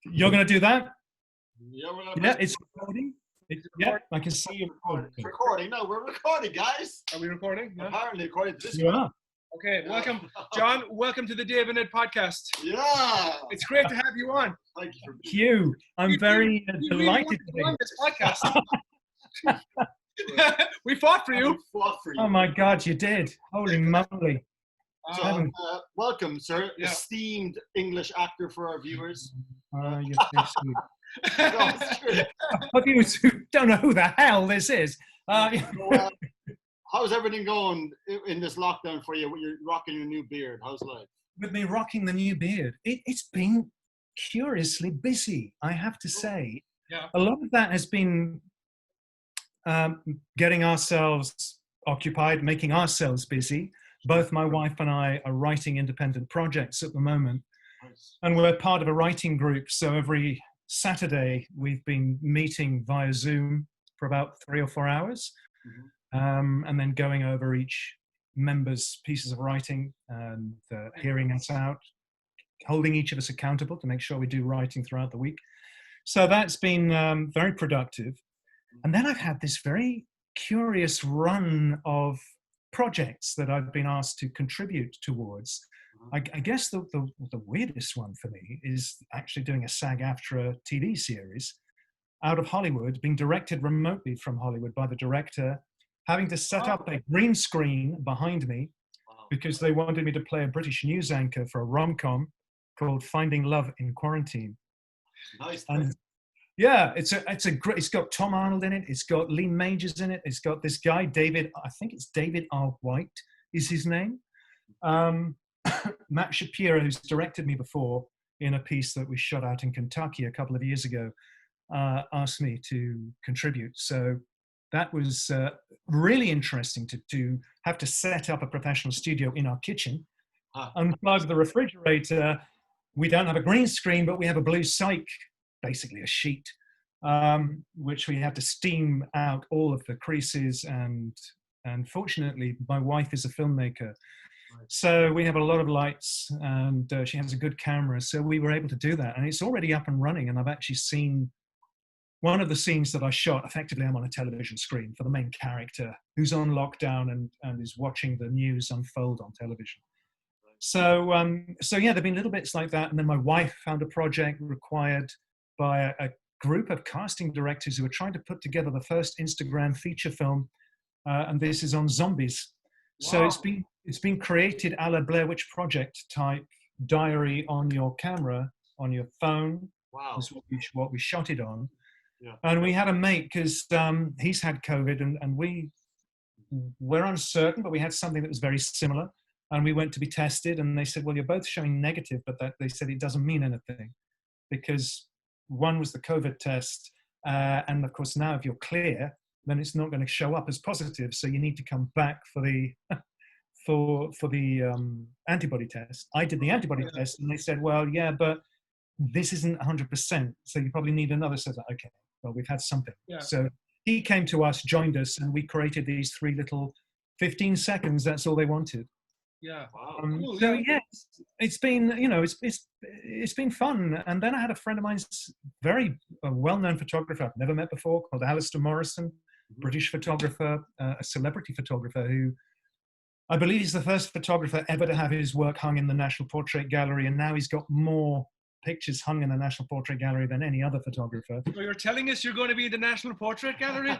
You're going to do that? Yeah, we're gonna Yeah, it's recording. Yeah, I can see you recording. It's recording. No, we're recording, guys. Are we recording? Yeah. Apparently, according to this You one. are. Okay, welcome, John. Welcome to the Dave and Ed podcast. Yeah. It's great to have you on. Thank you for being Hugh, I'm very We delighted really to on be. this podcast. We fought for you. We fought for you. Oh my God, you did. Holy moly. So, welcome, sir. Yeah. Esteemed English actor for our viewers. You're so sweet. No, it's true. For viewers who don't know who the hell this is. So, how's everything going in this lockdown for you? You're rocking your new beard. How's life? With me rocking the new beard, it's been curiously busy, I have to say. Yeah. A lot of that has been getting ourselves occupied, making ourselves busy. Both my wife and I are writing independent projects at the moment, Nice. and we're part of a writing group. So every Saturday we've been meeting via Zoom for about 3 or 4 hours, and then going over each member's pieces of writing and hearing us out, holding each of us accountable to make sure we do writing throughout the week. So that's been very productive. And then I've had this very curious run of projects that I've been asked to contribute towards. I guess the weirdest one for me is actually doing a SAG-AFTRA TV series out of Hollywood, being directed remotely from Hollywood by the director, having to set up a green screen behind me because they wanted me to play a British news anchor for a rom-com called Finding Love in Quarantine. Nice. And yeah, it's a great. It's got Tom Arnold in it. It's got Lee Majors in it. It's got this guy David. I think it's David R. White is his name. Matt Shapiro, who's directed me before in a piece that we shot out in Kentucky a couple of years ago, asked me to contribute. So that was really interesting to have to set up a professional studio in our kitchen, unplug the refrigerator. We don't have a green screen, but we have a blue cyc, basically a sheet, which we had to steam out all of the creases. And fortunately, my wife is a filmmaker. So we have a lot of lights, and she has a good camera. So we were able to do that. And it's already up and running. And I've actually seen one of the scenes that I shot. Effectively, I'm on a television screen for the main character who's on lockdown and is watching the news unfold on television. So yeah, there've been little bits like that. And then my wife found a project required by a group of casting directors who were trying to put together the first Instagram feature film. And this is on zombies. Wow. So it's been created a la Blair Witch Project type diary on your camera, on your phone. Wow. Is what we shot it on. Yeah. And we had a mate because he's had COVID and we're uncertain, but we had something that was very similar. And we went to be tested and they said, well, you're both showing negative, but they said it doesn't mean anything because one was the COVID test. And of course, now if you're clear, then it's not going to show up as positive. So you need to come back for the for the antibody test. I did the antibody test and they said, well, yeah, but this isn't 100%. So you probably need another. So okay, well, we've had something. Yeah. So he came to us, joined us, and we created these 3 little 15 seconds. That's all they wanted. Yeah. Wow. So yes, it's been, it's been fun. And then I had a friend of mine, very well-known photographer I've never met before, called Alistair Morrison, British photographer, a celebrity photographer who I believe he's the first photographer ever to have his work hung in the National Portrait Gallery. And now he's got more pictures hung in the National Portrait Gallery than any other photographer. So you're telling us you're going to be in the National Portrait Gallery?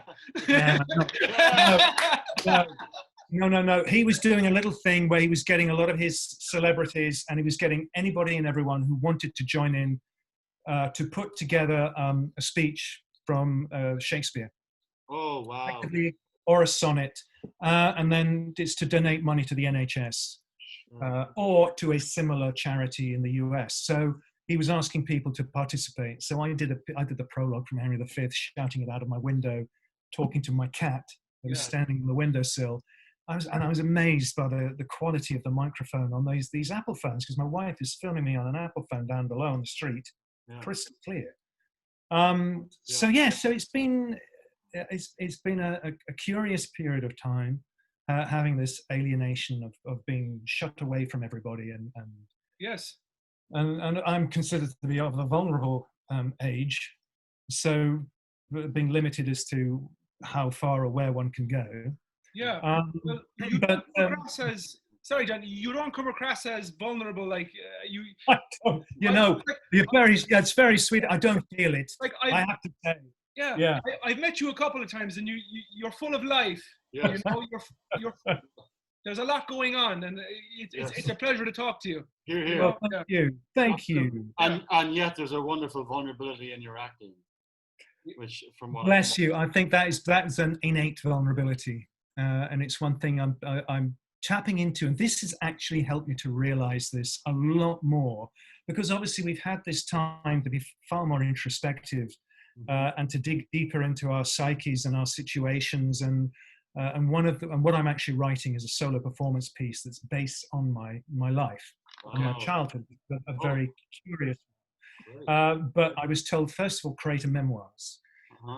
No. He was doing a little thing where he was getting a lot of his celebrities and he was getting anybody and everyone who wanted to join in to put together a speech from Shakespeare. Oh, wow. Or a sonnet. And then it's to donate money to the NHS or to a similar charity in the US. So he was asking people to participate. So I did the prologue from Henry V, shouting it out of my window, talking to my cat that was standing on the windowsill. I was amazed by the quality of the microphone on these Apple phones, because my wife is filming me on an Apple phone down below on the street, crystal clear. So it's been a curious period of time, having this alienation of being shut away from everybody and yes. and I'm considered to be of a vulnerable age, so being limited as to how far or where one can go. Yeah. Um, Well, you but don't come across as, sorry, John, you don't come across as vulnerable. Like you, I don't, you I, know, like, it's very sweet. I don't feel it. like I have to say, yeah, yeah. I've met you a couple of times, and you're full of life. Yes. You know, you're there's a lot going on, and it's a pleasure to talk to you. Here, here. Well, thank you. And yet there's a wonderful vulnerability in your acting, which from what Bless you. I think that is an innate vulnerability, and it's one thing I'm tapping into. And this has actually helped me to realize this a lot more, because obviously we've had this time to be far more introspective and to dig deeper into our psyches and our situations. And what I'm actually writing is a solo performance piece that's based on my life and my childhood, a very curious. But I was told, first of all, create a memoirs.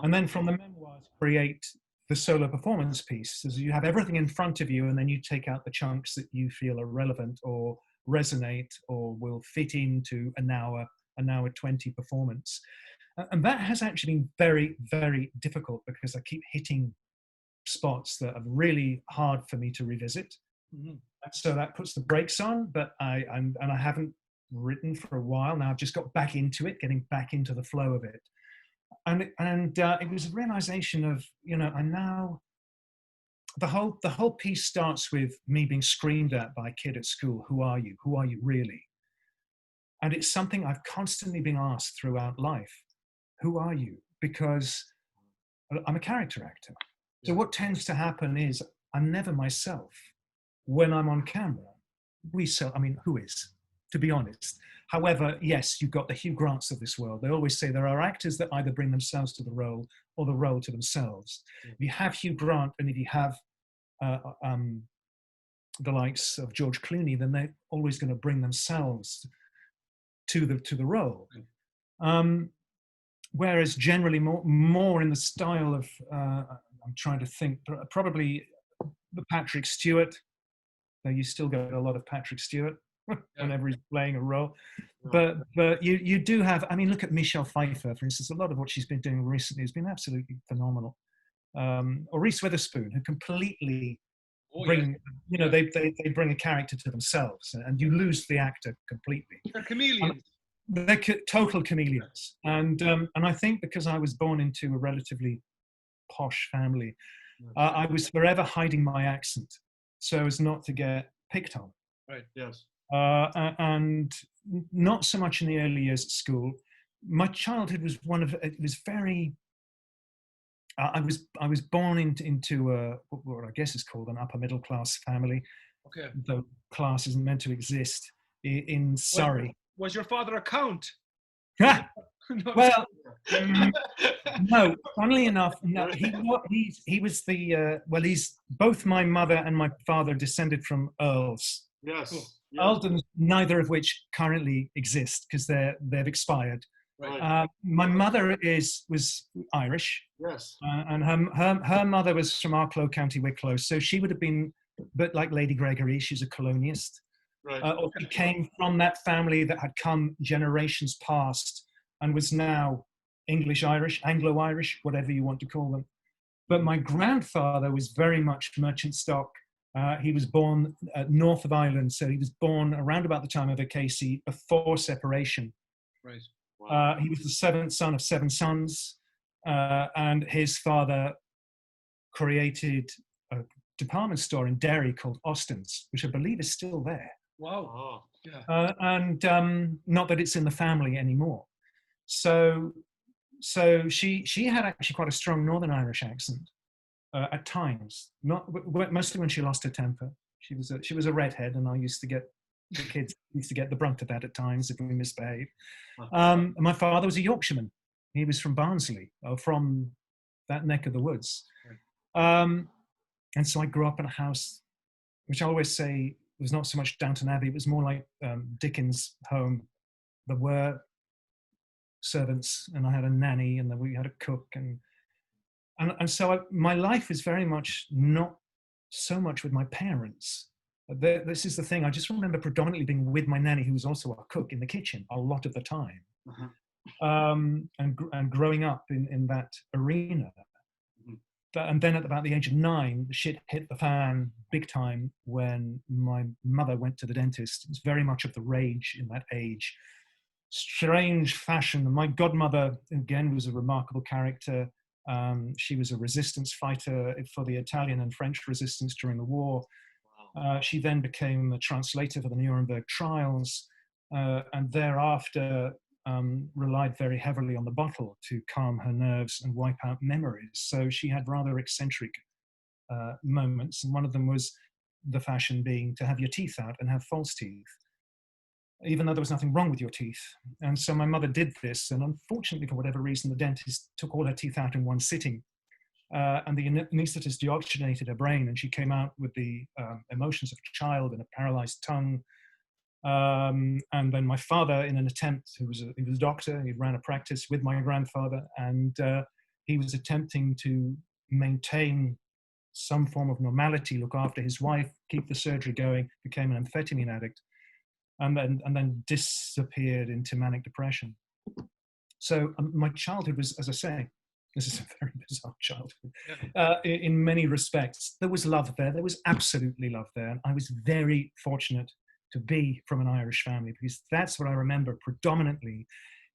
And then from the memoirs, create the solo performance piece. So you have everything in front of you, and then you take out the chunks that you feel are relevant or resonate or will fit into an hour 20 performance. And that has actually been very, very difficult, because I keep hitting spots that are really hard for me to revisit. So that puts the brakes on, but I haven't written for a while now. I've just got back into it, getting back into the flow of it. And it was a realization of, I now, the whole piece starts with me being screamed at by a kid at school. Who are you? Who are you really? And it's something I've constantly been asked throughout life. Who are you? Because I'm a character actor. So what tends to happen is I'm never myself when I'm on camera. Who is, to be honest? However, yes, you've got the Hugh Grants of this world. They always say there are actors that either bring themselves to the role or the role to themselves. If you have Hugh Grant and if you have the likes of George Clooney, then they're always going to bring themselves to the role. Whereas generally more in the style of, I'm trying to think, probably the Patrick Stewart. Now you still get a lot of Patrick Stewart whenever he's playing a role. But you do have, look at Michelle Pfeiffer, for instance. A lot of what she's been doing recently has been absolutely phenomenal. Or Reese Witherspoon, who completely bring, they bring a character to themselves, and you lose the actor completely. They're chameleons. They're total chameleons. And I think because I was born into a relatively posh family, I was forever hiding my accent so as not to get picked on. Right, yes. And not so much in the early years at school. My childhood was I was born into what I guess is called an upper middle class family. Okay. Though class isn't meant to exist in Surrey. Was your father a count? Well, no. Funnily enough, no. He was he's both my mother and my father descended from earls. Yes. Earldoms, neither of which currently exist because they've expired. Right. My mother was Irish. Yes. And her mother was from Arklow, County Wicklow, so she would have been, but like Lady Gregory, she's a colonialist. Right. Or she came from that family that had come generations past and was now English-Irish, Anglo-Irish, whatever you want to call them. But my grandfather was very much merchant stock. He was born north of Ireland, so he was born around about the time of the Casey, before separation. Right. Wow. He was the seventh son of 7 sons, and his father created a department store in Derry called Austin's, which I believe is still there. Wow. Oh. Yeah. And not that it's in the family anymore. So she had actually quite a strong Northern Irish accent at times. Mostly when she lost her temper. She was a redhead, and the kids used to get the brunt of that at times if we misbehaved. My father was a Yorkshireman. He was from Barnsley, or from that neck of the woods. And so I grew up in a house, which I always say was not so much Downton Abbey. It was more like Dickens' home. There were servants, and I had a nanny, and then we had a cook, and so my life is very much not so much with my parents This is the thing. I just remember predominantly being with my nanny, who was also a cook, in the kitchen a lot of the time, and growing up in that arena. And then at about the age of 9, the shit hit the fan big time when my mother went to the dentist. It was very much of the rage in that age. Strange fashion. My godmother, again, was a remarkable character. She was a resistance fighter for the Italian and French resistance during the war. She then became a translator for the Nuremberg trials, and thereafter relied very heavily on the bottle to calm her nerves and wipe out memories. So she had rather eccentric moments, and one of them was the fashion being to have your teeth out and have false teeth, even though there was nothing wrong with your teeth. And so my mother did this, and unfortunately, for whatever reason, the dentist took all her teeth out in one sitting. And the anaesthetist deoxygenated her brain, and she came out with the emotions of a child and a paralyzed tongue. And then my father, in an attempt, he was a doctor, he ran a practice with my grandfather, and he was attempting to maintain some form of normality, look after his wife, keep the surgery going, became an amphetamine addict, and then disappeared into manic depression. So my childhood was, as I say, this is a very bizarre childhood. In many respects, there was love there. There was absolutely love there. And I was very fortunate to be from an Irish family, because that's what I remember predominantly,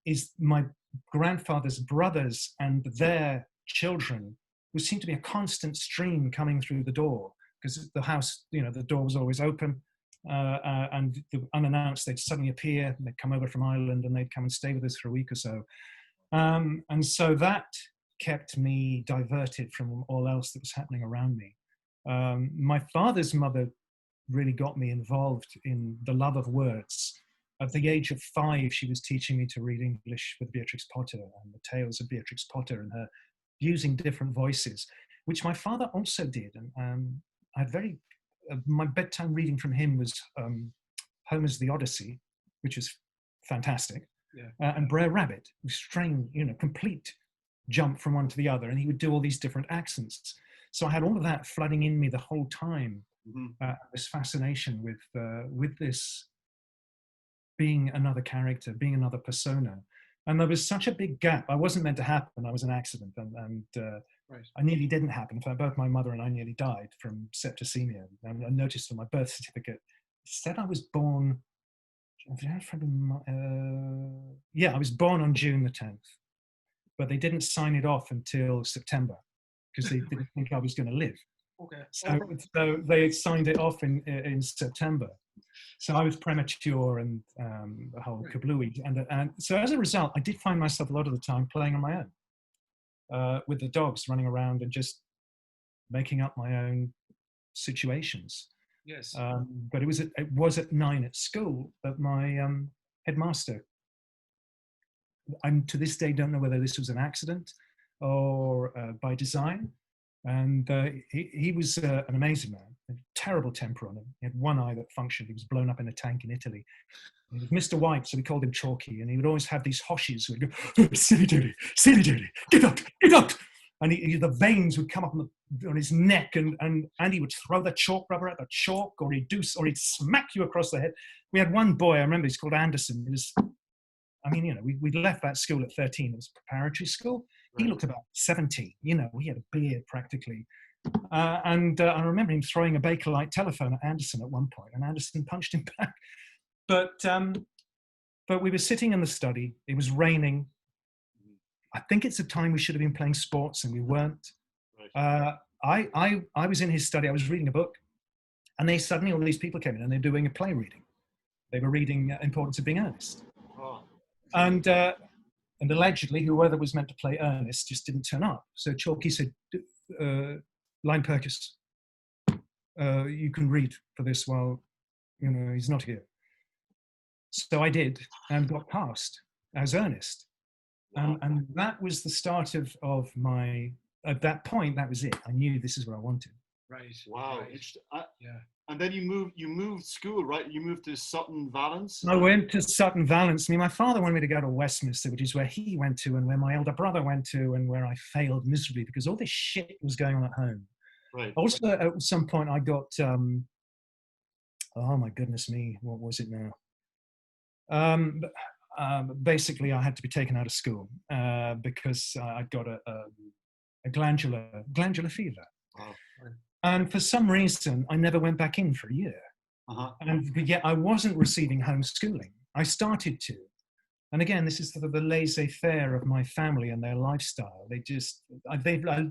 is my grandfather's brothers and their children, who seemed to be a constant stream coming through the door, because the house, the door was always open, and unannounced, they'd suddenly appear, they'd come over from Ireland, and they'd come and stay with us for a week or so. And so that kept me diverted from all else that was happening around me. My father's mother really got me involved in the love of words. At the age of 5, she was teaching me to read English with Beatrix Potter and the tales of Beatrix Potter, and her using different voices, which my father also did. And I had my bedtime reading from him was Homer's The Odyssey, which is fantastic, and Brer Rabbit, strange, complete jump from one to the other, and he would do all these different accents. So I had all of that flooding in me the whole time. This fascination with this being another character, being another persona. And there was such a big gap. I wasn't meant to happen. I was an accident, and I nearly didn't happen. In fact, both my mother and I nearly died from septicemia. And I noticed on my birth certificate, it said I was born, I was born on June the 10th, but they didn't sign it off until September, because they didn't think I was going to live. Okay. So they signed it off in September. So I was premature, and the whole kablooey. And so as a result, I did find myself a lot of the time playing on my own, with the dogs, running around and just making up my own situations. Yes. But it was at 9 at school that my headmaster, I to this day don't know whether this was an accident or by design. And he was an amazing man, a terrible temper on him. He had one eye that functioned. He was blown up in a tank in Italy. He was Mr. White, so we called him Chalky. And he would always have these hoshes who would go, oh, silly duty, get out, get out. And the veins would come up on his neck, and he would throw the chalk rubber at the chalk, or he'd smack you across the head. We had one boy, I remember, he's called Anderson. He was, we left that school at 13. It was a preparatory school. He looked about 70, he had a beard practically. And I remember him throwing a Bakelite telephone at Anderson at one point, and Anderson punched him back. But we were sitting in the study. It was raining. I think it's a time we should have been playing sports, and we weren't. I was in his study. I was reading a book, and suddenly all these people came in, and they're doing a play reading. They were reading Importance of Being Earnest. And allegedly, whoever was meant to play Ernest just didn't turn up. So Chalky said, line Pirkis, you can read for this while, he's not here. So I did, and got cast as Ernest. Wow. And that was the start of my, at that point, that was it. I knew this is what I wanted. Right. Wow. Right. Yeah. And then you moved school, right? You moved to Sutton Valence? I went to Sutton Valence. My father wanted me to go to Westminster, which is where he went to, and where my elder brother went to, and where I failed miserably because all this shit was going on at home. Right. Also, at some point, I got oh my goodness me, what was it now? Basically, I had to be taken out of school because I got a glandular fever. Wow. And for some reason, I never went back in for a year. And yet I wasn't receiving homeschooling. I started to. And again, this is sort of the laissez-faire of my family and their lifestyle.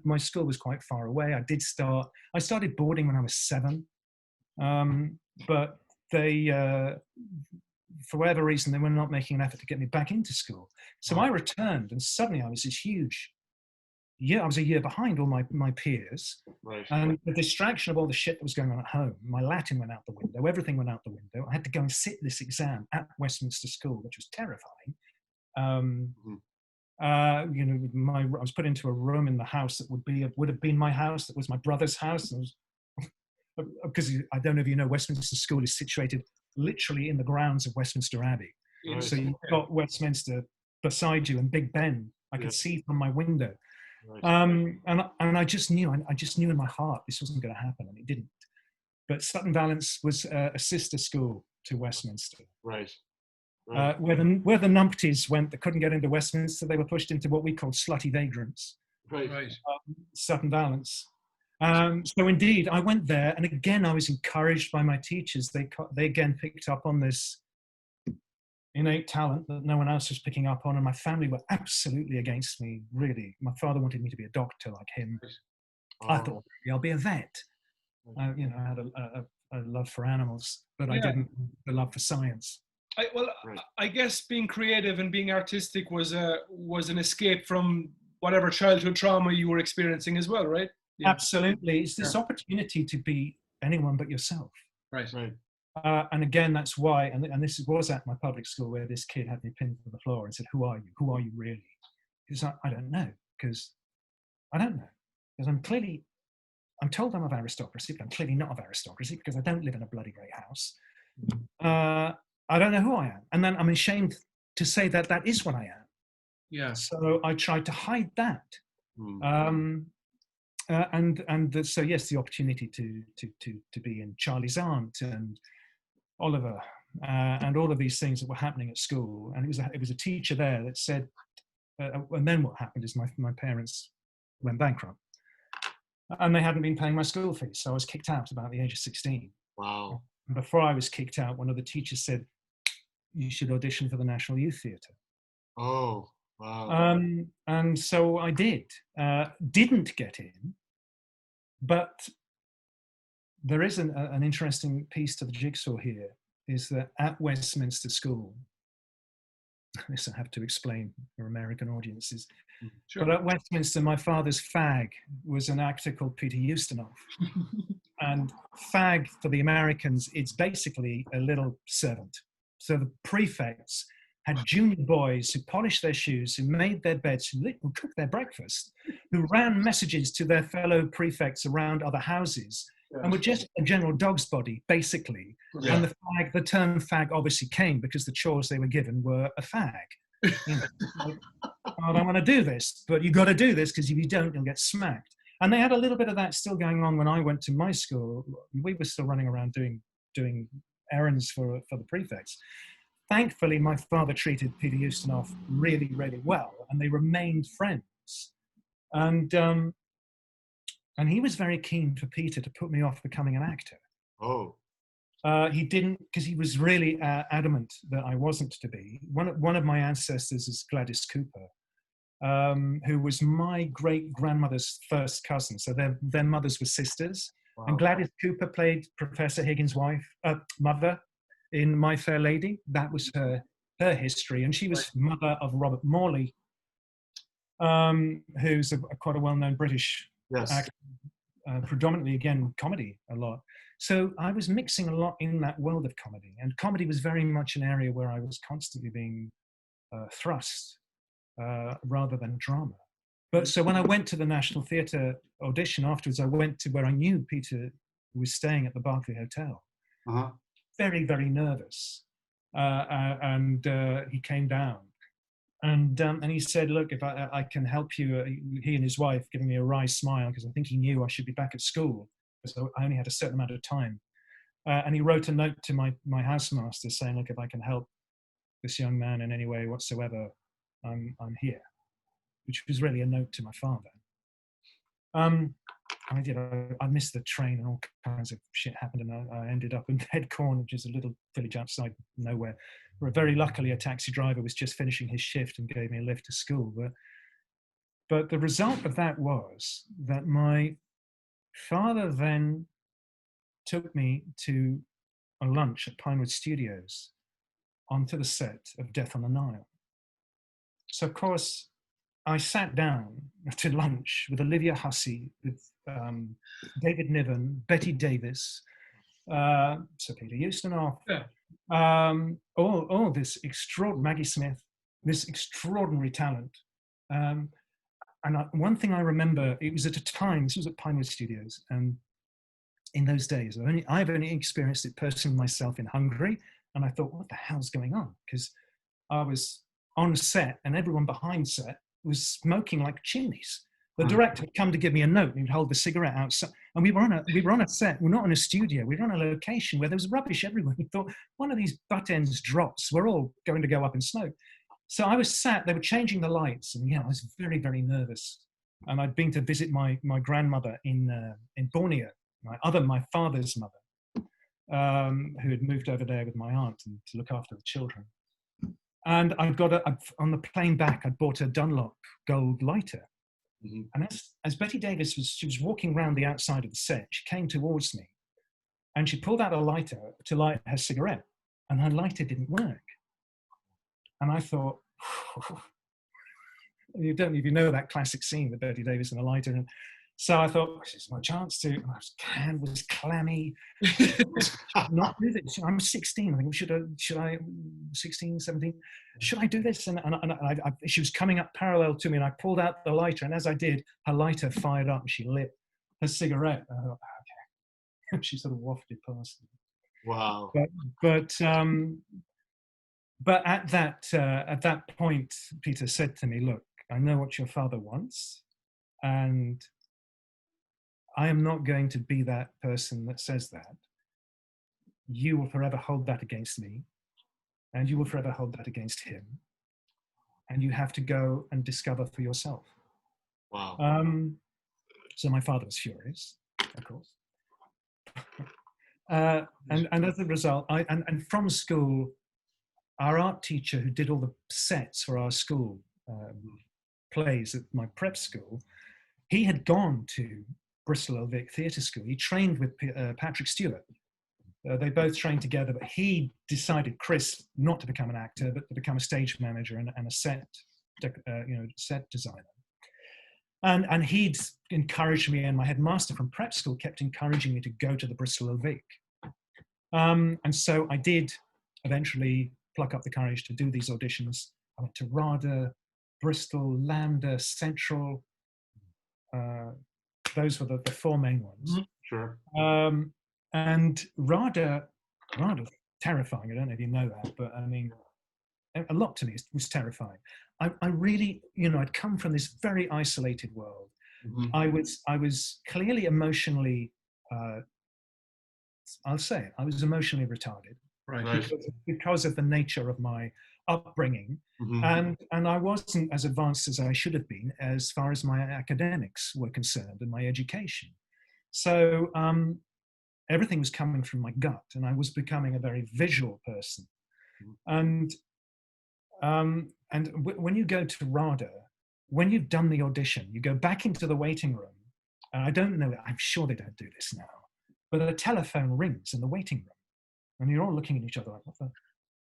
My school was quite far away. I started boarding when I was 7. But they, for whatever reason, they were not making an effort to get me back into school. So I returned, and suddenly I was this huge, I was a year behind all my peers. Right. And the distraction of all the shit that was going on at home, my Latin went out the window, everything went out the window. I had to go and sit this exam at Westminster School, which was terrifying. I was put into a room in the house that would have been my house, that was my brother's house. Because I don't know if you know, Westminster School is situated literally in the grounds of Westminster Abbey. Right. So you've got Westminster beside you and Big Ben. I could see from my window. Right. And I just knew in my heart this wasn't going to happen, and it didn't. But Sutton Valence was a sister school to Westminster. Right. Where the numpties went that couldn't get into Westminster, they were pushed into what we called slutty vagrants. Right. Sutton Valence. So indeed, I went there, and again, I was encouraged by my teachers. They again picked up on this innate talent that no one else was picking up on, and my family were absolutely against me, really. My father wanted me to be a doctor like him. I thought, I'll be a vet. I had a love for animals, but I didn't have a love for science. I guess being creative and being artistic was an escape from whatever childhood trauma you were experiencing as well, right? Yeah. Absolutely. It's this opportunity to be anyone but yourself. Right. And again, that's why, and this was at my public school where this kid had me pinned to the floor and said, who are you? Who are you really? Because I don't know. Because I don't know. Because I'm told I'm of aristocracy, but I'm clearly not of aristocracy because I don't live in a bloody great house. I don't know who I am. And then I'm ashamed to say that that is what I am. Yeah. So I tried to hide that. So yes, the opportunity to be in Charlie's Aunt and Oliver and all of these things that were happening at school, and it was a teacher there that said, and then what happened is my parents went bankrupt, and they hadn't been paying my school fees, so I was kicked out about the age of 16. Wow! And before I was kicked out, one of the teachers said, "You should audition for the National Youth Theatre." Oh. Wow. And so I did. Didn't get in, but there is an interesting piece to the jigsaw here, is that at Westminster School, this I have to explain for American audiences, but at Westminster, my father's fag was an actor called Peter Ustinov. And fag, for the Americans, it's basically a little servant. So the prefects had junior boys who polished their shoes, who made their beds, who cooked their breakfast, who ran messages to their fellow prefects around other houses, and were just a general dog's body, basically. Yeah. And the term fag obviously came because the chores they were given were a fag. Like, I don't want to do this, but you got to do this because if you don't, you'll get smacked. And they had a little bit of that still going on when I went to my school. We were still running around doing errands for the prefects. Thankfully, my father treated Peter Ustinov really, really well, and they remained friends. And he was very keen for Peter to put me off becoming an actor. Oh. He didn't, because he was really adamant that I wasn't to be. One of my ancestors is Gladys Cooper, who was my great-grandmother's first cousin. So their mothers were sisters. Wow. And Gladys Cooper played Professor Higgins' mother in My Fair Lady. That was her history. And she was mother of Robert Morley, who's quite a well-known British actor, predominantly, again, comedy a lot. So I was mixing a lot in that world of comedy. And comedy was very much an area where I was constantly being thrust rather than drama. But so when I went to the National Theatre audition afterwards, I went to where I knew Peter was staying at the Berkeley Hotel. Uh-huh. Very, very nervous. And he came down. And he said, look, if I can help you, he and his wife giving me a wry smile, because I think he knew I should be back at school, because I only had a certain amount of time. And he wrote a note to my housemaster saying, look, if I can help this young man in any way whatsoever, I'm here, which was really a note to my father. I missed the train and all kinds of shit happened, and I ended up in Headcorn, which is a little village outside nowhere, where very luckily a taxi driver was just finishing his shift and gave me a lift to school. But the result of that was that my father then took me to a lunch at Pinewood Studios onto the set of Death on the Nile. So, of course, I sat down to lunch with Olivia Hussey, with David Niven, Betty Davis, Sir Peter Ustinov, all this extraordinary, Maggie Smith, this extraordinary talent. And one thing I remember, it was at a time, this was at Pinewood Studios, and in those days, I've only experienced it personally myself in Hungary, and I thought, what the hell's going on? Because I was on set, and everyone behind set was smoking like chimneys. The director would come to give me a note, and he'd hold the cigarette outside. And we were on a set. We're not in a studio. We were on a location where there was rubbish everywhere. We thought, one of these butt ends drops, we're all going to go up in smoke. So I was sat. They were changing the lights, and I was very, very nervous. And I'd been to visit my grandmother in Borneo, my father's mother, who had moved over there with my aunt and to look after the children. And on the plane back, I'd bought a Dunlop gold lighter. Mm-hmm. And as Betty Davis she was walking around the outside of the set, she came towards me and she pulled out a lighter to light her cigarette, and her lighter didn't work. And I thought, you know that classic scene with Betty Davis and a lighter. And so I thought, this is my chance to. Hand was clammy. Not do this. I'm 16. I think should I 16, 17? Should I do this? And she was coming up parallel to me, and I pulled out the lighter. And as I did, her lighter fired up, and she lit her cigarette. And I thought, okay. She sort of wafted past me. Wow. But at that point, Peter said to me, "Look, I know what your father wants, and I am not going to be that person that says that. You will forever hold that against me, and you will forever hold that against him. And you have to go and discover for yourself." Wow. So my father was furious, of course. And as a result, and from school, our art teacher who did all the sets for our school plays at my prep school, he had gone to Bristol Old Vic Theatre School. He trained with Patrick Stewart. They both trained together, but he decided, Chris, not to become an actor, but to become a stage manager and a set designer. And he'd encouraged me, and my headmaster from prep school kept encouraging me to go to the Bristol Old Vic. And so I did eventually pluck up the courage to do these auditions. I went to RADA, Bristol, Lambda, Central. Those were the four main ones. Sure. And RADA, terrifying. I don't know if you know that, but I mean, a lot to me was terrifying. I really, I'd come from this very isolated world. Mm-hmm. I was clearly emotionally, I'll say it, I was emotionally retarded. Right. Because of the nature of my upbringing. Mm-hmm. And I wasn't as advanced as I should have been as far as my academics were concerned and my education. So everything was coming from my gut, and I was becoming a very visual person. And when you go to RADA, when you've done the audition, you go back into the waiting room, and I don't know, I'm sure they don't do this now, but a telephone rings in the waiting room, and you're all looking at each other like, what the?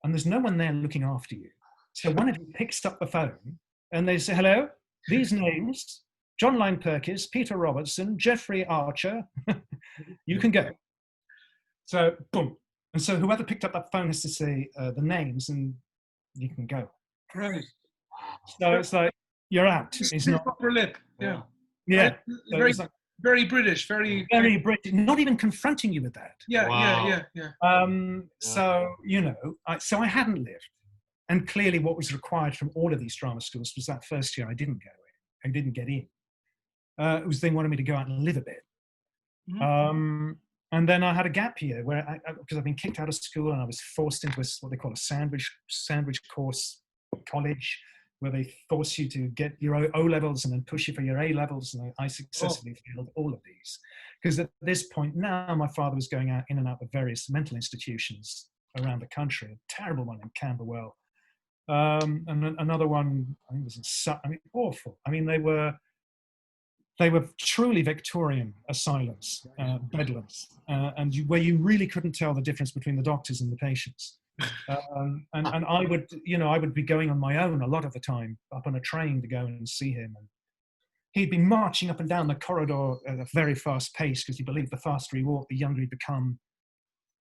And there's no one there looking after you. So one of you picks up the phone, and they say, hello, these names, John Lyne Pirkis, Peter Robertson, Jeffrey Archer, you can go. So, boom. And so whoever picked up that phone has to say the names, and you can go. Right. So it's like, you're out. It's not upper lip. Yeah. Yeah. Very, so like, very British. Very British. Not even confronting you with that. Yeah. Wow. Yeah. So so I hadn't lived, and clearly what was required from all of these drama schools was that first year I didn't get in. It was they wanted me to go out and live a bit. Mm-hmm. And then I had a gap year where, because I've been kicked out of school and I was forced into what they call a sandwich course college, where they force you to get your O levels and then push you for your A levels. And I successfully failed all of these. Because at this point now, my father was going out in and out of various mental institutions around the country. A terrible one in Camberwell. And another one, I think was awful. I mean, they were truly Victorian asylums, bedlams, and where you really couldn't tell the difference between the doctors and the patients. And I would be going on my own a lot of the time, up on a train to go and see him. And he'd be marching up and down the corridor at a very fast pace because he believed the faster he walked, the younger he'd become.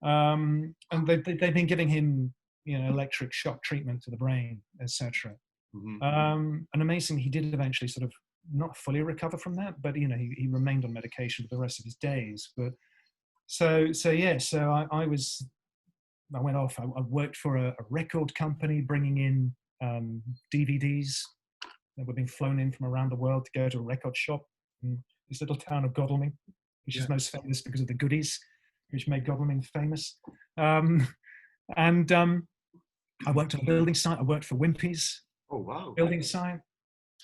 And they've been giving him, electric shock treatment to the brain, etc. And amazingly, he did eventually sort of not fully recover from that, but he remained on medication for the rest of his days. But so I went off. I worked for a record company bringing in DVDs that were being flown in from around the world to go to a record shop in this little town of Godalming, which is most famous because of the goodies, which made Godalming famous. I worked on a building site. I worked for Wimpy's. Oh wow! Building site.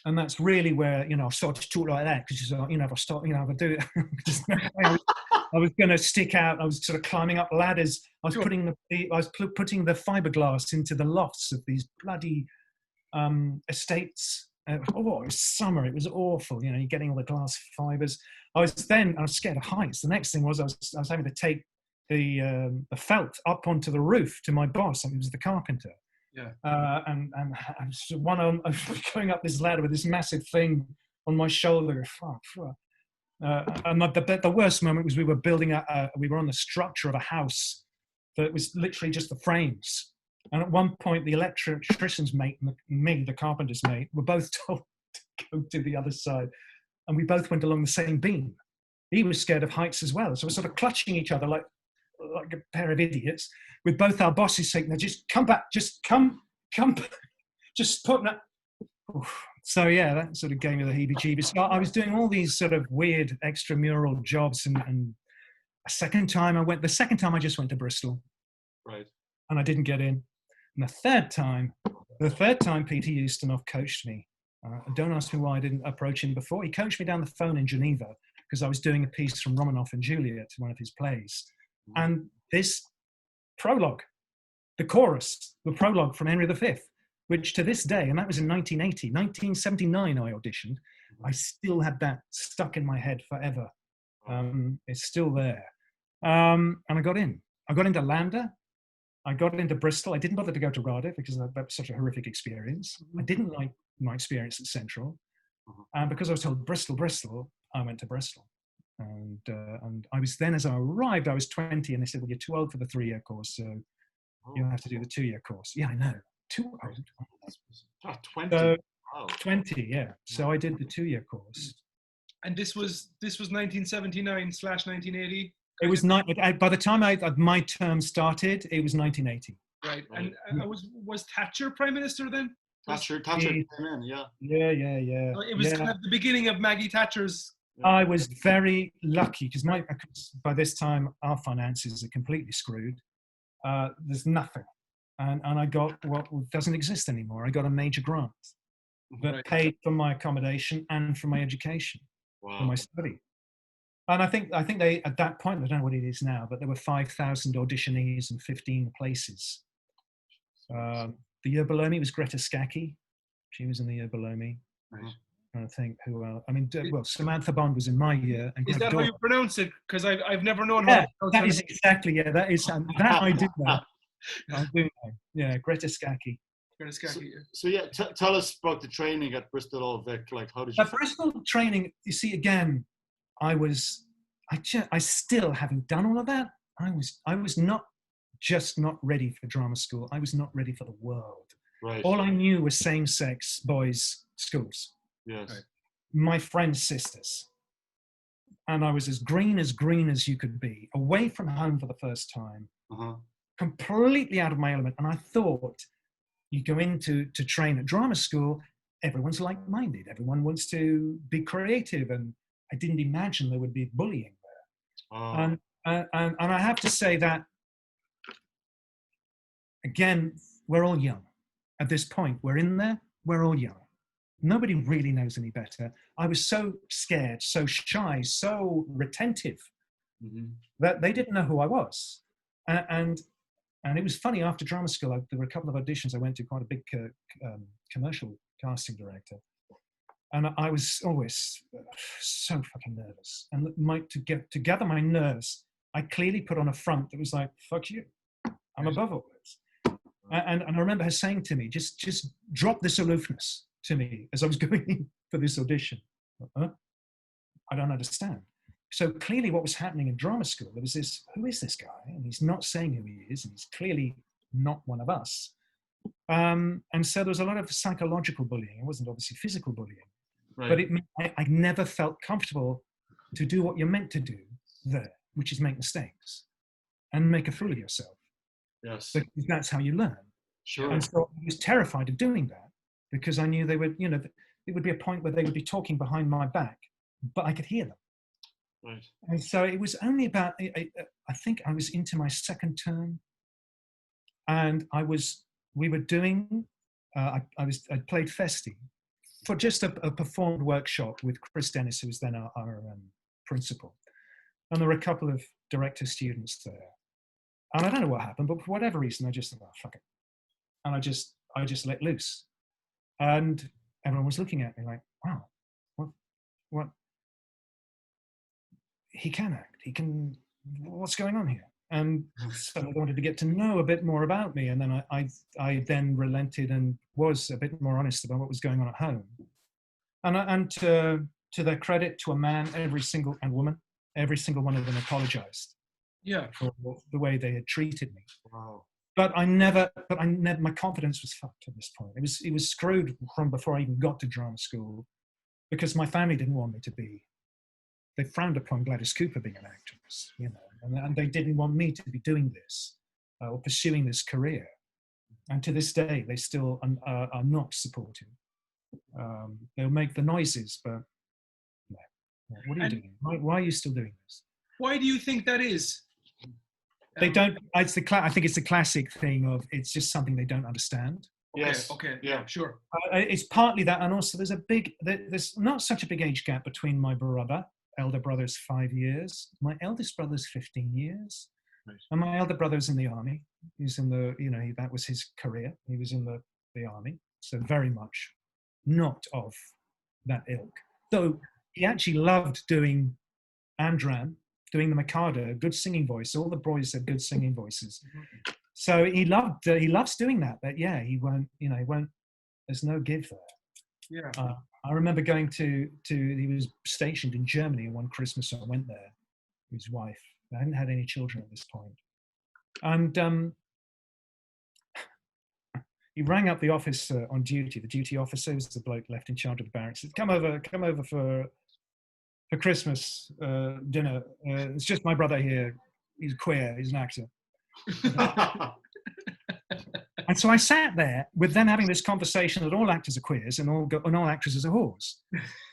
And that's really where, I started to talk like that because, if I start, if I do it, I was going to stick out. I was sort of climbing up ladders. I was putting the fiberglass into the lofts of these bloody estates. It was summer. It was awful. You're getting all the glass fibers. I was scared of heights. The next thing was I was having to take the felt up onto the roof to my boss. I mean, it was the carpenter. Yeah. And I was going up this ladder with this massive thing on my shoulder. And the worst moment was we were we were on the structure of a house that was literally just the frames. And at one point, the electrician's mate and me, the carpenter's mate, were both told to go to the other side. And we both went along the same beam. He was scared of heights as well. So we're sort of clutching each other like a pair of idiots, with both our bosses saying, just come back, just come, just put that. So yeah, that sort of gave me the heebie-jeebies. So I was doing all these sort of weird extramural jobs, and the second time I just went to Bristol, right, and I didn't get in. And the third time Peter Ustinov coached me. Don't ask me why I didn't approach him before. He coached me down the phone in Geneva because I was doing a piece from Romanoff and Juliet, one of his plays. And this prologue, the chorus, the prologue from Henry V, which to this day, and that was in 1979 I auditioned, I still had that stuck in my head forever. It's still there. And I got in. I got into LAMDA. I got into Bristol. I didn't bother to go to RADA because that was such a horrific experience. I didn't like my experience at Central. And because I was told Bristol, I went to Bristol. And I was then, as I arrived, I was 20, and they said, well, you're too old for the 3-year course, so you'll have to do the 2-year course. Yeah, I know. Too old. 20. So, wow. 20, yeah. So I did the 2-year course. And this was 1979/1980. It was by the time my term started, it was 1980. Right. And was Thatcher Prime Minister then? Thatcher came in, yeah. Yeah. It was kind of the beginning of Maggie Thatcher's. I was very lucky because by this time our finances are completely screwed. There's nothing, and I got what doesn't exist anymore. I got a major grant that paid for my accommodation and for my education, for my study. And I think they, at that point, I don't know what it is now, but there were 5,000 auditionees and 15 places. The year below me was Greta Scacchi. She was in the year below me. Right. I think who else. I mean, Samantha Bond was in my year. And is that how you pronounce it? Because I've never known how to pronounce that is exactly, yeah, that is, that I do know. I do know. Yeah, Greta Scacchi. So yeah, tell us about the training at Bristol Old Vic. Like, how did you? At Bristol training, you see, again, I still having done all of that, I was not ready for drama school. I was not ready for the world. Right. All I knew was same-sex boys' schools. Yes. Right. My friends' sisters. And I was as green as you could be, away from home for the first time, completely out of my element. And I thought, you go in to train at drama school, everyone's like-minded. Everyone wants to be creative. And I didn't imagine there would be bullying there. And And I have to say that, again, we're all young. At this point, we're in there, we're all young. Nobody really knows any better. I was so scared, so shy, so retentive that they didn't know who I was. And it was funny, after drama school, there were a couple of auditions I went to, quite a big commercial casting director. And I was always so fucking nervous. And to gather my nerves, I clearly put on a front that was like, fuck you, I'm above all this. And I remember her saying to me, just drop this aloofness to me as I was going in for this audition. I don't understand. So clearly what was happening in drama school, there was this, who is this guy? And he's not saying who he is, and he's clearly not one of us. And so there was a lot of psychological bullying. It wasn't obviously physical bullying. Right. But I never felt comfortable to do what you're meant to do there, which is make mistakes and make a fool of yourself. Yes. Because that's how you learn. Sure. And so I was terrified of doing that because I knew they would, you know, it would be a point where they would be talking behind my back, but I could hear them. Right. And so it was only about, I think I was into my second term, and we were doing, I played Festi for just a performed workshop with Chris Dennis, who was then our principal. And there were a couple of director students there. And I don't know what happened, but for whatever reason, I just thought, oh, fuck it. And I just let loose. And everyone was looking at me like, wow, what? He can act, what's going on here? And so I wanted to get to know a bit more about me. And then I then relented and was a bit more honest about what was going on at home. And to their credit, to a man, every single one of them apologized. Yeah. For the way they had treated me. Wow. But I never, my confidence was fucked at this point. It was screwed from before I even got to drama school, because my family didn't want me to be. They frowned upon Gladys Cooper being an actress, you know, and they didn't want me to be doing this or pursuing this career. And to this day, they still are not supportive. They'll make the noises, but no. What are you doing? Why are you still doing this? Why do you think that is? They don't. I think it's the classic thing of it's just something they don't understand. Yes. Okay. Yeah. Sure. It's partly that, and also there's not such a big age gap between my elder brother's 5 years. My eldest brother's 15 years. Right. And my elder brother's in the army. He's in the, you know, that was his career. He was in the army. So very much not of that ilk. Though he actually loved doing Andran, doing the Mikado, good singing voice. All the boys had good singing voices. So he loves doing that. But yeah, he won't, there's no give there. Yeah. I remember going he was stationed in Germany, and one Christmas I went there with his wife. I hadn't had any children at this point. And he rang up the office on duty. The duty officer was the bloke left in charge of the barracks. He said, come over for Christmas dinner. It's just my brother here. He's queer, he's an actor. And so I sat there with them having this conversation that all actors are queers and all actresses are whores.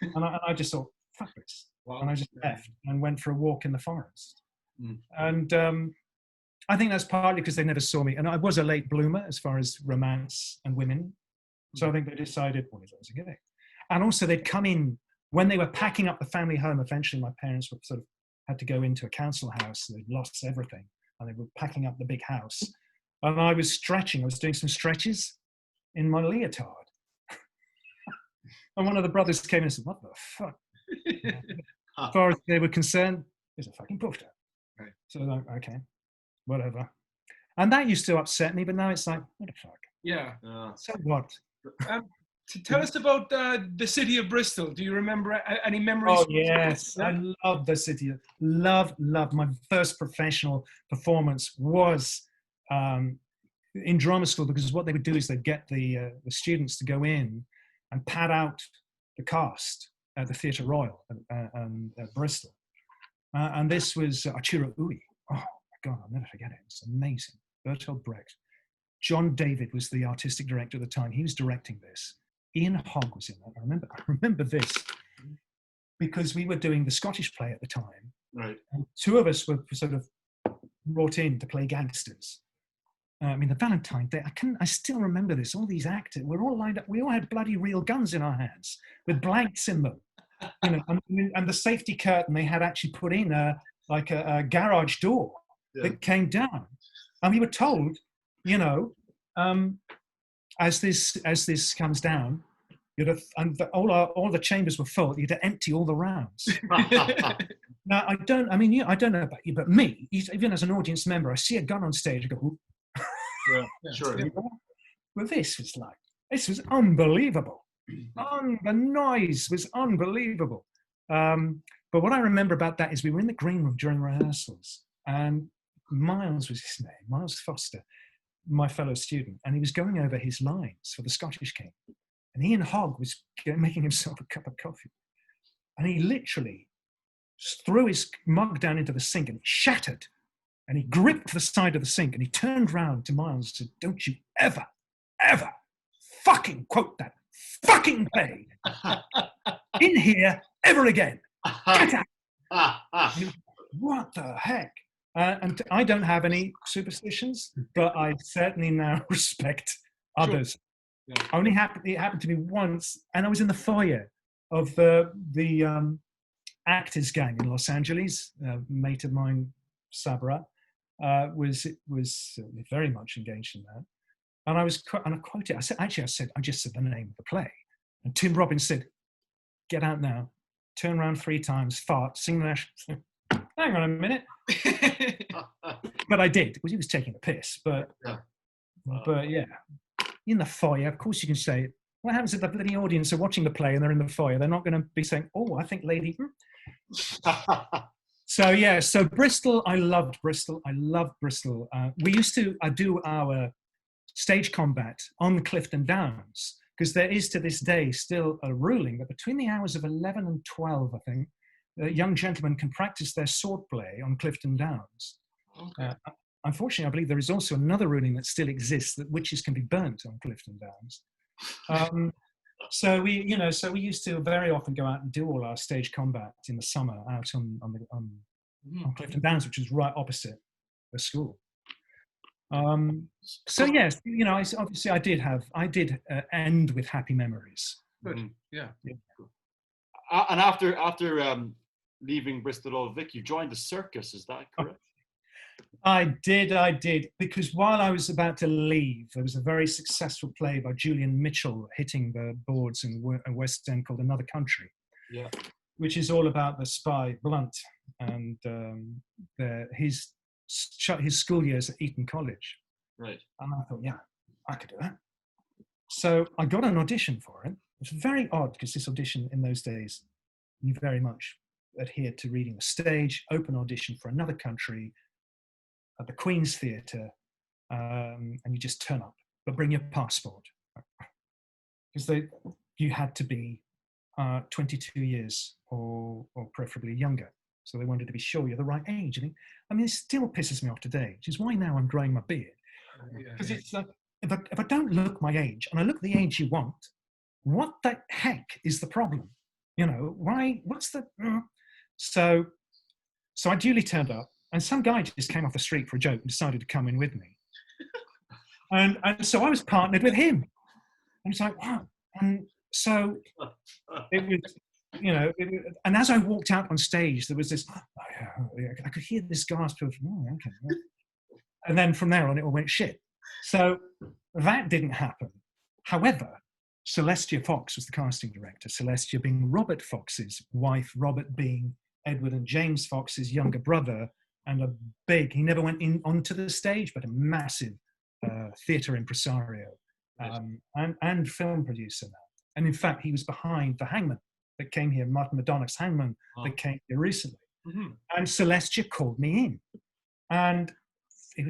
And I just thought, fuck this. Wow. And I just left and went for a walk in the forest. And I think that's partly because they never saw me. And I was a late bloomer as far as romance and women. So I think they decided, well, he's a gay. And also they'd come in, when they were packing up the family home, eventually my parents were sort of had to go into a council house. They'd lost everything. And they were packing up the big house. And I was stretching. I was doing some stretches in my leotard. And one of the brothers came in and said, what the fuck? As far as they were concerned, he's a fucking poofter. Right. So like, okay, whatever. And that used to upset me, but now it's like, what the fuck? Yeah. So what? Tell us about the city of Bristol. Do you remember any memories? Oh, yes. I love the city. Love. My first professional performance was in drama school, because what they would do is they'd get the students to go in and pad out the cast at the Theatre Royal at Bristol. And this was Achira Ui. Oh, my God, I'll never forget it. It's amazing. Bertolt Brecht. John David was the artistic director at the time. He was directing this. Ian Hogg was in that. I remember this because we were doing the Scottish play at the time. Right. And two of us were sort of brought in to play gangsters. I mean, the Valentine Day, I still remember this. All these actors, we're all lined up. We all had bloody real guns in our hands with blanks in them. You know, and the safety curtain they had actually put in a garage door that came down. And we were told, you know, as this comes down, and all the chambers were full, you'd empty all the rounds. Now, I don't know about you, but me, even as an audience member, I see a gun on stage, I go, ooh. Sure. Well, this was unbelievable. The noise was unbelievable. But what I remember about that is we were in the green room during rehearsals, and Miles was his name, Miles Foster, my fellow student, and he was going over his lines for the Scottish King. And Ian Hogg was making himself a cup of coffee. And he literally threw his mug down into the sink and it shattered. And he gripped the side of the sink and he turned round to Miles and said, "Don't you ever, ever fucking quote that fucking play in here ever again. Get out." What the heck? And I don't have any superstitions, but I certainly now respect others. Sure. Yeah. It happened to me once, and I was in the foyer of the actors gang in Los Angeles. A mate of mine, Sabra, was very much engaged in that. And I quoted. I just said the name of the play, and Tim Robbins said, "Get out now, turn around 3 times, fart, sing the national." Hang on a minute. But I did, because he was taking a piss. But yeah, in the foyer, of course you can say it. What happens if the bloody audience are watching the play and they're in the foyer? They're not going to be saying, "Oh, I think Lady." So Bristol, I loved Bristol. We used to do our stage combat on Clifton Downs, because there is to this day still a ruling that between the hours of 11 and 12, I think, young gentlemen can practice their swordplay on Clifton Downs. Okay. Unfortunately, I believe there is also another ruling that still exists that witches can be burnt on Clifton Downs. So we used to very often go out and do all our stage combat in the summer out on Clifton Downs, which is right opposite the school. So yes, obviously I did end with happy memories. Good. Yeah. And after leaving Bristol Old Vic, you joined the circus. Is that correct? I did, because while I was about to leave, there was a very successful play by Julian Mitchell hitting the boards in West End called Another Country, which is all about the spy Blunt and his school years at Eton College. Right. And I thought, yeah, I could do that. So I got an audition for it. It was very odd, because this audition in those days, you very much adhered to reading the stage, open audition for Another Country at the Queen's Theatre, and you just turn up, but bring your passport. Because you had to be 22 years or preferably younger. So they wanted to be sure you're the right age. I mean, it still pisses me off today, which is why now I'm growing my beard. Because it's like, if I don't look my age, and I look the age you want, what the heck is the problem? Why? What's the... So I duly turned up, and some guy just came off the street for a joke and decided to come in with me. And so I was partnered with him. And it's like, wow. And so it was, and as I walked out on stage, there was this, I could hear this gasp of, "Oh, okay." And then from there on, it all went shit. So that didn't happen. However, Celestia Fox was the casting director, Celestia being Robert Fox's wife, Robert being Edward and James Fox's younger brother, and he never went onto the stage, but a massive theatre impresario and film producer now. And in fact, he was behind The Hangman that came here, Martin Madonach's Hangman that came here recently. Mm-hmm. And Celestia called me in. And I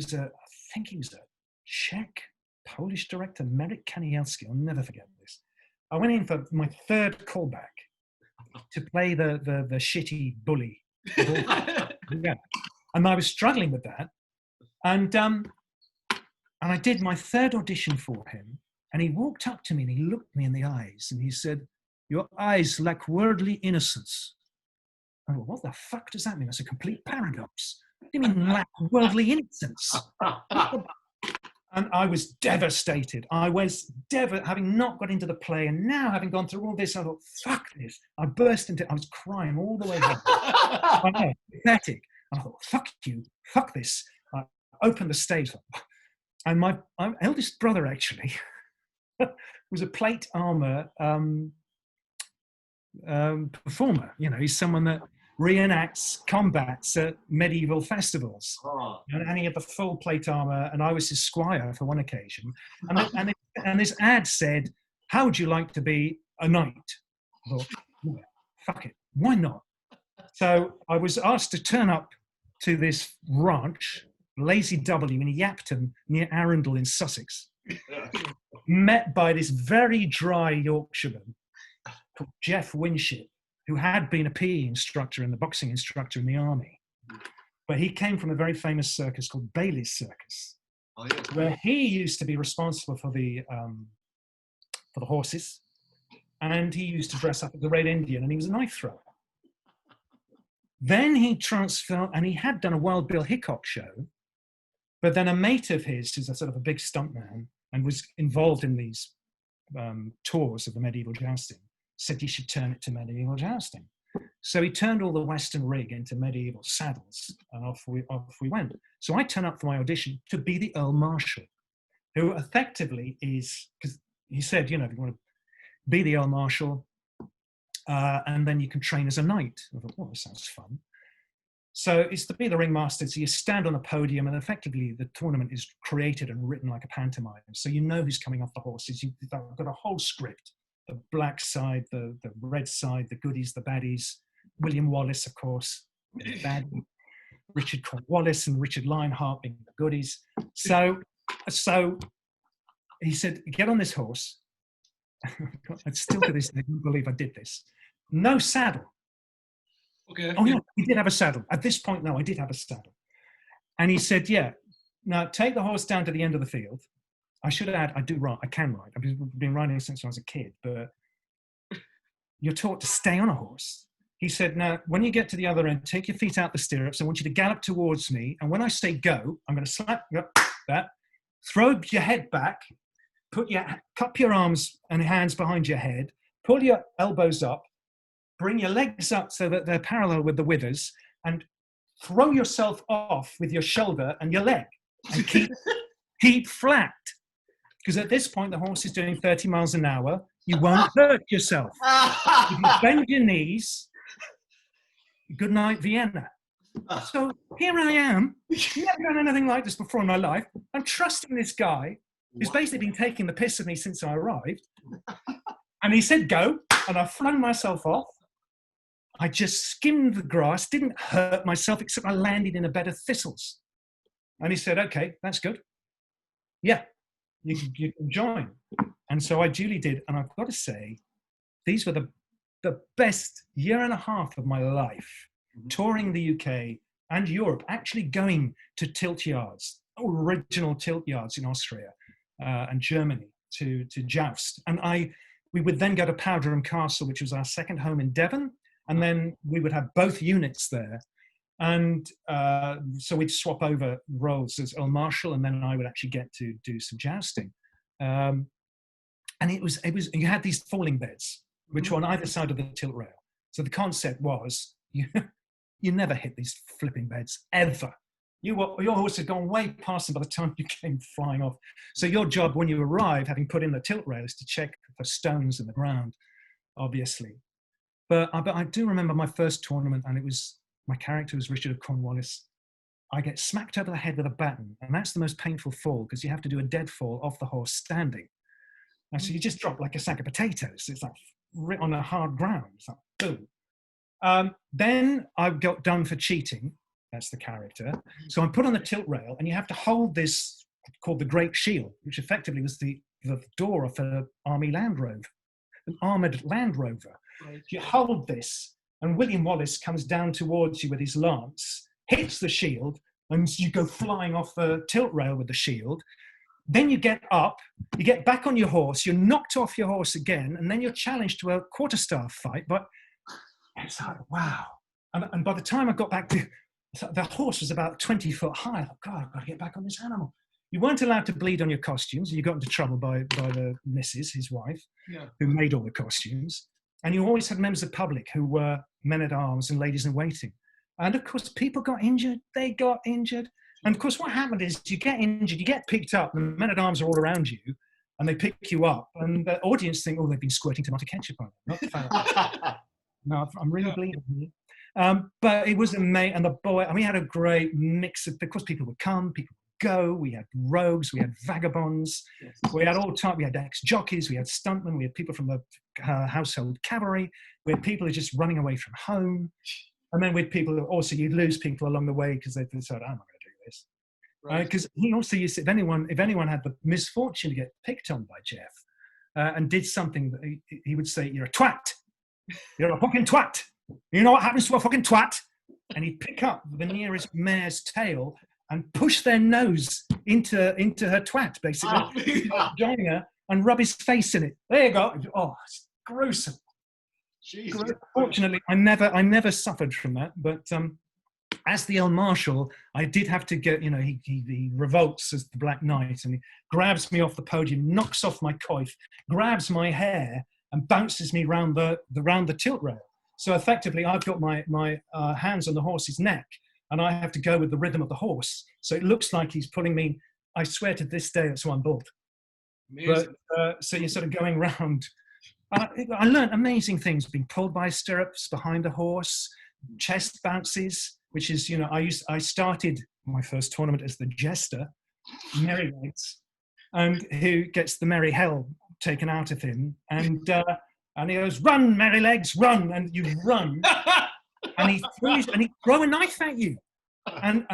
think he was a Czech, Polish director, Merrick Kanielski. I'll never forget this. I went in for my 3rd callback to play the shitty bully. Yeah. And I was struggling with that. And I did my 3rd audition for him. And he walked up to me and he looked me in the eyes and he said, "Your eyes lack worldly innocence." I thought, what the fuck does that mean? That's a complete paradox. What do you mean lack worldly innocence? And I was devastated. I was having not got into the play, and now having gone through all this, I thought, fuck this. I was crying all the way home. I know, pathetic. I thought, fuck you, fuck this. I opened the stage, and my eldest brother actually was a plate armor performer. You know, he's someone that reenacts combats at medieval festivals. Oh. And he had the full plate armor, and I was his squire for one occasion. And this ad said, "How would you like to be a knight?" I thought, yeah, fuck it, why not? So I was asked to turn up to this ranch, Lazy W, in Yapton, near Arundel in Sussex, met by this very dry Yorkshireman called Jeff Winship, who had been a PE instructor and the boxing instructor in the army. But he came from a very famous circus called Bailey's Circus, where he used to be responsible for the horses, and he used to dress up as the Red Indian, and he was a knife thrower. Then he transferred, and he had done a Wild Bill Hickok show, but then a mate of his, who's a sort of a big stuntman and was involved in these tours of the medieval jousting, said he should turn it to medieval jousting. So he turned all the Western rig into medieval saddles, and off we went. So I turned up for my audition to be the Earl Marshal, who effectively is, because he said, you know, if you want to be the Earl Marshal, and then you can train as a knight. I thought, well, that sounds fun. So it's to be the ringmaster, so you stand on a podium, and effectively the tournament is created and written like a pantomime. So you know who's coming off the horses. You've got a whole script. The black side, the red side, the goodies, the baddies. William Wallace, of course, the baddie. Richard Cornwallis and Richard Lionheart being the goodies. So he said, get on this horse. I still to this day can't believe I did this. No saddle. Okay. Oh, yeah, he did have a saddle. At this point, no, I did have a saddle. And he said, yeah, now take the horse down to the end of the field. I should add, I can ride. I've been riding since I was a kid, but you're taught to stay on a horse. He said, now, when you get to the other end, take your feet out the stirrups. I want you to gallop towards me. And when I say go, I'm going to slap that, throw your head back, cup your arms and hands behind your head, pull your elbows up, bring your legs up so that they're parallel with the withers, and throw yourself off with your shoulder and your leg. And keep flat. Because at this point, the horse is doing 30 miles an hour. You won't hurt yourself. If you bend your knees, good night, Vienna. So here I am. Never done anything like this before in my life. I'm trusting this guy who's basically been taking the piss of me since I arrived. And he said, go. And I've flung myself off. I just skimmed the grass, didn't hurt myself, except I landed in a bed of thistles. And he said, okay, that's good. Yeah. You can join. And so I duly did. And I've got to say, these were the best year and a half of my life, touring the UK and Europe, actually going to tilt yards, original tilt yards in Austria and Germany to joust. And we would then go to Powderham Castle, which was our second home in Devon. And then we would have both units there. And so we'd swap over roles as Earl Marshal, and then I would actually get to do some jousting. And it was you had these falling beds, which were on either side of the tilt rail. So the concept was you never hit these flipping beds ever. Your horse had gone way past them by the time you came flying off. So your job when you arrive, having put in the tilt rail, is to check for stones in the ground, obviously. But I do remember my first tournament, and my character was Richard of Cornwallis. I get smacked over the head with a baton, and that's the most painful fall because you have to do a dead fall off the horse standing. And so you just drop like a sack of potatoes. It's like on a hard ground. It's like, boom. Then I got done for cheating. That's the character. So I'm put on the tilt rail, and you have to hold this called the Great Shield, which effectively was the door of an army Land Rover, an armoured Land Rover. Right. You hold this, and William Wallace comes down towards you with his lance, hits the shield, and you go flying off the tilt rail with the shield. Then you get up, you get back on your horse, you're knocked off your horse again, and then you're challenged to a quarterstaff fight. But it's like, wow. And by the time I got back to the horse was about 20 foot high. I thought, God, I've got to get back on this animal. You weren't allowed to bleed on your costumes. You got into trouble by the missus, his wife, who made all the costumes. And you always had members of the public who were men-at-arms and ladies in waiting. And of course, people got injured. They got injured. And of course, what happened is you get injured, you get picked up, and the men-at-arms are all around you, and they pick you up. And the audience think, oh, they've been squirting tomato ketchup on them. No, I'm really bleeding here. But it was amazing. And the boy, and we had a great mix of, course, people would come, people would go. We had rogues, we had vagabonds, we had all types. We had ex-jockeys, we had stuntmen, we had people from the household cavalry, we had people who were just running away from home. And then with people, also you'd lose people along the way because they decided, I'm not going to do this. Because he also used to, if anyone had the misfortune to get picked on by Jeff and did something, that he would say, you're a twat. You're a fucking twat. You know what happens to a fucking twat? And he'd pick up the nearest mare's tail and push their nose into her twat, basically, joining her, and rub his face in it. There you go. Oh, it's gruesome. Jesus. Fortunately, I never suffered from that. But as the El Marshal, I did have to get, he revolts as the Black Knight, and he grabs me off the podium, knocks off my coif, grabs my hair, and bounces me round the tilt rail. So effectively, I've got my hands on the horse's neck, and I have to go with the rhythm of the horse. So it looks like he's pulling me. I swear to this day, that's why I'm bald. Amazing. But so you're sort of going round. I learned amazing things, being pulled by stirrups behind a horse, chest bounces, which is, I started my first tournament as the jester, Merry Legs, and who gets the merry hell taken out of him. And he goes, run, Merry Legs, run. And you run. And he throw a knife at you. And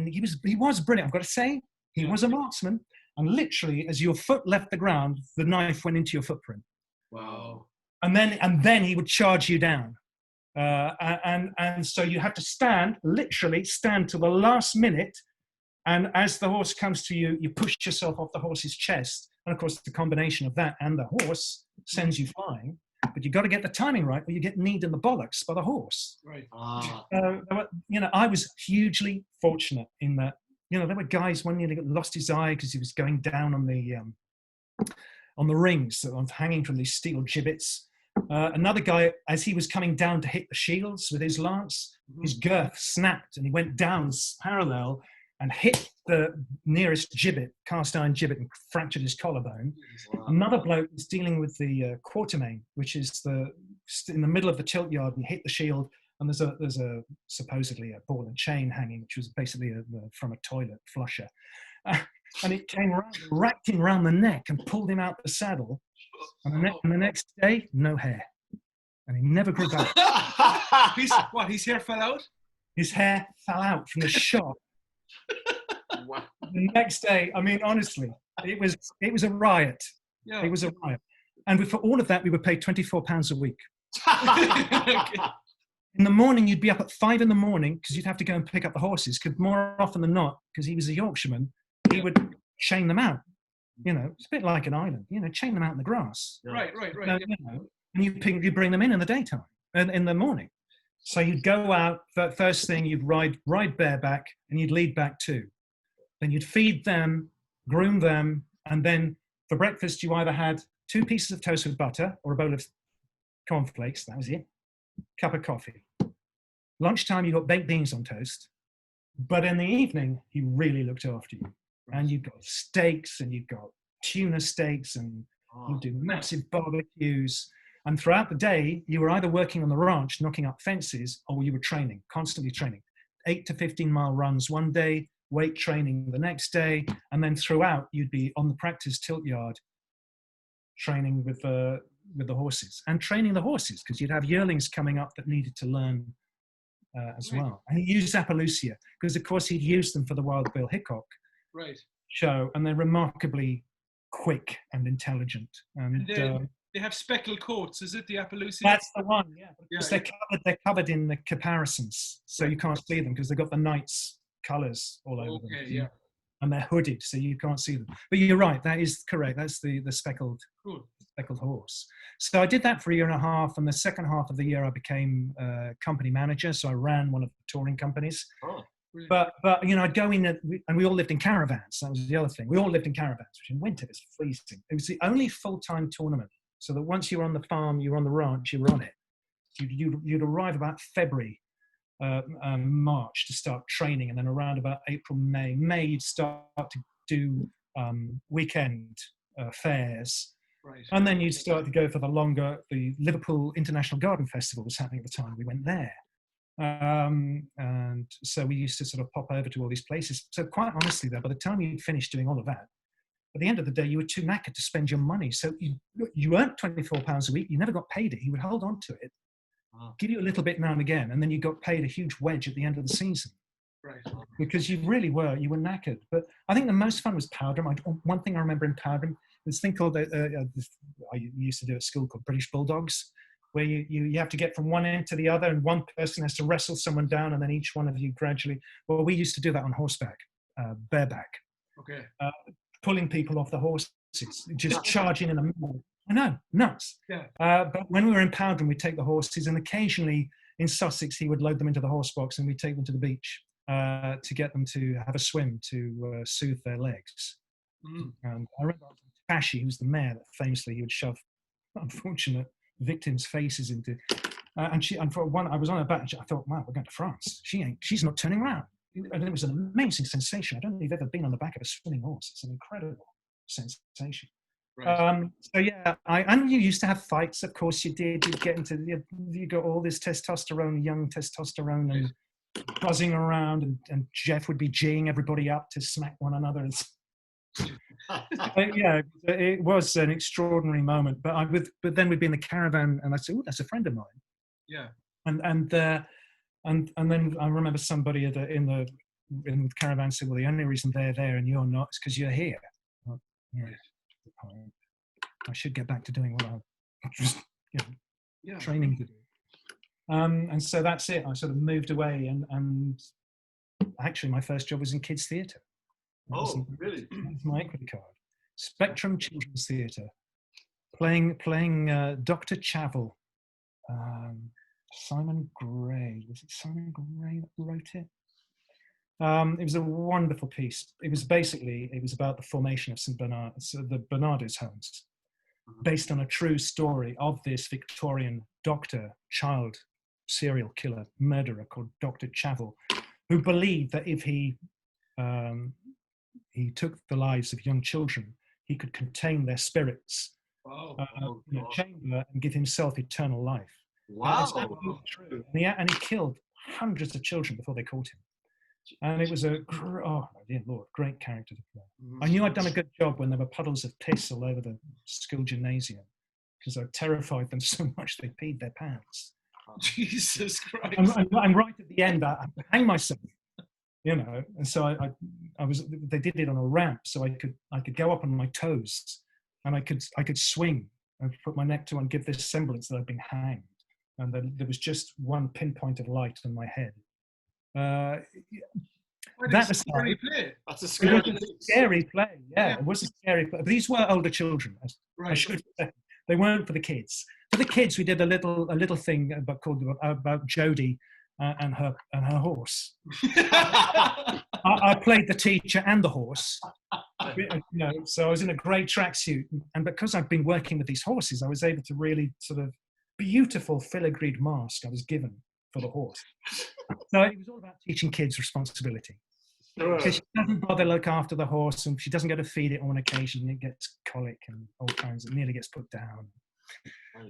he was brilliant. I've got to say, he was a marksman. And literally, as your foot left the ground, the knife went into your footprint. Wow. And then he would charge you down. And so you have to literally stand till the last minute. And as the horse comes to you, you push yourself off the horse's chest. And of course, the combination of that and the horse sends you flying. But you've got to get the timing right, or you get kneed in the bollocks by the horse. Right. I was hugely fortunate in that. There were guys, one year, lost his eye because he was going down on the rings that were hanging from these steel gibbets. Another guy, as he was coming down to hit the shields with his lance, his girth snapped and he went down parallel and hit the nearest gibbet, cast iron gibbet, and fractured his collarbone. Wow. Another bloke was dealing with the quartermain, which is in the middle of the tilt yard, and hit the shield. And there's supposedly a ball and chain hanging, which was basically from a toilet flusher. And it came around, wrapped him around the neck and pulled him out the saddle. And the next day, no hair. And he never grew back. His hair fell out? His hair fell out from the shock. Wow. The next day, honestly, it was a riot. Yeah. It was a riot. And for all of that, we were paid £24 a week. In the morning, you'd be up at 5 in the morning because you'd have to go and pick up the horses. Because more often than not, because he was a Yorkshireman, he would chain them out. It's a bit like an island. Chain them out in the grass. Right. And you bring them in the daytime, in the morning. So you'd go out. First thing, you'd ride bareback, and you'd lead back too. Then you'd feed them, groom them, and then for breakfast, you either had 2 pieces of toast with butter or a bowl of cornflakes. That was it. Cup of coffee. Lunchtime, you got baked beans on toast. But in the evening, he really looked after you. And you got steaks, and you got tuna steaks, and you do massive barbecues. And throughout the day, you were either working on the ranch, knocking up fences, or you were training, constantly training. 8 to 15-mile runs one day, weight training the next day, and then throughout, you'd be on the practice tilt yard, training with the horses, and training the horses, because you'd have yearlings coming up that needed to learn as well. And he used Appaloosa, because of course he'd used them for the Wild Bill Hickok show, and they're remarkably quick and intelligent. And they have speckled coats, is it, the Appaloosa? That's the one, yeah. Because they're covered in the caparisons, so you can't see them because they've got the knight's colours all over them. Yeah. And they're hooded, so you can't see them. But you're right, that is correct. That's the speckled speckled horse. So I did that for a year and a half, and the second half of the year I became company manager. So I ran one of the touring companies. Oh. But you know, I'd go in and we all lived in caravans. That was the other thing. We all lived in caravans, which in winter was freezing. It was the only full-time tournament. So that once you were on the farm, you were on the ranch, you were on it. You'd arrive about February, March to start training, and then around about April, May you'd start to do weekend fairs. Right. And then you'd start to go for the Liverpool International Garden Festival was happening at the time. We went there. And so we used to sort of pop over to all these places. So quite honestly, though, by the time you finished doing all of that, at the end of the day, you were too knackered to spend your money. So you earned £24 a week. You never got paid it. You would hold on to it, give you a little bit now and again, and then you got paid a huge wedge at the end of the season. Right. Because you were knackered. But I think the most fun was Powderham. One thing I remember in Powderham, this thing called, I used to do at school called British Bulldogs, where you have to get from one end to the other, and one person has to wrestle someone down, and then each one of you gradually. Well, we used to do that on horseback, bareback. Okay. Pulling people off the horses, just charging in the middle. I know, nuts. Yeah. But when we were in Powderham, we'd take the horses, and occasionally in Sussex, he would load them into the horse box, and we'd take them to the beach to get them to have a swim to soothe their legs. And I remember Tashi, who's the mayor, that famously he would shove unfortunate victims' faces into, and for one, I was on her back. I thought, wow, we're going to France. She's not turning around. And it was an amazing sensation. I don't think you've ever been on the back of a swimming horse. It's an incredible sensation. Right. So yeah, and you used to have fights. Of course, you did. You'd get into you got all this testosterone, young testosterone, and buzzing around, and Jeff would be geeing everybody up to smack one another. Yeah, it was an extraordinary moment. But then we'd be in the caravan, and I'd say, "Oh, that's a friend of mine." Yeah. And then I remember somebody in the caravan said, "Well, the only reason they're there and you're not is because you're here." Well, yeah. I should get back to doing what I was training to do. And so that's it. I sort of moved away, and actually my first job was in kids' theatre. Oh, really? That's my equity card. Spectrum Children's Theatre, playing Dr. Chavel. Simon Gray. Was it Simon Gray that wrote it? It was a wonderful piece. It was about the formation of the Bernardo's homes, based on a true story of this Victorian child serial killer, murderer called Dr. Chavel, who believed that if he took the lives of young children, he could contain their spirits in a chamber and give himself eternal life. Wow. It's absolutely true. And he killed hundreds of children before they caught him. And it was oh dear Lord, great character to play. I knew I'd done a good job when there were puddles of piss all over the school gymnasium, because I terrified them so much they peed their pants. Jesus Christ! I'm right at the end. I hang myself, and so They did it on a ramp, so I could go up on my toes, and I could swing and put my neck to and give this semblance that I'd been hanged, and then there was just one pinpoint of light on my head. That's a scary play. That's a scary play. Yeah, it was a scary play. But these were older children. I should say. They weren't for the kids. For the kids, we did a little thing about Jodie and her horse. I played the teacher and the horse. So I was in a grey tracksuit, and because I've been working with these horses, I was able to really sort of beautiful filigreed mask I was given for the horse. So it was all about teaching kids responsibility. Because she doesn't bother to look after the horse, and she doesn't go to feed it on occasion. It gets colic and all kinds. It nearly gets put down.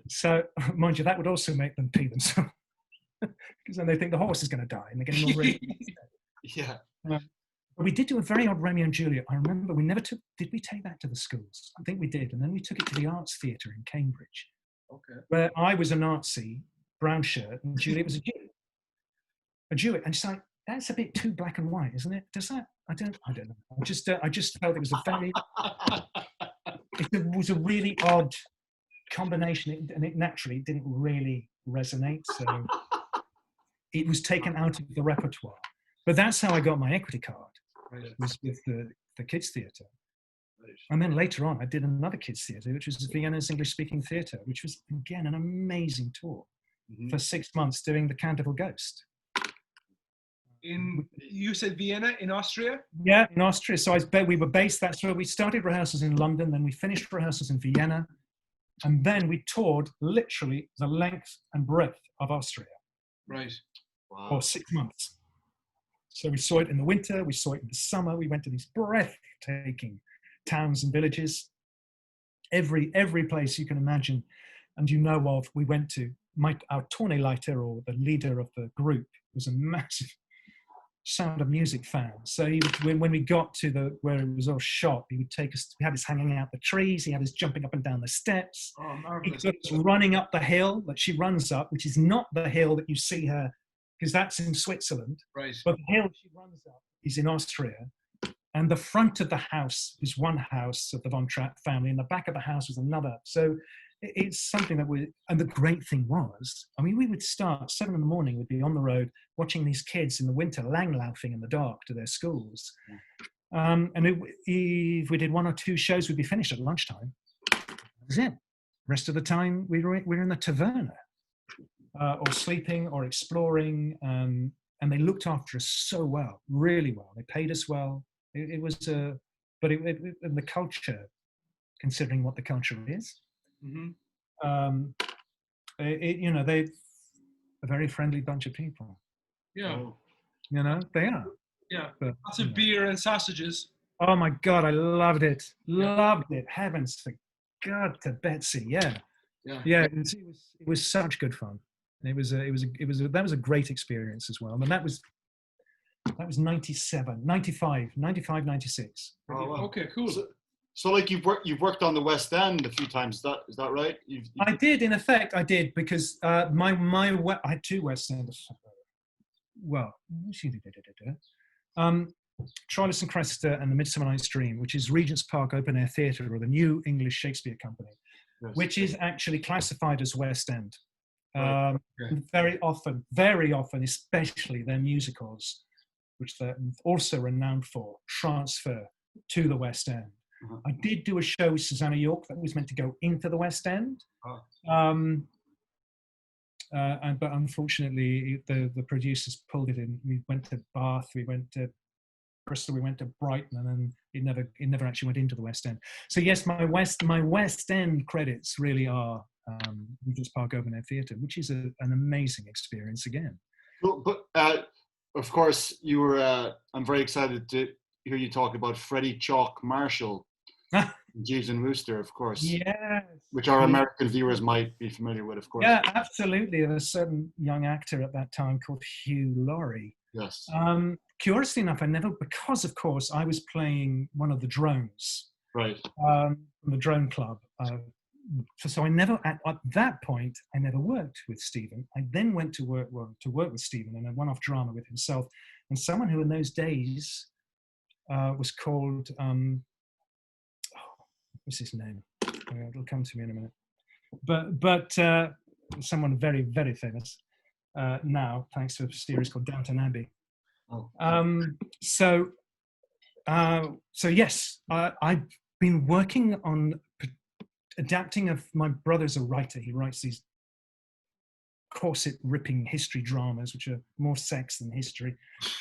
So, mind you, that would also make them pee themselves, because then they think the horse is going to die, and they're getting all ready. Yeah. But we did do a very odd Romeo and Juliet. I remember we never took. Did we take that to the schools? I think we did, and then we took it to the Arts Theatre in Cambridge, where I was a Nazi, brown shirt, and Juliet was a Jew. A Jew, and she's like, that's a bit too black and white, isn't it? Does that? I don't know. I just felt it was it was a really odd combination, and it naturally didn't really resonate. So it was taken out of the repertoire. But that's how I got my equity card. Was with the kids' theatre. And then later on, I did another kids' theatre, which was Vienna's English-speaking theatre, which was, again, an amazing tour for 6 months doing The Candidly Ghost. You said Vienna in Austria? Yeah, in Austria. So we were based, that's where we started rehearsals in London, then we finished rehearsals in Vienna, and then we toured literally the length and breadth of Austria. Right. Wow. For 6 months. So we saw it in the winter, we saw it in the summer, we went to these breathtaking towns and villages, every place you can imagine and you know of, we went to. Our Tourneleiter, or the leader of the group, was a massive Sound of Music fan. So when we got to where it was all shot, he would take us, we had us hanging out the trees, he had us jumping up and down the steps. Oh, He marvelous. got us running up the hill that she runs up, which is not the hill that you see her, because that's in Switzerland. Right. But the hill she runs up is in Austria. And the front of the house was one house of the Von Trapp family, and the back of the house was another. So it's something that and the great thing was, I mean, we would start 7 in the morning, we'd be on the road watching these kids in the winter langloufing in the dark to their schools. And if we did 1 or 2 shows, we'd be finished at lunchtime. That was it. Rest of the time, we were in the taverna, or sleeping or exploring. And they looked after us so well, really well. They paid us well. It was, but the culture, considering what the culture is, Mm-hmm. they're a very friendly bunch of people. Yeah. You know, they are. Yeah. But, Lots of beer and sausages. Oh my God, I loved it. Loved it. Heavens to God, to Betsy. Yeah. It was such good fun. That was a great experience as well. And that was 97, 95, 96. Oh, wow. Okay, cool. So like you've worked on the West End a few times. Is that right? I did, in effect, I did, because I had 2 West End. Well, Troilus and Cressida and the Midsummer Night's Dream, which is Regent's Park Open Air Theatre, or the New English Shakespeare Company, Yes. which is actually classified as West End. Right. Very often, especially their musicals, which they're also renowned for, transfer to the West End. I did do a show with Susanna York that was meant to go into the West End. But unfortunately, the producers pulled it in. We went to Bath, we went to Bristol, we went to Brighton, and then it never actually went into the West End. So yes, my West End credits really are Regent's Park Open Air Theatre, which is an amazing experience again. Cool. But of course, you were. I'm very excited to hear you talk about Freddie Chalk Marshall, Jeeves and Wooster, of course. Yes. Which our American viewers might be familiar with, of course. Yeah, absolutely. There was a certain young actor at that time called Hugh Laurie. Yes. Curiously enough, because of course I was playing one of the drones. Right. From the drone club. So I never, at that point, I never worked with Stephen. I then went to work with Stephen in a one-off drama with himself, and someone who in those days was called, what's his name? It'll come to me in a minute. But someone very, very famous now, thanks to a series called Downton Abbey. Oh. So yes, I've been working on adapting of, my brother's a writer. He writes these corset-ripping history dramas, which are more sex than history.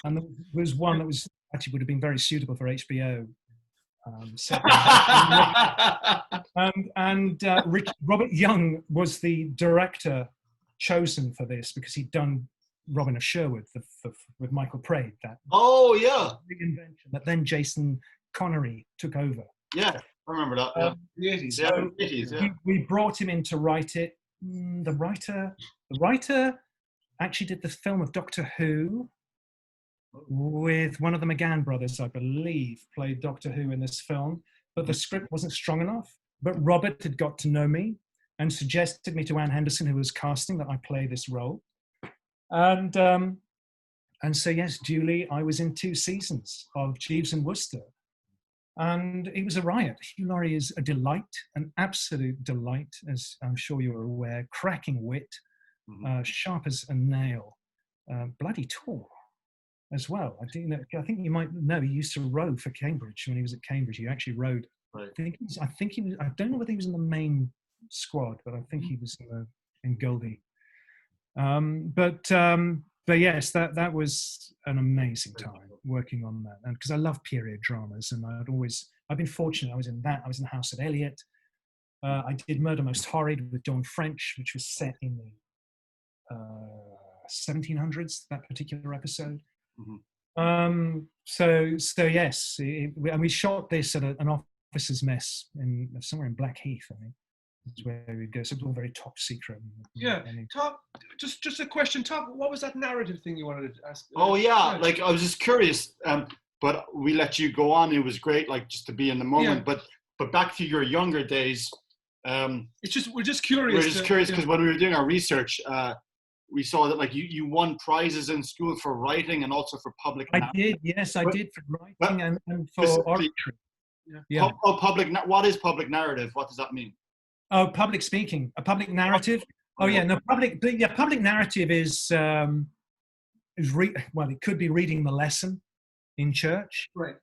And there was one that was actually would have been very suitable for HBO. Robert Young was the director chosen for this because he'd done Robin of Sherwood with Michael Praed. That big invention that then Jason Connery took over. Yeah, I remember that. The 80s. So the 80s, yeah. we brought him in to write it. The writer actually did the film of Doctor Who with one of the McGann brothers, I believe, played Doctor Who in this film, but the script wasn't strong enough. But Robert had got to know me and suggested me to Anne Henderson, who was casting, that I play this role. And so, yes, duly, I was in 2 seasons of Jeeves and Wooster. And it was a riot. Hugh Laurie is a delight, an absolute delight, as I'm sure you're aware. Cracking wit, sharp as a nail, bloody tall as well. I think you might know he used to row for Cambridge when he was at Cambridge. He actually rowed Right. I think he was. I don't know whether he was in the main squad, but I think he was in Goldie. But yes, that was an amazing time working on that, and because I love period dramas, and I've been fortunate. I was in that. I was in the House at Eliot. I did Murder Most Horrid with Dawn French, which was set in the 1700s. That particular episode. Mm-hmm. So yes, and we shot this at an officers' mess somewhere in Blackheath, I think. That's where we'd go. So it was all very top secret. Yeah. Top. Just a question. Top. What was that narrative thing you wanted to ask? Oh yeah, like I was just curious. But we let you go on. It was great, like just to be in the moment. Yeah. But back to your younger days. We're just curious. We're just curious because when we were doing our research, we saw that like you won prizes in school for writing and also for public. I did, yes, I did for writing and for oratory. Yeah. What is public narrative? What does that mean? Oh, public speaking, a public narrative. Oh yeah, no, public narrative is well, it could be reading the lesson in church, right?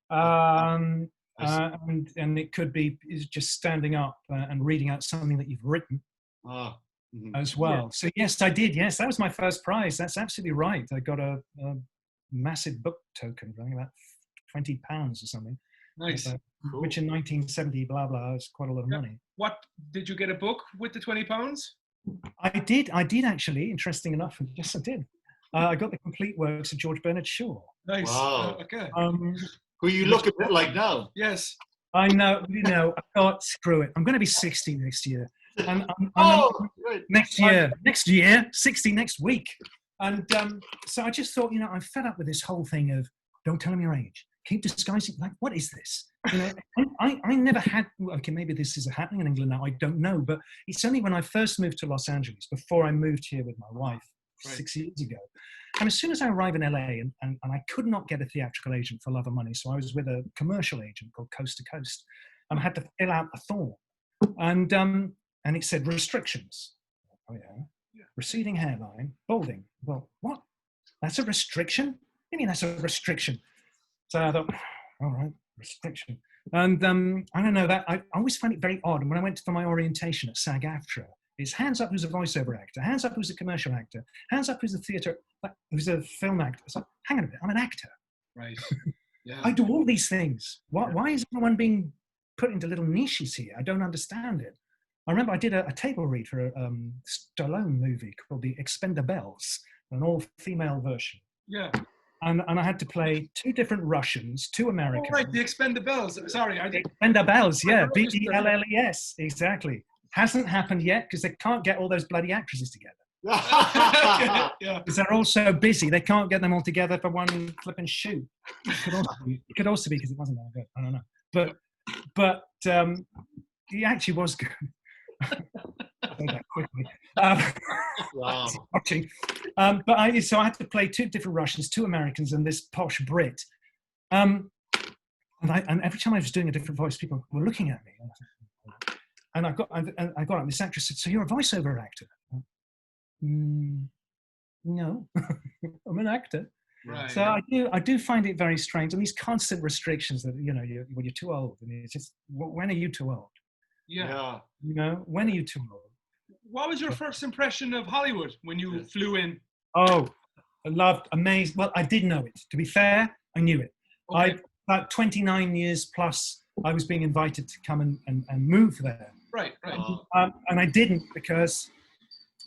And it could be just standing up and reading out something that you've written as well. Yeah. So yes, I did. Yes, that was my first prize. That's absolutely right. I got a massive book token, I think about £20 or something. Nice. Cool. Which in 1970, blah blah, is quite a lot of money. What did you get a book with the £20? I did actually. Interesting enough, yes, I did. I got the complete works of George Bernard Shaw. Nice. Wow. Okay. Who you look a bit like now? Yes. I know. You know. I thought, screw it. I'm going to be 60 next year. And next year, 60 next week. And so I just thought, I'm fed up with this whole thing of don't tell them your age. Keep disguising. Like, what is this? I never had. Okay, maybe this is happening in England now. I don't know, but it's only when I first moved to Los Angeles, before I moved here with my wife 6 years ago. And as soon as I arrived in LA, and I could not get a theatrical agent for love or money, so I was with a commercial agent called Coast to Coast, and I had to fill out a form, and it said restrictions. Oh yeah, receding hairline, balding. Well, what? That's a restriction? What do you mean that's a restriction? So I thought, all right, restriction. And I don't know, that I always find it very odd. And when I went for my orientation at SAG-AFTRA, it's hands up who's a voiceover actor, hands up who's a commercial actor, hands up who's a theatre, who's a film actor. It's like, hang on a minute, I'm an actor. Right. Yeah. I do all these things. Why is everyone being put into little niches here? I don't understand it. I remember I did a table read for a Stallone movie called The Expendables, an all-female version. Yeah. And I had to play two different Russians, two Americans. Oh, right, The Expendables. Sorry. Expendables, yeah. Bells, exactly. Hasn't happened yet because they can't get all those bloody actresses together. Yeah. Because they're all so busy, they can't get them all together for one flipping shoot. It could also be because it wasn't that good. I don't know. But he actually was good. That quickly. Wow. Watching. So I had to play two different Russians, two Americans, and this posh Brit. And every time I was doing a different voice, people were looking at me. And I got up. This actress said, "So you're a voiceover actor?" No, I'm an actor. Right. So I do find it very strange, and these constant restrictions that you're too old, and it's just, when are you too old? Yeah. When are you too old? What was your first impression of Hollywood when you flew in? Oh, I loved, amazed. Well, I did know it. To be fair, I knew it. Okay. About 29 years plus, I was being invited to come and move there. Right. And I didn't, because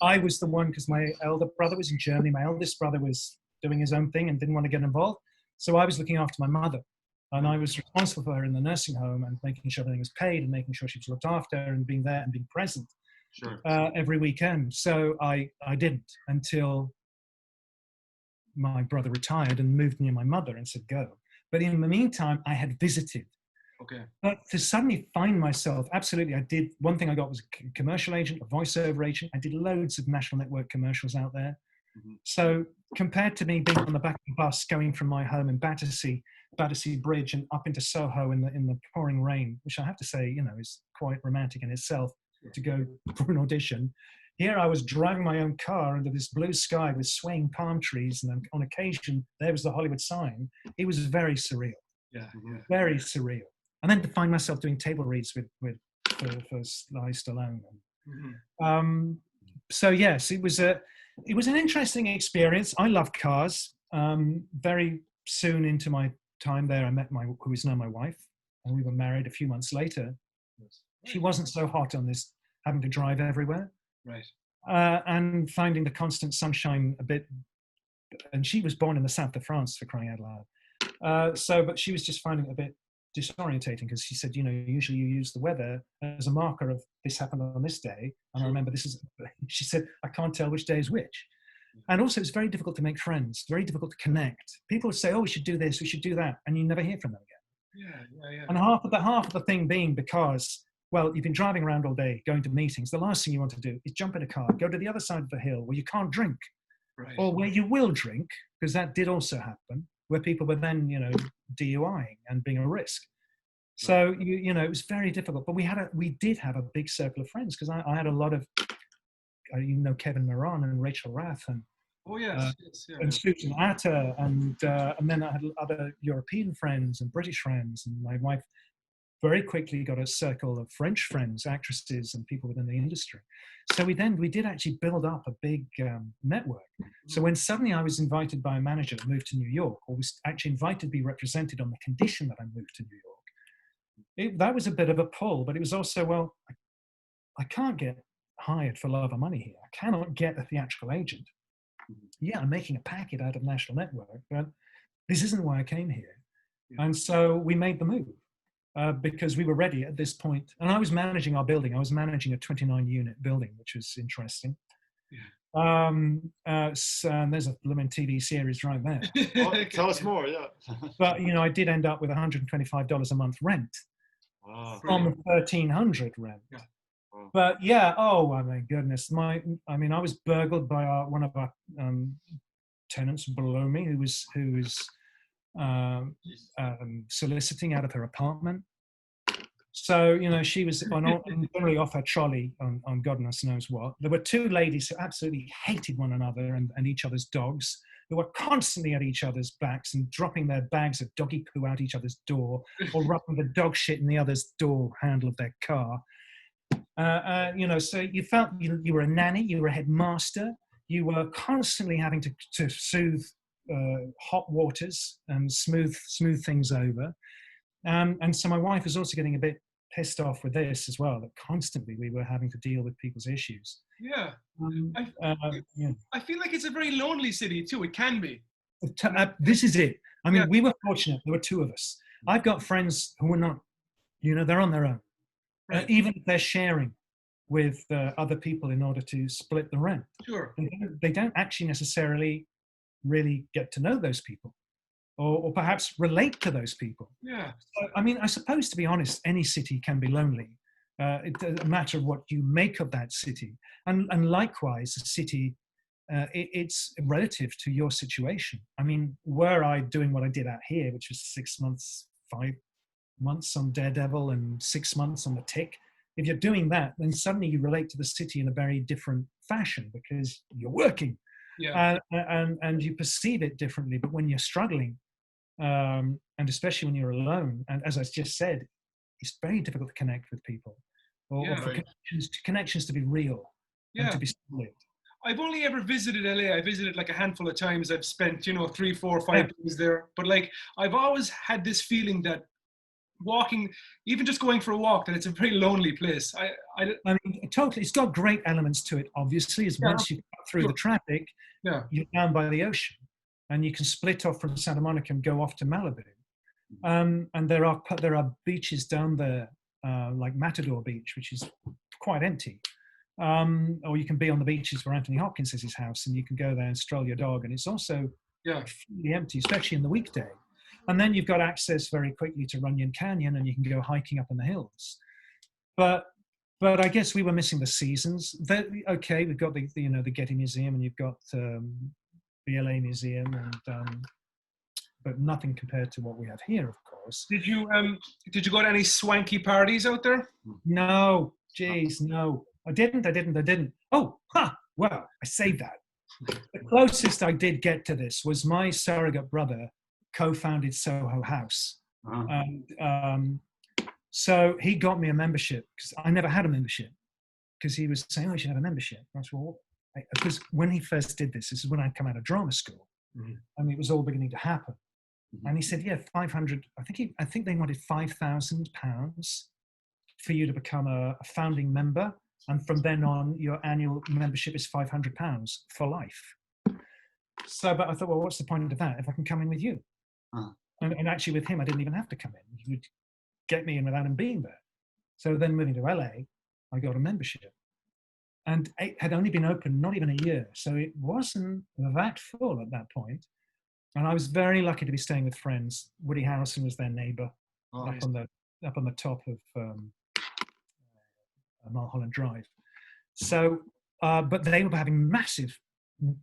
I was the one, because my elder brother was in Germany. My eldest brother was doing his own thing and didn't want to get involved. So I was looking after my mother. And I was responsible for her in the nursing home and making sure everything was paid and making sure she was looked after and being there and being present every weekend. So I didn't until my brother retired and moved near my mother and said, go. But in the meantime, I had visited. Okay. But to suddenly find myself, absolutely, I did. One thing I got was a commercial agent, a voiceover agent. I did loads of national network commercials out there. Mm-hmm. So compared to me being on the back of the bus going from my home in Battersea Bridge and up into Soho in the pouring rain, which I have to say, is quite romantic in itself, to go for an audition. Here I was driving my own car under this blue sky with swaying palm trees, and on occasion there was the Hollywood sign. It was very surreal. Yeah. Very surreal. and then to find myself doing table reads for Sly Stallone. So yes, it was an interesting experience. I love cars. Very soon into my time there, I met who is now my wife, and we were married a few months later. She wasn't so hot on this having to drive everywhere, right? And finding the constant sunshine a bit. And she was born in the south of France, for crying out loud. But she was just finding it a bit disorientating, because she said, usually you use the weather as a marker of this happened on this day. And I remember she said, I can't tell which day is which. And also it's very difficult to make friends, very difficult to connect. People say, oh, we should do this, we should do that. And you never hear from them again. Yeah. And half of the thing being because, well, you've been driving around all day, going to meetings. The last thing you want to do is jump in a car, go to the other side of the hill where you can't drink, or where you will drink, because that did also happen, where people were then, DUIing and being a risk. So, it was very difficult. But we did have a big circle of friends, because I had a lot of, Kevin Moran and Rachel Rath and and Susan Atta, and then I had other European friends and British friends, and my wife very quickly got a circle of French friends, actresses, and people within the industry. So we did actually build up a big network. So when suddenly I was invited by a manager to move to New York, or was actually invited to be represented on the condition that I moved to New York, that was a bit of a pull. But it was also, well, I can't get hired for love or money here. I cannot get a theatrical agent. Yeah, I'm making a packet out of National Network, but this isn't why I came here. And so we made the move. Because we were ready at this point. And I was managing our building. I was managing a 29-unit building, which was interesting. So there's a blooming TV series right there. Well, tell us more, yeah. But, I did end up with $125 a month rent from $1,300 rent. Yeah. Wow. But oh my goodness. I was burgled by one of our tenants below me, who was soliciting out of her apartment. So, she was generally off her trolley on God knows what. There were two ladies who absolutely hated one another and each other's dogs, who were constantly at each other's backs and dropping their bags of doggy poo out each other's door, or rubbing the dog shit in the other's door handle of their car. So you felt you were a nanny, you were a headmaster, you were constantly having to soothe hot waters and smooth things over. And so my wife was also getting a bit pissed off with this as well, that constantly we were having to deal with people's issues. I feel like it's a very lonely city too. It can be. This is it. We were fortunate. There were two of us. I've got friends who are not, they're on their own. Right. Even if they're sharing with other people in order to split the rent. Sure. They don't actually necessarily really get to know those people, or perhaps relate to those people. Yeah. So, I suppose, to be honest, any city can be lonely. It's a matter of what you make of that city. And likewise, a city, it's relative to your situation. Were I doing what I did out here, which was 6 months, 5 months on Daredevil and 6 months on The Tick, if you're doing that, then suddenly you relate to the city in a very different fashion, because you're working. And you perceive it differently. But when you're struggling, and especially when you're alone, and as I just said, it's very difficult to connect with people, or for connections to be real and to be solid. I've only ever visited LA. I visited like a handful of times. I've spent 3, 4, 5 days there. But I've always had this feeling that walking, even just going for a walk, that it's a very lonely place. Totally. It's got great elements to it, obviously, as once you cut through the traffic, you're down by the ocean, and you can split off from Santa Monica and go off to Malibu. And there are beaches down there, like Matador Beach, which is quite empty. Or you can be on the beaches where Anthony Hopkins has his house, and you can go there and stroll your dog, and it's also fully empty, especially in the weekday. And then you've got access very quickly to Runyon Canyon, and you can go hiking up in the hills. But I guess we were missing the seasons. We've got the Getty Museum, and you've got the LA Museum, and but nothing compared to what we have here, of course. Did you go to any swanky parties out there? No, no. I didn't. Oh, well, I saved that. The closest I did get to this was my surrogate brother co-founded Soho House. And So he got me a membership because I never had a membership, because he was saying, oh, you should have a membership. I said, well, because when he first did this is when I'd come out of drama school, and it was all beginning to happen. And he said, yeah, 500, I think they wanted £5,000 for you to become a founding member. And from then on, your annual membership is £500 for life. So, but I thought, well, what's the point of that if I can come in with you? And actually with him, I didn't even have to come in. He would get me in without him being there. So then moving to LA, I got a membership. And it had only been open not even a year. So it wasn't that full at that point. And I was very lucky to be staying with friends. Woody Harrelson was their neighbor up on the top of Mulholland Drive. So, but they were having massive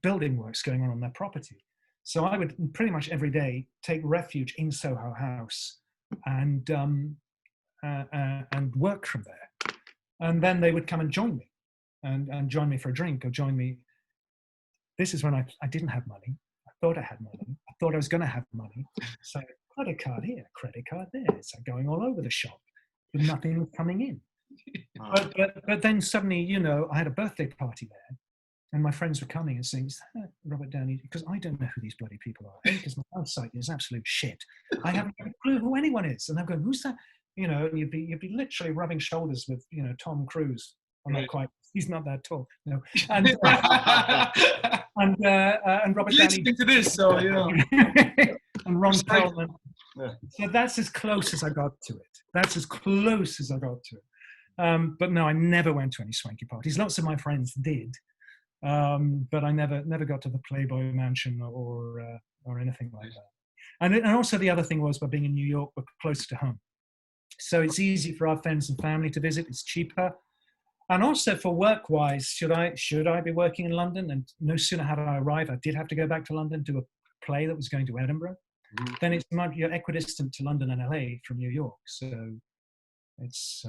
building works going on their property. So I would pretty much every day take refuge in Soho House and work from there. And then they would come and join me and join me for a drink or join me. This is when I didn't have money. I thought I had money. I thought I was going to have money. So credit card here, credit card there. It's like going all over the shop, but nothing was coming in. But then suddenly, you know, I had a birthday party there, and my friends were coming and saying, "Is that Robert Downey?" Because I don't know who these bloody people are. Because my website is absolute shit. I haven't a clue who anyone is, and I'm going, "Who's that?" You know, you'd be literally rubbing shoulders with, you know, Tom Cruise. I'm not quite. He's not that tall, no. And and Robert Downey. Listening to this, so you know. And Ron Perlman. Yeah. So that's as close as I got to it. That's as close as I got to it. But no, I never went to any swanky parties. Lots of my friends did, but I never got to the Playboy Mansion or anything like that. And also the other thing was, by being in New York, we're close to home, so it's easy for our friends and family to visit. It's cheaper, and also for work-wise, should I be working in London? And no sooner had I arrived, I did have to go back to London to a play that was going to Edinburgh. Then you're equidistant to London and LA from New York, so it's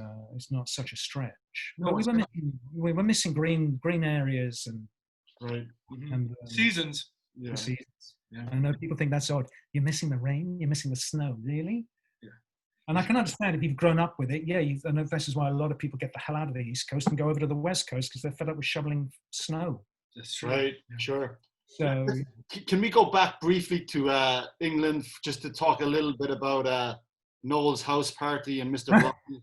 not such a stretch. No, but we were missing green areas and and seasons. Yeah. Seasons. Yeah. I know people think that's odd. You're missing the rain. You're missing the snow. Really? Yeah. And I can understand if you've grown up with it. Yeah, I know this is why a lot of people get the hell out of the East Coast and go over to the West Coast because they're fed up with shoveling snow. That's true. Right. Yeah. Sure. So, can we go back briefly to England just to talk a little bit about Noel's house party and Mr. Blobby,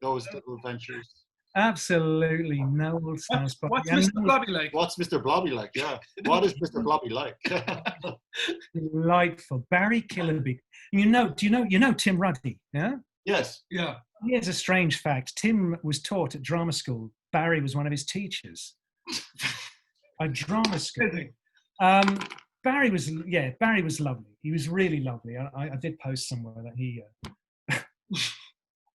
those little adventures? Absolutely, Noel's house party. What's Mr. Blobby like? What's Mr. Blobby like? Yeah, what is Mr. Blobby like? Delightful, Barry Killerby. You know Tim Ruddy, yeah? Yes. Yeah. Here's a strange fact. Tim was taught at drama school. Barry was one of his teachers. A drama school. Barry was lovely. He was really lovely. I did post somewhere that he.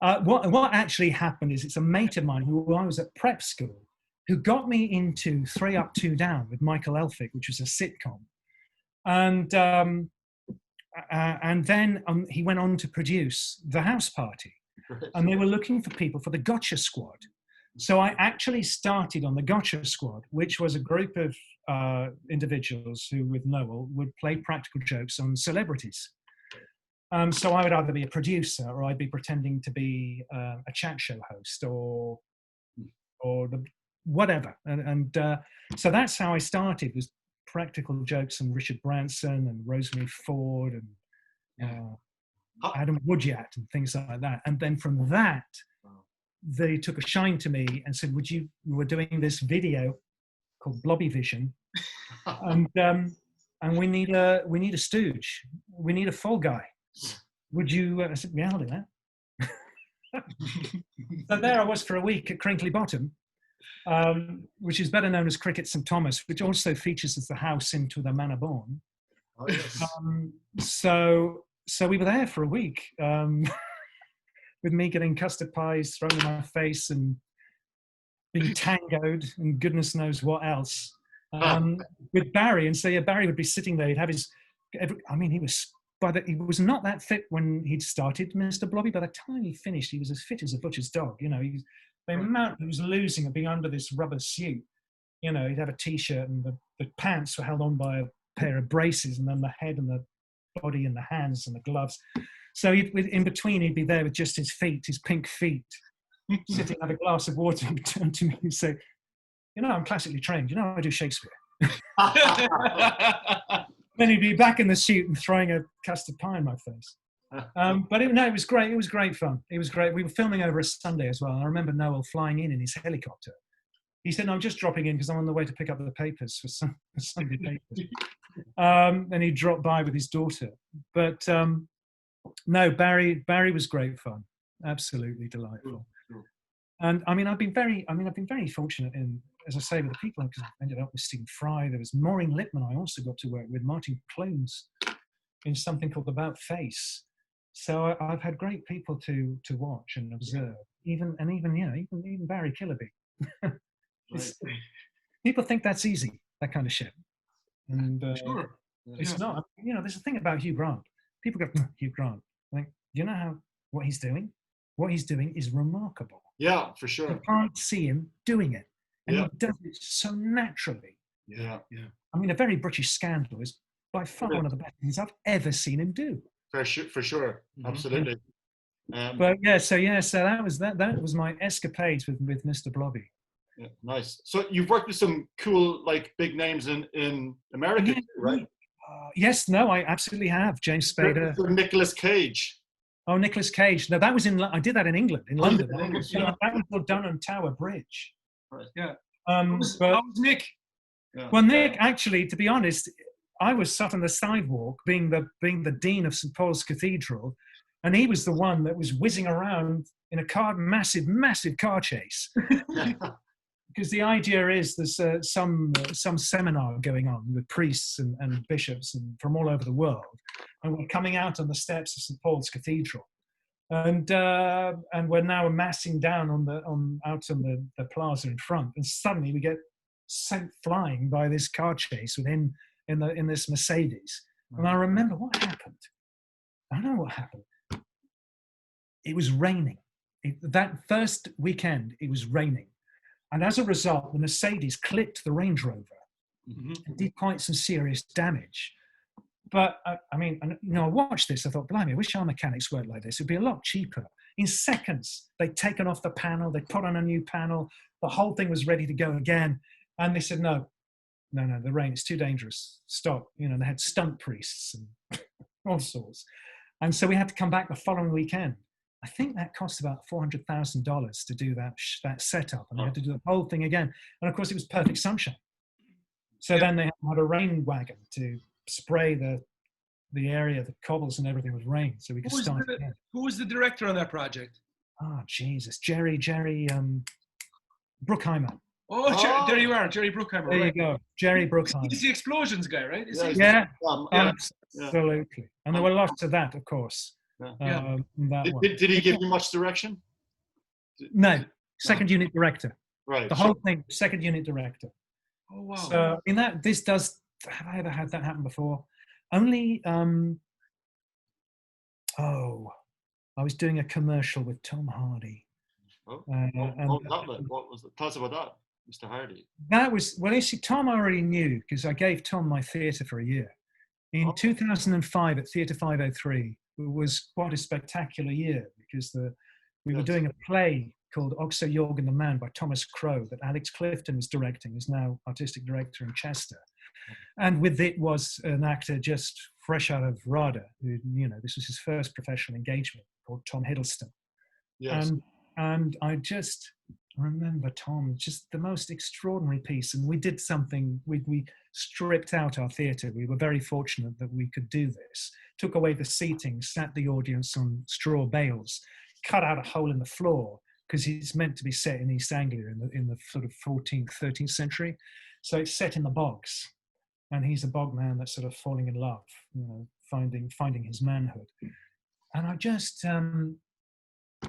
What actually happened is, it's a mate of mine who I was at prep school who got me into 3 Up 2 Down with Michael Elphick, which was a sitcom, and then he went on to produce The House Party, and they were looking for people for the Gotcha Squad. So I actually started on the Gotcha Squad, which was a group of individuals who, with Noel, would play practical jokes on celebrities. So I would either be a producer, or I'd be pretending to be a chat show host, or whatever. And so that's how I started, was practical jokes on Richard Branson and Rosemary Ford and Adam Woodyard and things like that. And then from that, they took a shine to me and said, we were doing this video called Blobby Vision, and we need a stooge. We need a fall guy. Would you? I said, yeah, I'll do that. So there I was for a week at Crinkley Bottom, which is better known as Cricket St Thomas, which also features as the house into the Manor Born. Oh, yes. So we were there for a week. With me getting custard pies thrown in my face and being tangoed and goodness knows what else, with Barry. And so Barry would be sitting there. He'd have his. He was not that fit when he'd started, Mr. Blobby. By the time he finished, he was as fit as a butcher's dog. You know, the amount he was losing of being under this rubber suit. You know, he'd have a t-shirt and the pants were held on by a pair of braces, and then the head and the body and the hands and the gloves. So in between, he'd be there with just his feet, his pink feet, sitting at a glass of water, and turn to me and say, "You know, I'm classically trained. You know, I do Shakespeare." Then he'd be back in the suit and throwing a custard pie in my face. But it was great. It was great fun. It was great. We were filming over a Sunday as well. And I remember Noel flying in his helicopter. He said, "No, I'm just dropping in because I'm on the way to pick up the papers for Sunday papers." And he dropped by with his daughter. But no, Barry was great fun. Absolutely delightful. And I mean, I've been very fortunate in, as I say, with the people, because I ended up with Stephen Fry. There was Maureen Lipman. I also got to work with Martin Clunes in something called About Face. So I've had great people to watch and observe. Even Barry Killerby. People think that's easy, that kind of shit, and Sure. it's not. You know, there's a thing about Hugh Grant. People go, Hugh Grant. I think, you know what he's doing? What he's doing is remarkable. Yeah, for sure. You can't see him doing it, and Yeah. he does it so naturally. Yeah. I mean, A Very British Scandal is by far one of the best things I've ever seen him do. For sure. Absolutely. But so that was my escapades with Mr. Blobby. Yeah, nice. So you've worked with some cool, like, big names in America, too, right? Yes, no, I absolutely have. James Spader. Nicolas Cage. Oh, Nicolas Cage. No, that was I did that in England, in London. That was the Dunham Tower Bridge. Right. Yeah. How was Nick? Yeah. Well, Nick, actually, to be honest, I was sat on the sidewalk, being the dean of St. Paul's Cathedral, and he was the one that was whizzing around in a massive car chase. Because the idea is there's some seminar going on with priests and bishops and from all over the world, and we're coming out on the steps of St. Paul's Cathedral, and we're now amassing down out on the plaza in front, and suddenly we get sent flying by this car chase with him in this Mercedes. And I remember what happened. I know what happened. It was raining. That first weekend, it was raining. And as a result, the Mercedes clipped the Range Rover and did quite some serious damage. But I mean, I watched this. I thought, blimey, I wish our mechanics worked like this. It'd be a lot cheaper. In seconds, they'd taken off the panel, they put on a new panel, the whole thing was ready to go again. And they said, no, the rain, it's too dangerous. Stop. They had stunt priests and all sorts. And so we had to come back the following weekend. I think that cost about $400,000 to do that setup, and I had to do the whole thing again. And of course, it was perfect sunshine. So then they had a rain wagon to spray the area, the cobbles and everything with rain, so we could start again. Who was the director on that project? Oh, Jesus, Jerry Bruckheimer. Oh, there you are, Jerry Bruckheimer. There you go, Jerry Bruckheimer. He's the explosions guy, right? Yeah, absolutely. And there were lots of that, of course. Did he give you much direction? No, second unit director. Right. The whole thing, second unit director. Oh wow. So have I ever had that happen before? Only I was doing a commercial with Tom Hardy. What was it? Tell us about that, Mr. Hardy. That was, well, you see, Tom already knew, because I gave Tom my theatre for a year. In 2005 at Theatre 503, it was quite a spectacular year, because we were doing a play called Oxo Yorg and the Man by Thomas Crowe that Alex Clifton was directing, is now artistic director in Chester. And with it was an actor just fresh out of RADA, who, this was his first professional engagement, called Tom Hiddleston. Yes. And I remember Tom, just the most extraordinary piece. And we did something, we stripped out our theatre. We were very fortunate that we could do this. Took away the seating, sat the audience on straw bales, cut out a hole in the floor, because it's meant to be set in East Anglia in the sort of 14th, 13th century. So it's set in the bogs. And he's a bog man that's sort of falling in love, finding his manhood. And I just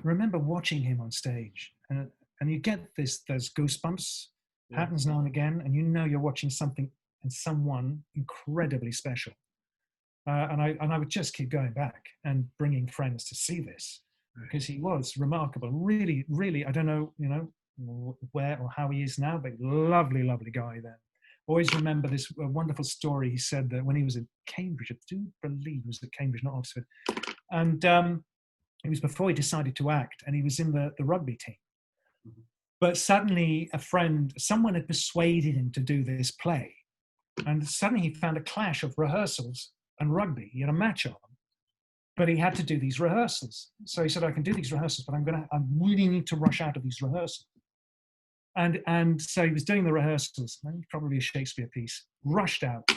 remember watching him on stage, and you get those goosebumps. Happens now and again, and you're watching something and someone incredibly special. And I would just keep going back and bringing friends to see this, because he was remarkable. Really, really, I don't know, where or how he is now, but lovely, lovely guy then. Always remember this wonderful story. He said that when he was at Cambridge, I do believe he was at Cambridge, not Oxford, And it was before he decided to act, and he was in the rugby team. But suddenly someone had persuaded him to do this play. And suddenly he found a clash of rehearsals and rugby. He had a match on, but he had to do these rehearsals. So he said, I can do these rehearsals, but I really need to rush out of these rehearsals. And so he was doing the rehearsals, probably a Shakespeare piece, rushed out,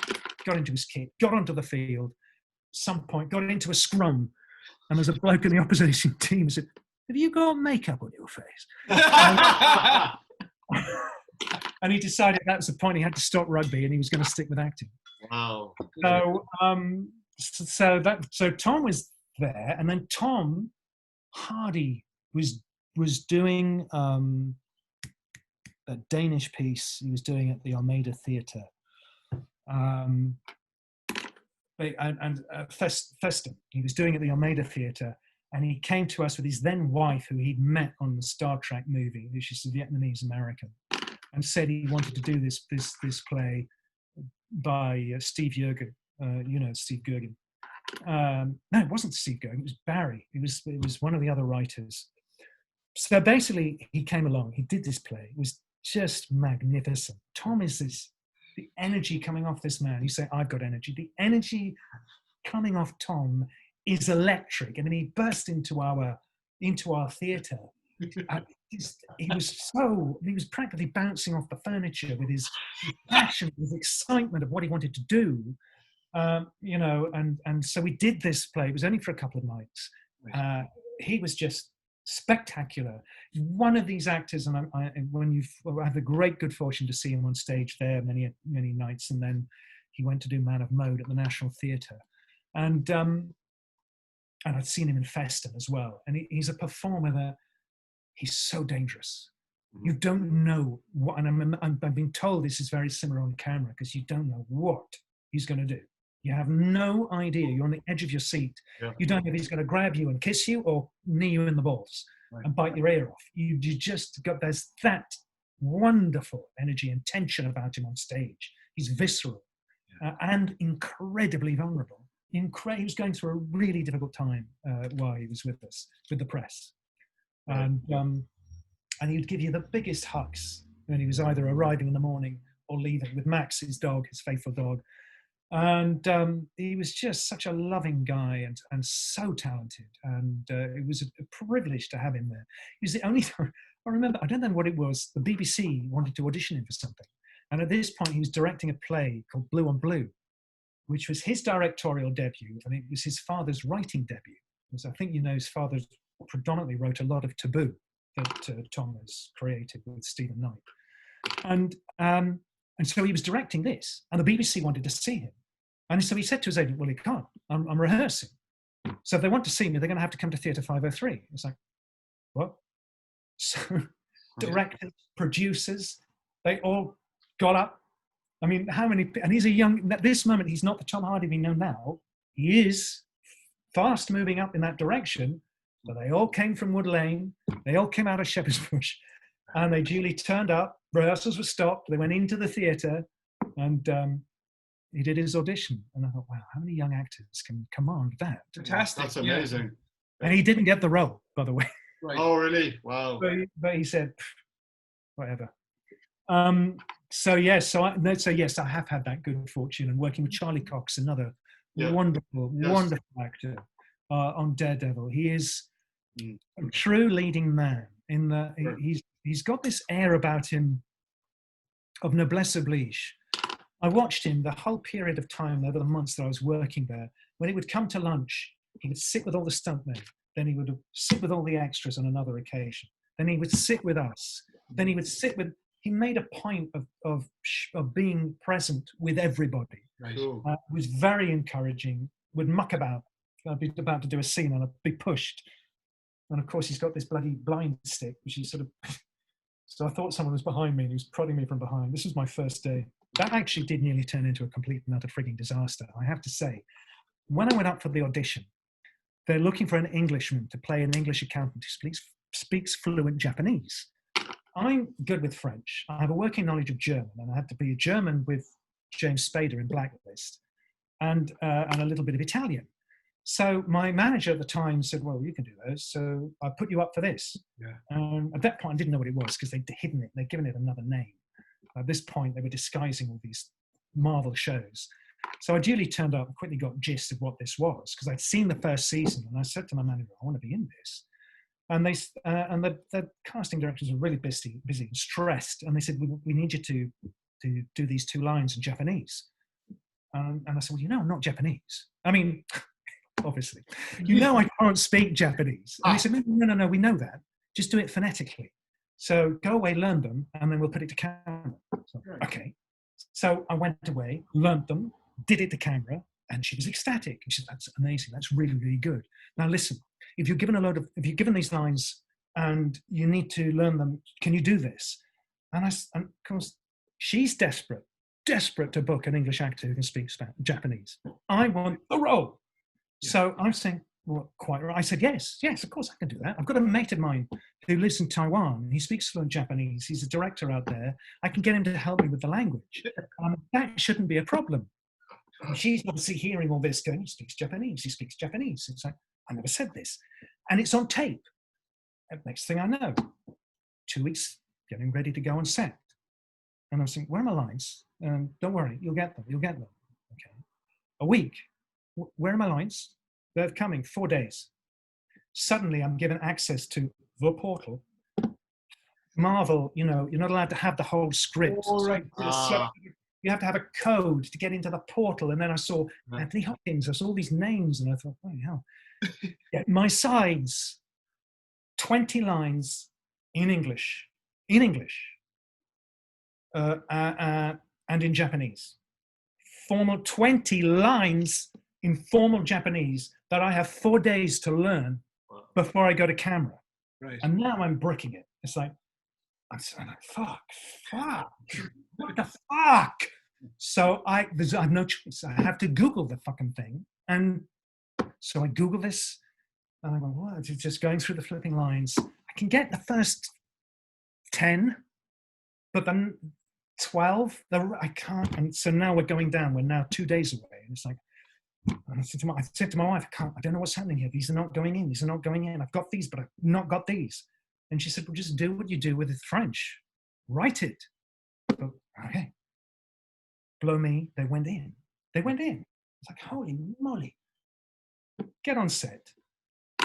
got into his kit, got onto the field, some point got into a scrum, and there's a bloke in the opposition team who said, have you got makeup on your face? And he decided that was the point. He had to stop rugby and he was going to stick with acting. Wow. So Tom was there, and then Tom Hardy was doing a Danish piece he was doing at the Almeida Theatre, and Festen. He was doing at the Almeida Theatre, and he came to us with his then wife, who he'd met on the Star Trek movie. She's a Vietnamese American, and said he wanted to do this play by Steve Jurgen. Steve Jurgen. No, it wasn't Steve Jurgen. It was Barry. It was one of the other writers. So basically, he came along. He did this play. It was just magnificent. Tom is the energy coming off this man. You say, I've got energy. The energy coming off Tom is electric. And then he burst into our theatre. He was practically bouncing off the furniture with his passion, his excitement of what he wanted to do. And so we did this play. It was only for a couple of nights. He was just spectacular. One of these actors, and I have the great good fortune to see him on stage there many nights, and then he went to do Man of Mode at the National Theatre, and I'd seen him in Festen as well. And he's a performer that he's so dangerous. You don't know what, and I've been told this is very similar on camera, because you don't know what he's going to do. You have no idea. You're on the edge of your seat. Yeah. You don't know if he's going to grab you and kiss you or knee you in the balls and bite your ear off. You just got, there's that wonderful energy and tension about him on stage. He's visceral and incredibly vulnerable. He was going through a really difficult time while he was with us, with the press. And he would give you the biggest hugs when he was either arriving in the morning or leaving, with Max, his dog, his faithful dog. And he was just such a loving guy and so talented. And it was a privilege to have him there. He was the only, I remember, I don't know what it was, the BBC wanted to audition him for something. And at this point, he was directing a play called Blue on Blue, which was his directorial debut. And it was his father's writing debut. Because I think, his father predominantly wrote a lot of Taboo that Tom has created with Stephen Knight. And so he was directing this, and the BBC wanted to see him. And so he said to his agent, well, he can't. I'm rehearsing. So if they want to see me, they're going to have to come to Theatre 503. It's like, what? So directors, producers, they all got up. I mean, how many, and he's at this moment, he's not the Tom Hardy we know now. He is fast moving up in that direction. But they all came from Wood Lane. They all came out of Shepherd's Bush. And they duly turned up. Rehearsals were stopped. They went into the theatre, and he did his audition. And I thought, wow, how many young actors can command that? Fantastic. That's amazing. Yeah. And he didn't get the role, by the way. Right. Oh, really? Wow. But he said, whatever. So yes, I have had that good fortune, and working with Charlie Cox, another wonderful actor on Daredevil. He is a true leading man. In the he's got this air about him of noblesse oblige. I watched him the whole period of time over the months that I was working there. When he would come to lunch, he would sit with all the stuntmen. Then he would sit with all the extras on another occasion. Then he would sit with us. Then he would sit with. He made a point of being present with everybody. Right. Was very encouraging. Would muck about. I'd be about to do a scene and I'd be pushed. And of course, he's got this bloody blind stick, which he sort of. So I thought someone was behind me and he was prodding me from behind. This was my first day. That actually did nearly turn into a complete and utter frigging disaster, I have to say. When I went up for the audition, they're looking for an Englishman to play an English accountant who speaks fluent Japanese. I'm good with French. I have a working knowledge of German, and I had to be a German with James Spader in Blacklist, and a little bit of Italian. So my manager at the time said, well, you can do those. So I put you up for this. Yeah. At that point, I didn't know what it was because they'd hidden it. They'd given it another name. At this point, they were disguising all these Marvel shows. So I duly turned up and quickly got gist of what this was because I'd seen the first season. And I said to my manager, I want to be in this. And the casting directors were really busy and stressed. And they said, we need you to do these 2 lines in Japanese. And I said, well, I'm not Japanese. I mean, obviously, I can't speak Japanese. And they said, no, we know that. Just do it phonetically. So go away, learn them, and then we'll put it to camera. So, okay. So I went away, learned them, did it to camera, and she was ecstatic. And she said, that's amazing. That's really, really good. Now listen, if you're given these lines and you need to learn them, can you do this? And of course, she's desperate to book an English actor who can speak Japanese. I want the role. Yeah. So I'm saying, well, quite right. I said, yes, of course I can do that. I've got a mate of mine who lives in Taiwan. He speaks fluent Japanese. He's a director out there. I can get him to help me with the language. That shouldn't be a problem. And she's obviously hearing all this going, he speaks Japanese. It's like, I never said this. And it's on tape. And next thing I know, 2 weeks getting ready to go on set. And I was thinking, where are my lines? Don't worry, you'll get them. Okay. A week. Where are my lines? They're coming, 4 days. Suddenly I'm given access to the portal. Marvel, you're not allowed to have the whole script. Oh, right. So you have to have a code to get into the portal. And then I saw Anthony Hopkins, I saw all these names and I thought, oh, hell. Yeah, my sides, 20 lines in English, and in Japanese. Formal 20 lines in formal Japanese that I have 4 days to learn before I go to camera. Right. And now I'm bricking it. It's like, I'm like, fuck, what the fuck? So I have no choice. I have to Google the fucking thing. And so I Google this and I go, what? It's just going through the flipping lines. I can get the first 10, but then 12, I can't. And so now we're going down. We're now 2 days away. And it's like, and I said to my wife, I don't know what's happening here. These are not going in. I've got these, but I've not got these. And she said, well, just do what you do with the French. Write it. But, okay. Blow me. They went in. It's like, holy moly. Get on set.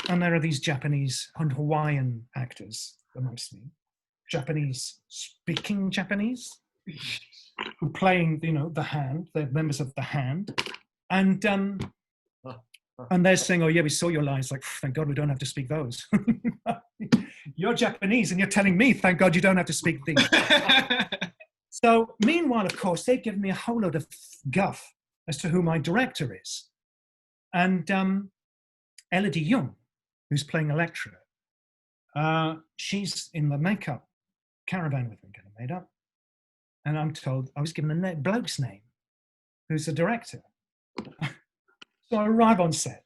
And there are these Japanese and Hawaiian actors amongst me. Japanese speaking Japanese who playing, the hand. They're members of the hand. And they're saying, oh yeah, we saw your lines. Like, thank God we don't have to speak those. You're Japanese and you're telling me, thank God you don't have to speak these. So meanwhile, of course, they've given me a whole load of guff as to who my director is. And Elodie Young, who's playing Electra, she's in the makeup caravan with me getting made up. And I'm told, I was given a bloke's name, who's the director. So I arrive on set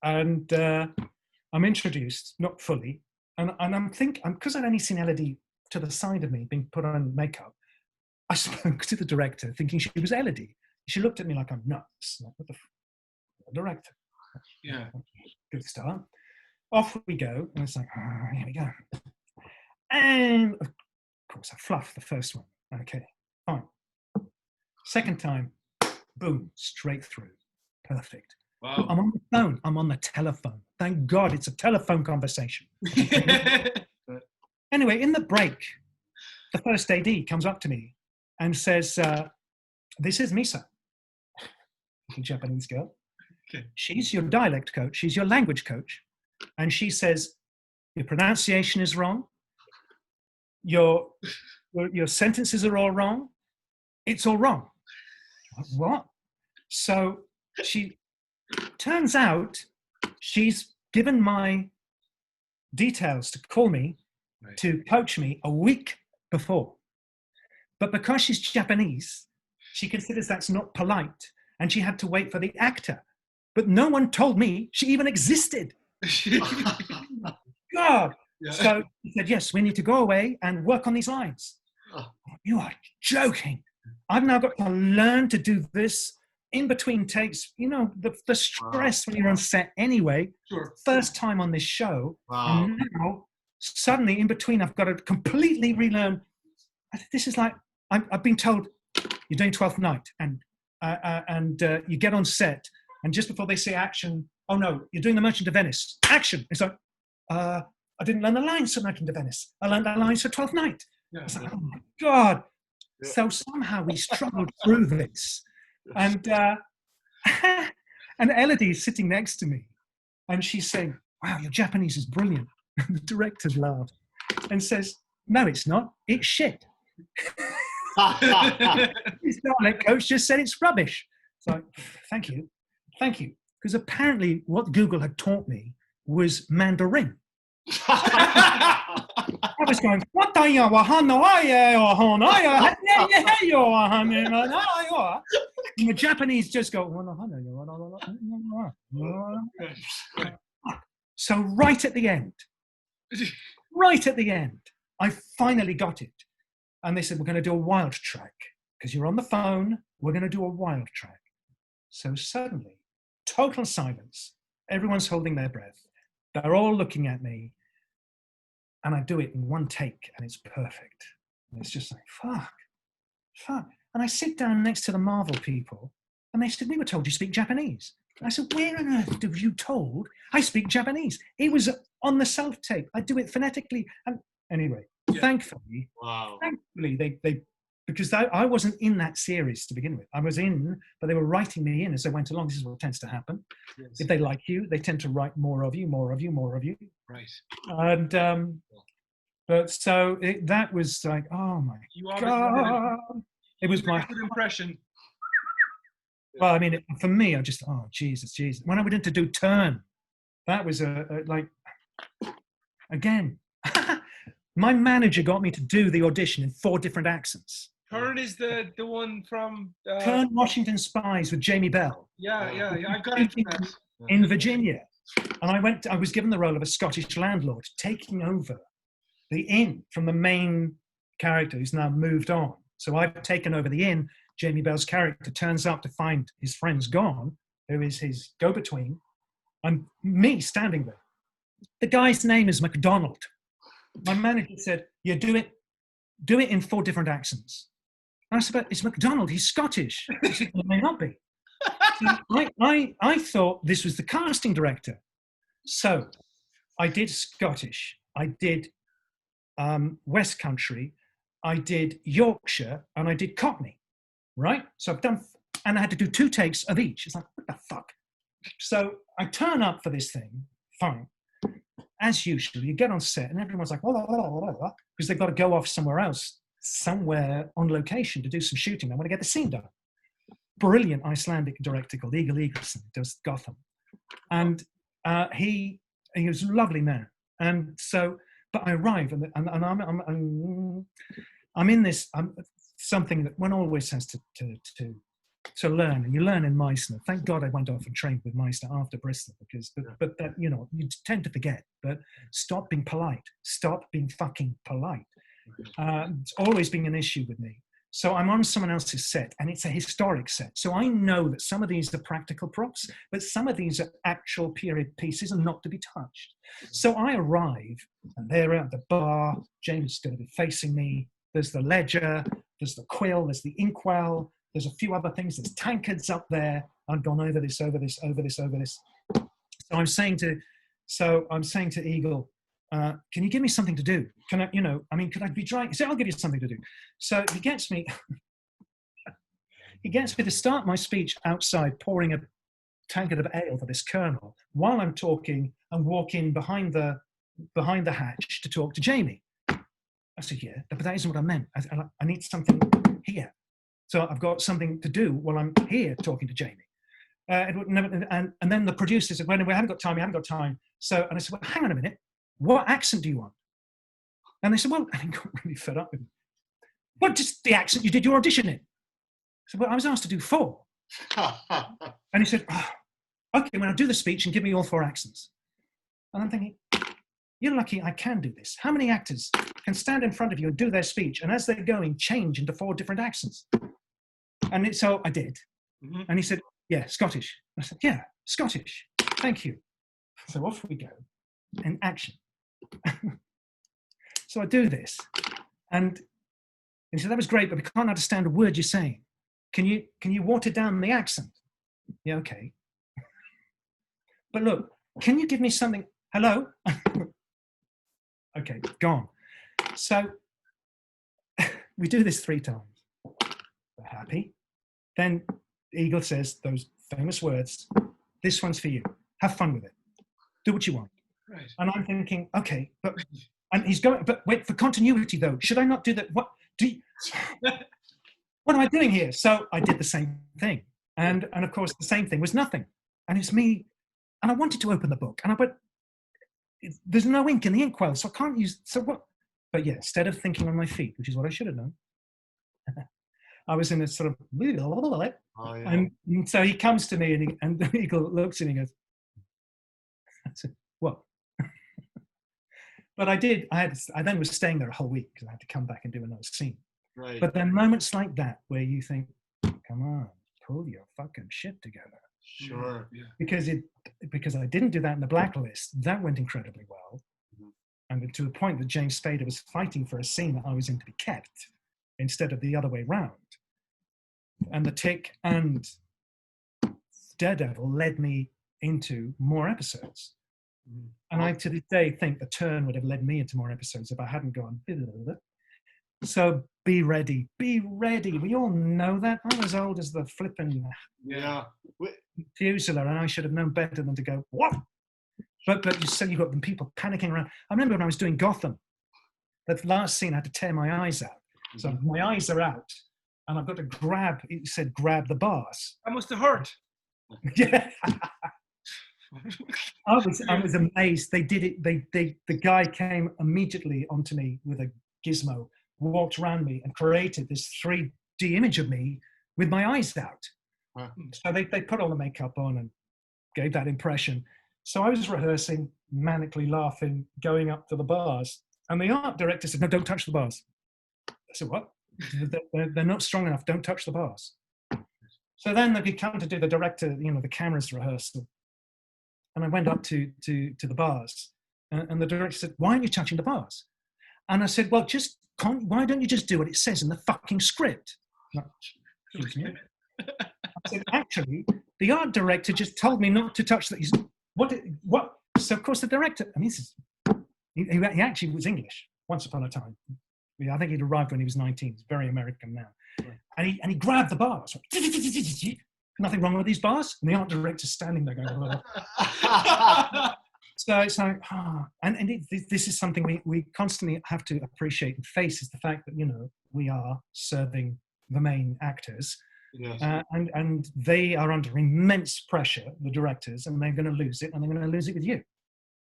and I'm introduced, not fully, and I'm thinking, because I'd only seen Elodie to the side of me being put on makeup, I spoke to the director thinking she was Elodie. She looked at me like I'm nuts. Like, what the director? Yeah. Good start. Off we go, and it's like, here we go. And of course I fluff the first one. Okay, fine. Second time, boom, straight through. Perfect. Wow. I'm on the phone. I'm on the telephone. Thank God it's a telephone conversation. Anyway, in the break, the first AD comes up to me and says, this is Misa, the Japanese girl. Okay. She's your dialect coach. She's your language coach. And she says, your pronunciation is wrong. Your sentences are all wrong. It's all wrong. What? So turns out she's given my details to call me, right, to coach me a week before. But because she's Japanese, she considers that's not polite, and she had to wait for the actor. But no one told me she even existed. God. Yeah. So he said, yes, we need to go away and work on these lines. Oh. You are joking. I've now got to learn to do this in between takes, you know, the stress when you're on set anyway. Sure. First time on this show, Wow. and now suddenly in between, I've got to completely relearn. This is like I've been told you're doing 12th Night, and you get on set, and just before they say action, oh no, you're doing The Merchant of Venice. Action. It's like I didn't learn the lines for Merchant of Venice. I learned the lines for 12th Night. Yeah. It's like, oh my God. Yeah. So somehow we struggled through this. And and Elodie's sitting next to me, and she's saying, wow, your Japanese is brilliant. And the director's laughed and says, no, it's not. It's shit. His dialect coach just said it's rubbish. So thank you. Because apparently what Google had taught me was Mandarin. I was going, what are you? And the Japanese just go, so right at the end, I finally got it. And they said, we're going to do a wild track because you're on the phone. We're going to do a wild track. So suddenly, total silence. Everyone's holding their breath. They're all looking at me. And I do it in one take and it's perfect. And it's just like, fuck. And I sit down next to the Marvel people and they said, we were told you speak Japanese. And I said, where on earth were you told I speak Japanese? It was on the self-tape. I do it phonetically. And anyway, thankfully, they because I wasn't in that series to begin with. I was in, but they were writing me in as they went along. This is what tends to happen. Yes. If they like you, they tend to write more of you. Right. And but so that was like, oh my God. It was my good impression. Well, I mean, for me, I just, oh, Jesus. When I went in to do Turn, that was like, again, my manager got me to do the audition in 4 different accents. Turn is the one from... Turn Washington Spies with Jamie Bell. Yeah. I've got into that. In Virginia. And I was given the role of a Scottish landlord taking over the inn from the main character who's now moved on. So I've taken over the inn. Jamie Bell's character turns up to find his friend's gone, who is his go-between, and me standing there. The guy's name is MacDonald. My manager said, "You do it in 4 different accents." And I said, "But it's MacDonald. He's Scottish." He said, "It may not be." So I thought this was the casting director. So I did Scottish. I did West Country. I did Yorkshire, and I did Cockney. Right? So I've done, and I had to do 2 takes of each. It's like, what the fuck? So I turn up for this thing, fine. As usual, you get on set and everyone's like, because they've got to go off somewhere else, somewhere on location to do some shooting. I want to get the scene done. Brilliant Icelandic director called Egil Eagleson, does Gotham. And he was a lovely man. And so, but I arrive and I'm in this, something that one always has to learn, and you learn in Meissner. Thank God I went off and trained with Meissner after Bristol, because but that, you know, you tend to forget. But stop being polite. Stop being fucking polite. It's always been an issue with me. So I'm on someone else's set, and it's a historic set. So I know that some of these are practical props, but some of these are actual period pieces and not to be touched. So I arrive, and they're at the bar. James is going to be facing me. There's the ledger. There's the quill. There's the inkwell. There's a few other things. There's tankards up there. I've gone over this. So I'm saying to Eagle, can you give me something to do? Can I, could I be dry? He said, I'll give you something to do. So he gets me to start my speech outside, pouring a tankard of ale for this colonel while I'm talking, and walk in behind the hatch to talk to Jamie. I said, yeah, but that isn't what I meant. I need something here. So I've got something to do while I'm here talking to Jamie. And then the producer said, well, we haven't got time. So, and I said, well, hang on a minute. What accent do you want? And they said, well, I got really fed up with it. Well, just the accent you did your audition in. I said, well, I was asked to do 4. And he said, oh, okay, well, I'll do the speech and give me all 4 accents. And I'm thinking, you're lucky I can do this. How many actors can stand in front of you and do their speech, and as they're going, change into 4 different accents? And so I did. And he said, yeah, Scottish. I said, yeah, Scottish. Thank you. So off we go. And action. So I do this. And he said, that was great, but we can't understand a word you're saying. Can you water down the accent? Yeah, okay. But look, can you give me something? Hello? Okay, gone. So we do this 3 times. We're happy. Then Eagle says those famous words, this one's for you. Have fun with it. Do what you want. Right. And I'm thinking, okay, but, and he's going, but wait, for continuity though, should I not do that? What am I doing here? So I did the same thing. And of course, the same thing was nothing. And it's me. And I wanted to open the book. And there's no ink in the inkwell, so I can't use, so what? But yeah, instead of thinking on my feet, which is what I should have done, I was in a sort of, and so he comes to me and the Eagle looks at me and goes, I said, what? But I then was staying there a whole week because I had to come back and do another scene. Right. But then moments like that where you think, come on, pull your fucking shit together. Sure. Yeah. Because I didn't do that in the Blacklist, that went incredibly well. And to the point that James Spader was fighting for a scene that I was in to be kept instead of the other way round. And The Tick and Daredevil led me into more episodes. And I, to this day, think the turn would have led me into more episodes if I hadn't gone. So be ready. Be ready. We all know that. I'm as old as the flipping Fusilier, and I should have known better than to go, what? But you said you've got them people panicking around. I remember when I was doing Gotham, that last scene I had to tear my eyes out. So my eyes are out, and I've got to grab, it said grab the bars. That must have hurt. Yeah. I was amazed. They did it. The guy came immediately onto me with a gizmo, walked around me, and created this 3D image of me with my eyes out. Huh. So they put all the makeup on and gave that impression. So I was rehearsing, manically laughing, going up to the bars, and the art director said, "No, don't touch the bars." I said, "What? They're not strong enough. Don't touch the bars." So then they come to do the director, the camera's rehearsal. And I went up to the bars, and the director said, "Why aren't you touching the bars?" And I said, "Well, why don't you just do what it says in the fucking script?" Like, excuse me. I said, "Actually, the art director just told me not to touch that." He's what? So of course the director, and he actually was English once upon a time. I think he'd arrived when he was 19. He's very American now. Right. And he grabbed the bars. Nothing wrong with these bars? And the art director's standing there going, So it's like, this is something we constantly have to appreciate and face, is the fact that, we are serving the main actors. Yes. And they are under immense pressure, the directors, and they're going to lose it, and they're going to lose it with you.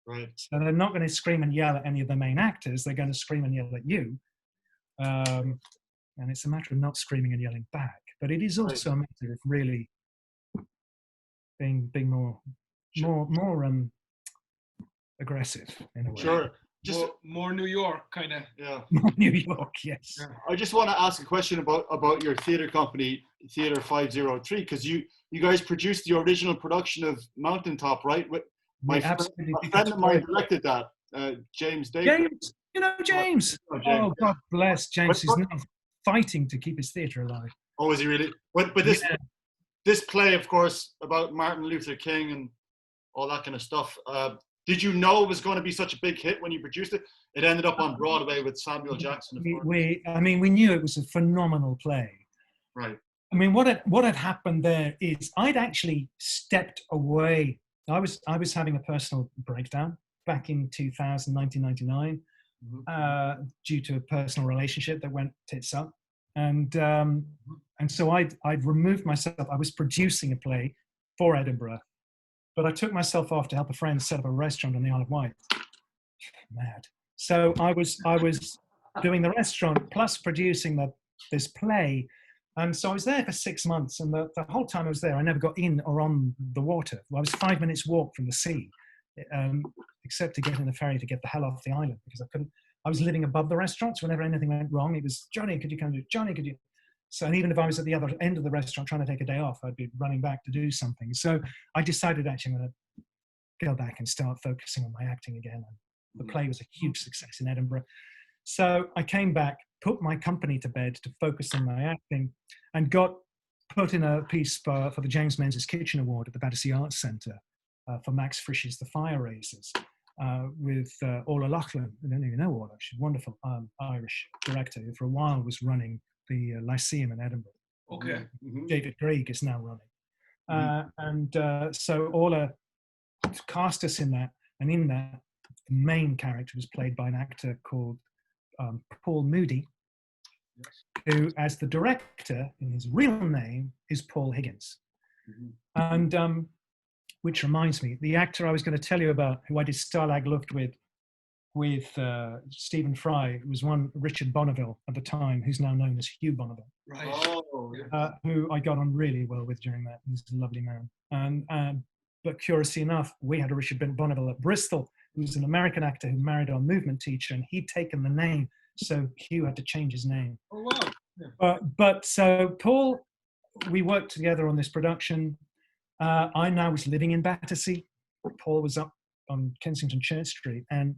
Right. So they're not going to scream and yell at any of the main actors. They're going to scream and yell at you. And it's a matter of not screaming and yelling back. But it is also a matter of really being more aggressive in a way. Sure. Just more New York, kind of. Yeah. More New York, yes. Yeah. I just want to ask a question about your theatre company, Theatre 503, because you guys produced the original production of Mountaintop, right? My friend of mine directed that, James Davis. James, James. Oh, God bless James. He's now fighting to keep his theatre alive. Oh, is he really? But this play, of course, about Martin Luther King and all that kind of stuff. Did you know it was going to be such a big hit when you produced it? It ended up on Broadway with Samuel Jackson. We knew it was a phenomenal play. Right. I mean, what had happened there is I'd actually stepped away. I was having a personal breakdown back in 1999, due to a personal relationship that went tits up, and so I'd removed myself. I was producing a play for Edinburgh, but I took myself off to help a friend set up a restaurant on the Isle of Wight. Mad. So I was doing the restaurant plus producing this play. And so I was there for 6 months, and the whole time I was there, I never got in or on the water. I was 5 minutes walk from the sea, except to get in the ferry to get the hell off the island, because I was living above the restaurants. Whenever anything went wrong, it was, "Johnny, could you come to? Johnny, could you?" So, and even if I was at the other end of the restaurant trying to take a day off, I'd be running back to do something. So I decided actually I'm going to go back and start focusing on my acting again. And the play was a huge success in Edinburgh. So I came back, put my company to bed to focus on my acting, and got put in a piece for the James Menzies Kitchen Award at the Battersea Arts Centre for Max Frisch's The Fire Raisers with Orla Loughlin. I don't even know Orla. She's a wonderful Irish director who for a while was running the Lyceum in Edinburgh. Okay. David Greig is now running. So Orla cast us in that, and in that, the main character was played by an actor called Paul Moody, who, as the director, in his real name, is Paul Higgins. And which reminds me, the actor I was going to tell you about, who I did Stalag Luft with Stephen Fry, was one Richard Bonneville at the time, who's now known as Hugh Bonneville. Right. Who I got on really well with during that. He's a lovely man. But curiously enough, we had a Richard Bonneville at Bristol, who was an American actor who married our movement teacher, and he'd taken the name, so Hugh had to change his name. Oh, wow. Yeah. But so Paul, we worked together on this production. I now was living in Battersea. Paul was up on Kensington Church Street, and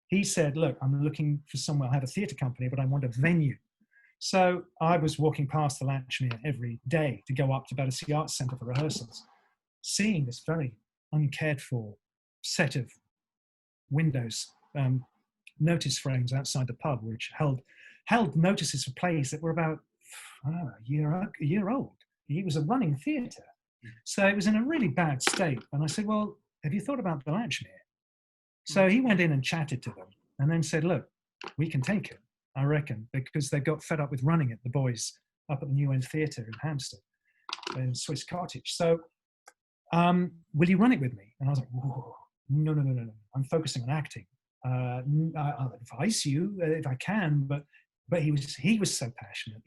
he said, look, I'm looking for somewhere. I have a theatre company, but I want a venue. So I was walking past the Latchmere every day to go up to Battersea Arts Centre for rehearsals, seeing this very uncared for set of windows, notice frames outside the pub, which held notices for plays that were about a year old. It was a running theatre. So it was in a really bad state. And I said, well, have you thought about the Latchmere? So he went in and chatted to them and then said, look, we can take it, I reckon, because they got fed up with running it, the boys up at the New End Theatre in Hampstead, in Swiss Cottage. So will you run it with me? And I was like, whoa, no. I'm focusing on acting. I'll advise you if I can, but he was so passionate.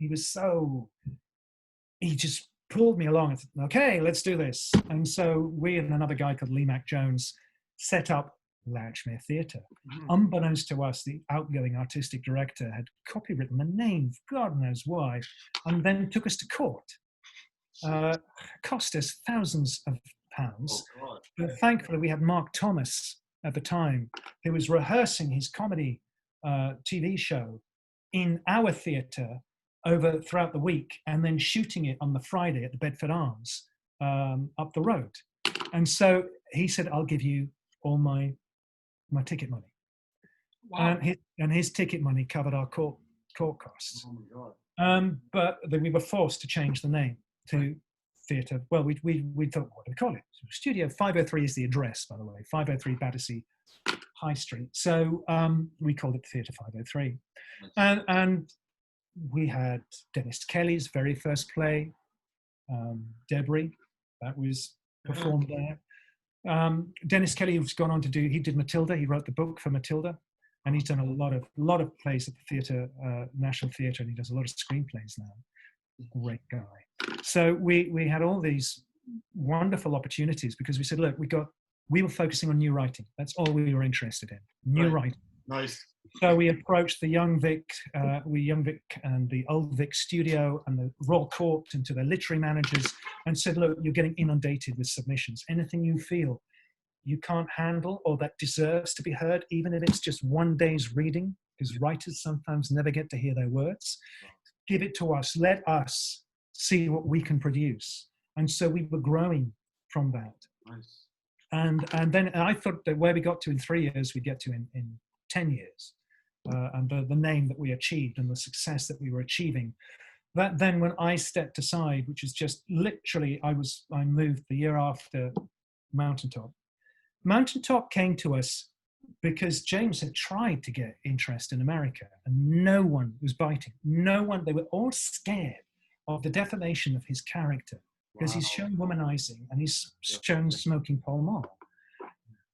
He just pulled me along and said, okay, let's do this. And so we and another guy called Lee Mac Jones set up Latchmere Theatre. Unbeknownst to us, the outgoing artistic director had copywritten the name, God knows why, and then took us to court. Cost us thousands of pounds. But thankfully, we had Mark Thomas at the time, who was rehearsing his comedy TV show in our theatre throughout the week, and then shooting it on the Friday at the Bedford Arms up the road. And so he said, I'll give you all my ticket money. Wow. And his ticket money covered our court costs. Oh my God. But then we were forced to change the name to theatre. Well, we thought, what do we call it? Studio 503 is the address, by the way, 503 Battersea High Street. So we called it Theatre 503. And we had Dennis Kelly's very first play, Debris, that was performed there. Dennis Kelly has gone on to he did Matilda. He wrote the book for Matilda, and he's done a lot of plays at the theatre, National Theatre, and he does a lot of screenplays now. Great guy. So we had all these wonderful opportunities because we said, look, we were focusing on new writing. That's all we were interested in, new writing. Nice. So we approached the Young Vic and the Old Vic studio and the Royal Court and to their literary managers and said, look, you're getting inundated with submissions. Anything you feel you can't handle or that deserves to be heard, even if it's just one day's reading, because writers sometimes never get to hear their words, give it to us. Let us see what we can produce. And so we were growing from that. Nice. And then I thought that where we got to in 3 years, we'd get to in 10 years. And the name that we achieved and the success that we were achieving. That then when I stepped aside, which is just literally, I moved the year after Mountaintop. Mountaintop came to us because James had tried to get interest in America and no one was biting. No one, they were all scared of the defamation of his character because he's shown womanizing and he's shown smoking Pall Mall.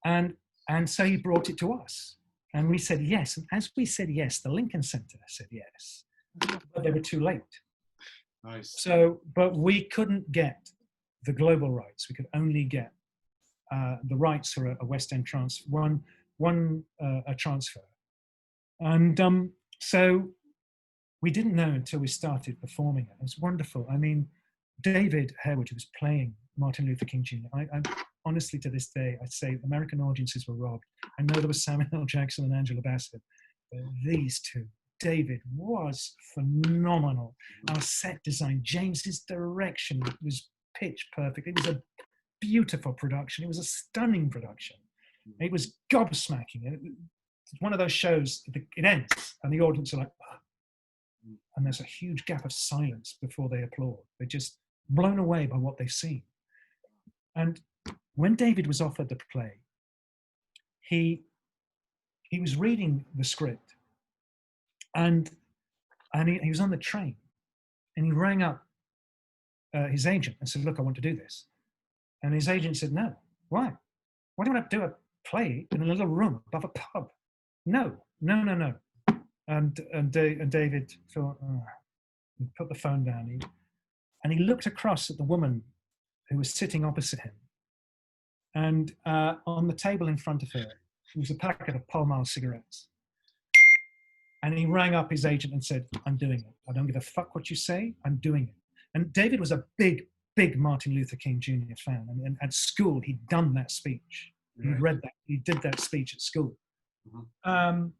And so he brought it to us. And we said yes. And as we said yes, the Lincoln Center said yes. But they were too late. Nice. So, but we couldn't get the global rights. We could only get the rights for a West End transfer, a transfer. And so we didn't know until we started performing it. It was wonderful. I mean, David Harewood, who was playing Martin Luther King Jr., I honestly, to this day, I'd say American audiences were robbed. I know there was Samuel L. Jackson and Angela Bassett, but these two, David was phenomenal. Our set design, James's direction was pitch perfect. It was a beautiful production. It was a stunning production. It was gobsmacking. It's one of those shows, it ends, and the audience are like, oh. And there's a huge gap of silence before they applaud. They're just blown away by what they've seen. And when David was offered the play, he was reading the script, and he was on the train, and he rang up his agent and said, look, I want to do this. And his agent said, no. Why? Why do you want to do a play in a little room above a pub? No. And David thought, oh. He put the phone down, and he looked across at the woman who was sitting opposite him. And on the table in front of her was a packet of Pall Mall cigarettes. And he rang up his agent and said, I'm doing it. I don't give a fuck what you say, I'm doing it. And David was a big Martin Luther King Jr. fan. I mean, at school, he'd done that speech. He'd read that, he did that speech at school. And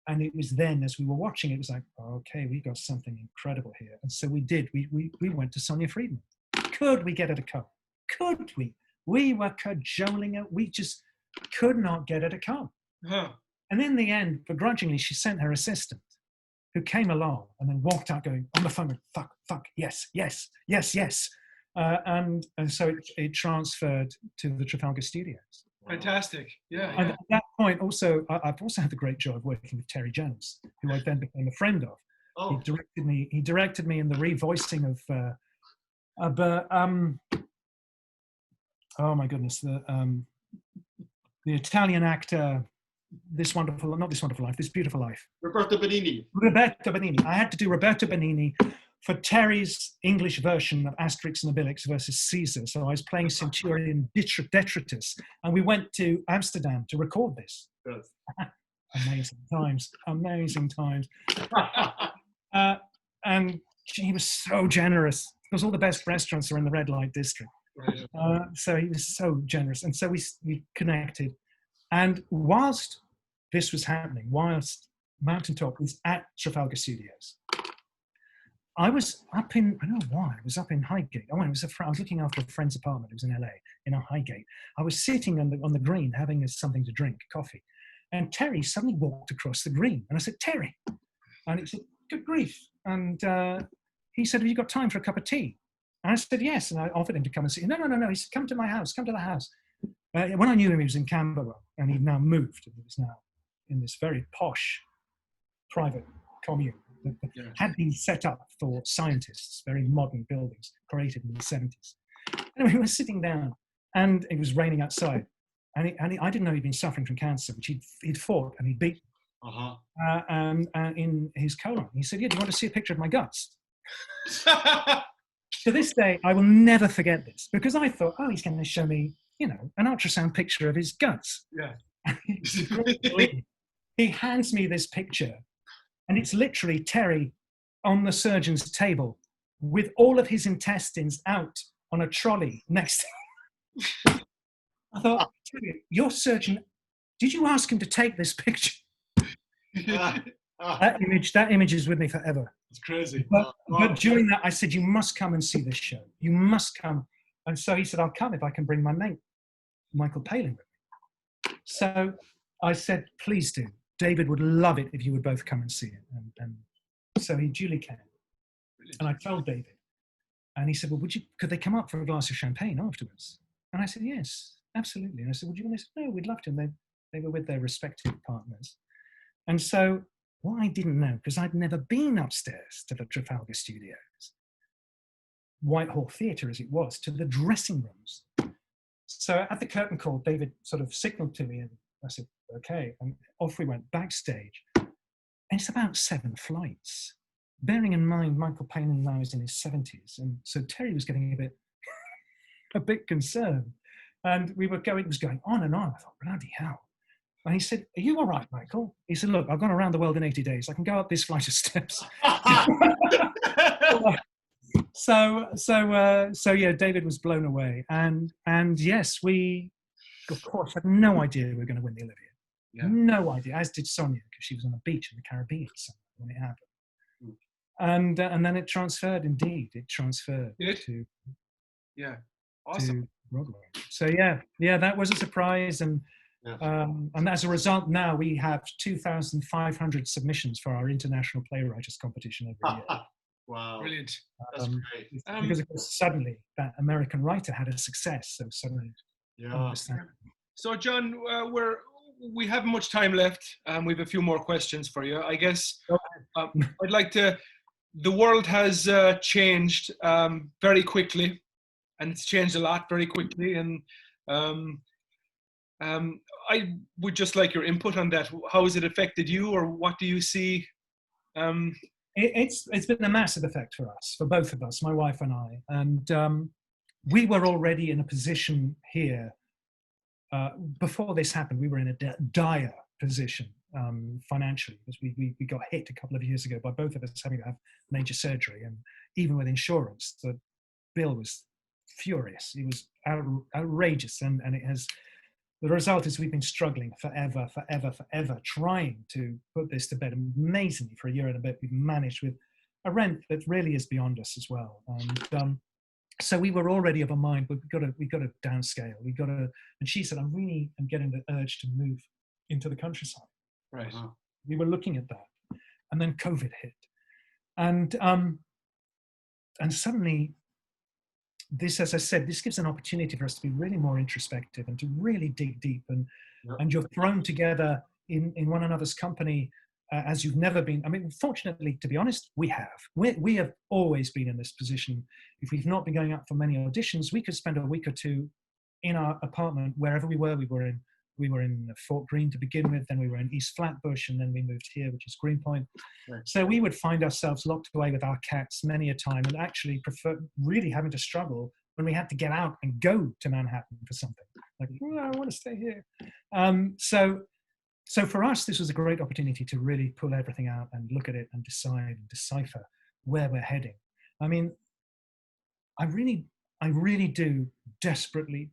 it was then, as we were watching, it was like, oh, okay, we got something incredible here. And so we did, we went to Sonia Friedman. Could we get her to come? Could we? We were cajoling her, we just could not get her to come. And in the end, begrudgingly, she sent her assistant, who came along and then walked out going, on the phone, fuck, yes. And so it transferred to the Trafalgar Studios. Fantastic, yeah. And at that point, also, I've also had the great joy of working with Terry Jones, who I then became a friend of. Oh. He directed me in the revoicing of, oh my goodness, the Italian actor, This Beautiful Life. Roberto Benigni. I had to do Roberto Benigni for Terry's English version of Asterix and Obelix versus Caesar. So I was playing Centurion Detritus, and we went to Amsterdam to record this. Yes. Amazing times. And he was so generous, because all the best restaurants are in the red light district. Right. So he was so generous. And so we connected. And whilst this was happening, whilst Mountaintop was at Trafalgar Studios, I was up in, I don't know why, I was up in Highgate. I was looking after a friend's apartment. It was in LA, in a Highgate. I was sitting on the green having something to drink, coffee. And Terry suddenly walked across the green. And I said, Terry. And he said, good grief. And he said, have you got time for a cup of tea? And I said, yes. And I offered him to come and see. No. He said, come to my house, come to the house. When I knew him, he was in Camberwell, and he'd now moved. He was now in this very posh private commune that had been set up for scientists, very modern buildings created in the 70s. Anyway, we were sitting down, and it was raining outside. And I didn't know he'd been suffering from cancer, which he'd fought and he'd beaten in his colon. He said, yeah, do you want to see a picture of my guts? To this day, I will never forget this, because I thought, oh, he's going to show me, an ultrasound picture of his guts. Yeah. He hands me this picture, and it's literally Terry on the surgeon's table with all of his intestines out on a trolley next to him. I thought, Terry, your surgeon, did you ask him to take this picture? That image is with me forever. It's crazy. But during that, I said, you must come and see this show. You must come. And so he said, I'll come if I can bring my mate, Michael Palin, with me. So I said, please do. David would love it if you would both come and see it. And so he duly came. And I told David. And he said, well, could they come up for a glass of champagne afterwards? And I said, yes, absolutely. And I said, would you? And they said, no, we'd love to. And they were with their respective partners. And so what I didn't know, because I'd never been upstairs to the Trafalgar Studios, Whitehall Theatre as it was, to the dressing rooms. So at the curtain call, David sort of signaled to me, and I said, okay. And off we went backstage. And it's about 7 flights. Bearing in mind, Michael Palin now is in his 70s. And so Terry was getting a bit concerned. And it was going on and on. I thought, bloody hell. And he said, "Are you all right, Michael?" He said, "Look, I've gone around the world in 80 days. I can go up this flight of steps." So yeah, David was blown away. And yes, we, of course, had no idea we were going to win the Olympiad. Yeah. No idea, as did Sonia, because she was on a beach in the Caribbean when it happened. And then it transferred. Indeed, it transferred to awesome. to Broadway. So yeah, that was a surprise, and as a result, now we have 2,500 submissions for our international playwrights competition every year. Wow, brilliant! That's great. Because of course, suddenly that American writer had a success, so suddenly. So John, we haven't much time left. We have a few more questions for you. I guess I'd like to. The world has changed very quickly, and it's changed a lot very quickly. And I would just like your input on that. How has it affected you, or what do you see? It's been a massive effect for us, for both of us, my wife and I. And we were already in a position here. Before this happened, we were in a dire position financially, because we got hit a couple of years ago by both of us having to have major surgery. And even with insurance, the bill was furious. It was outrageous. And it has, the result is we've been struggling forever, trying to put this to bed. Amazingly, for a year and a bit, we've managed with a rent that really is beyond us as well. And so we were already of a mind, but we've got to downscale. And she said, I'm getting the urge to move into the countryside. Right. We were looking at that. And then COVID hit. And suddenly, this, as I said, this gives an opportunity for us to be really more introspective and to really dig deep. And you're thrown together in one another's company as you've never been. I mean, fortunately, to be honest, we have. We have always been in this position. If we've not been going out for many auditions, we could spend a week or two in our apartment wherever we were. We were in Fort Greene to begin with, then we were in East Flatbush, and then we moved here, which is Greenpoint. Right. So we would find ourselves locked away with our cats many a time, and actually prefer really having to struggle when we had to get out and go to Manhattan for something. Like, I want to stay here. So for us, this was a great opportunity to really pull everything out and look at it and decide and decipher where we're heading. I mean, I really do desperately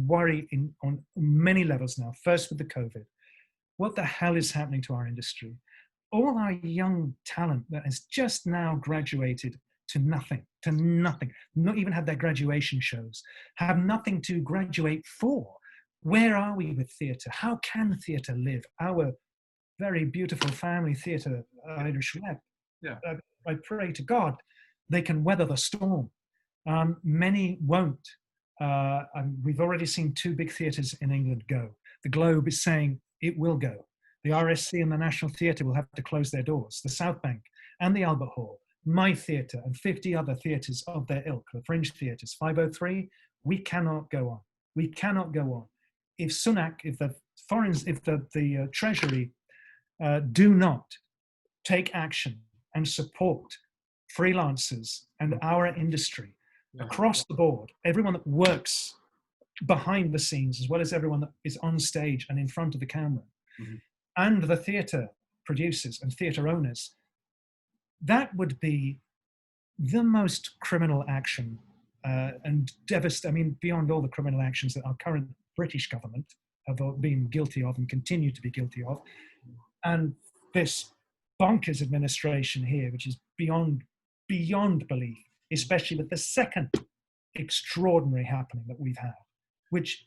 worry on many levels now. First with the COVID. What the hell is happening to our industry? All our young talent that has just now graduated to nothing, not even had their graduation shows, have nothing to graduate for. Where are we with theatre? How can theatre live? Our very beautiful family theatre, Irish Rep. I pray to God they can weather the storm. Many won't. We've already seen 2 big theatres in England go. The Globe is saying it will go. The RSC and the National Theatre will have to close their doors. The South Bank and the Albert Hall, my theatre and 50 other theatres of their ilk, the fringe theatres, 503, we cannot go on. We cannot go on. If Sunak, if the Treasury do not take action and support freelancers and our industry across the board, everyone that works behind the scenes, as well as everyone that is on stage and in front of the camera, and the theatre producers and theatre owners, that would be the most criminal action and devastating. I mean, beyond all the criminal actions that our current British government have been guilty of and continue to be guilty of, and this bonkers administration here, which is beyond belief, especially with the second extraordinary happening that we've had, which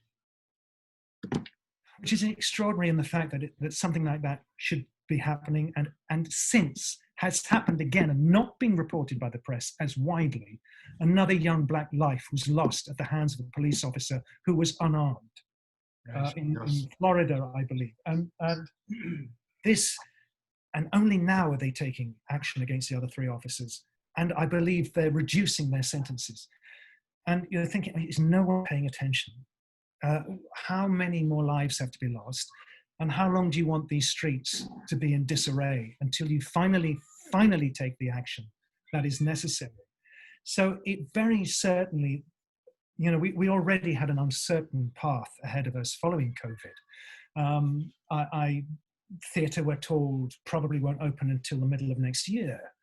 is extraordinary in the fact that something like that should be happening, and since has happened again and not been reported by the press as widely. Another young black life was lost at the hands of a police officer who was unarmed in Florida, I believe. And this, and only now are they taking action against the other 3 officers. And I believe they're reducing their sentences. And you're thinking, is no one paying attention? How many more lives have to be lost? And how long do you want these streets to be in disarray until you finally take the action that is necessary? So it very certainly, we already had an uncertain path ahead of us following COVID. Theatre, we're told, probably won't open until the middle of next year.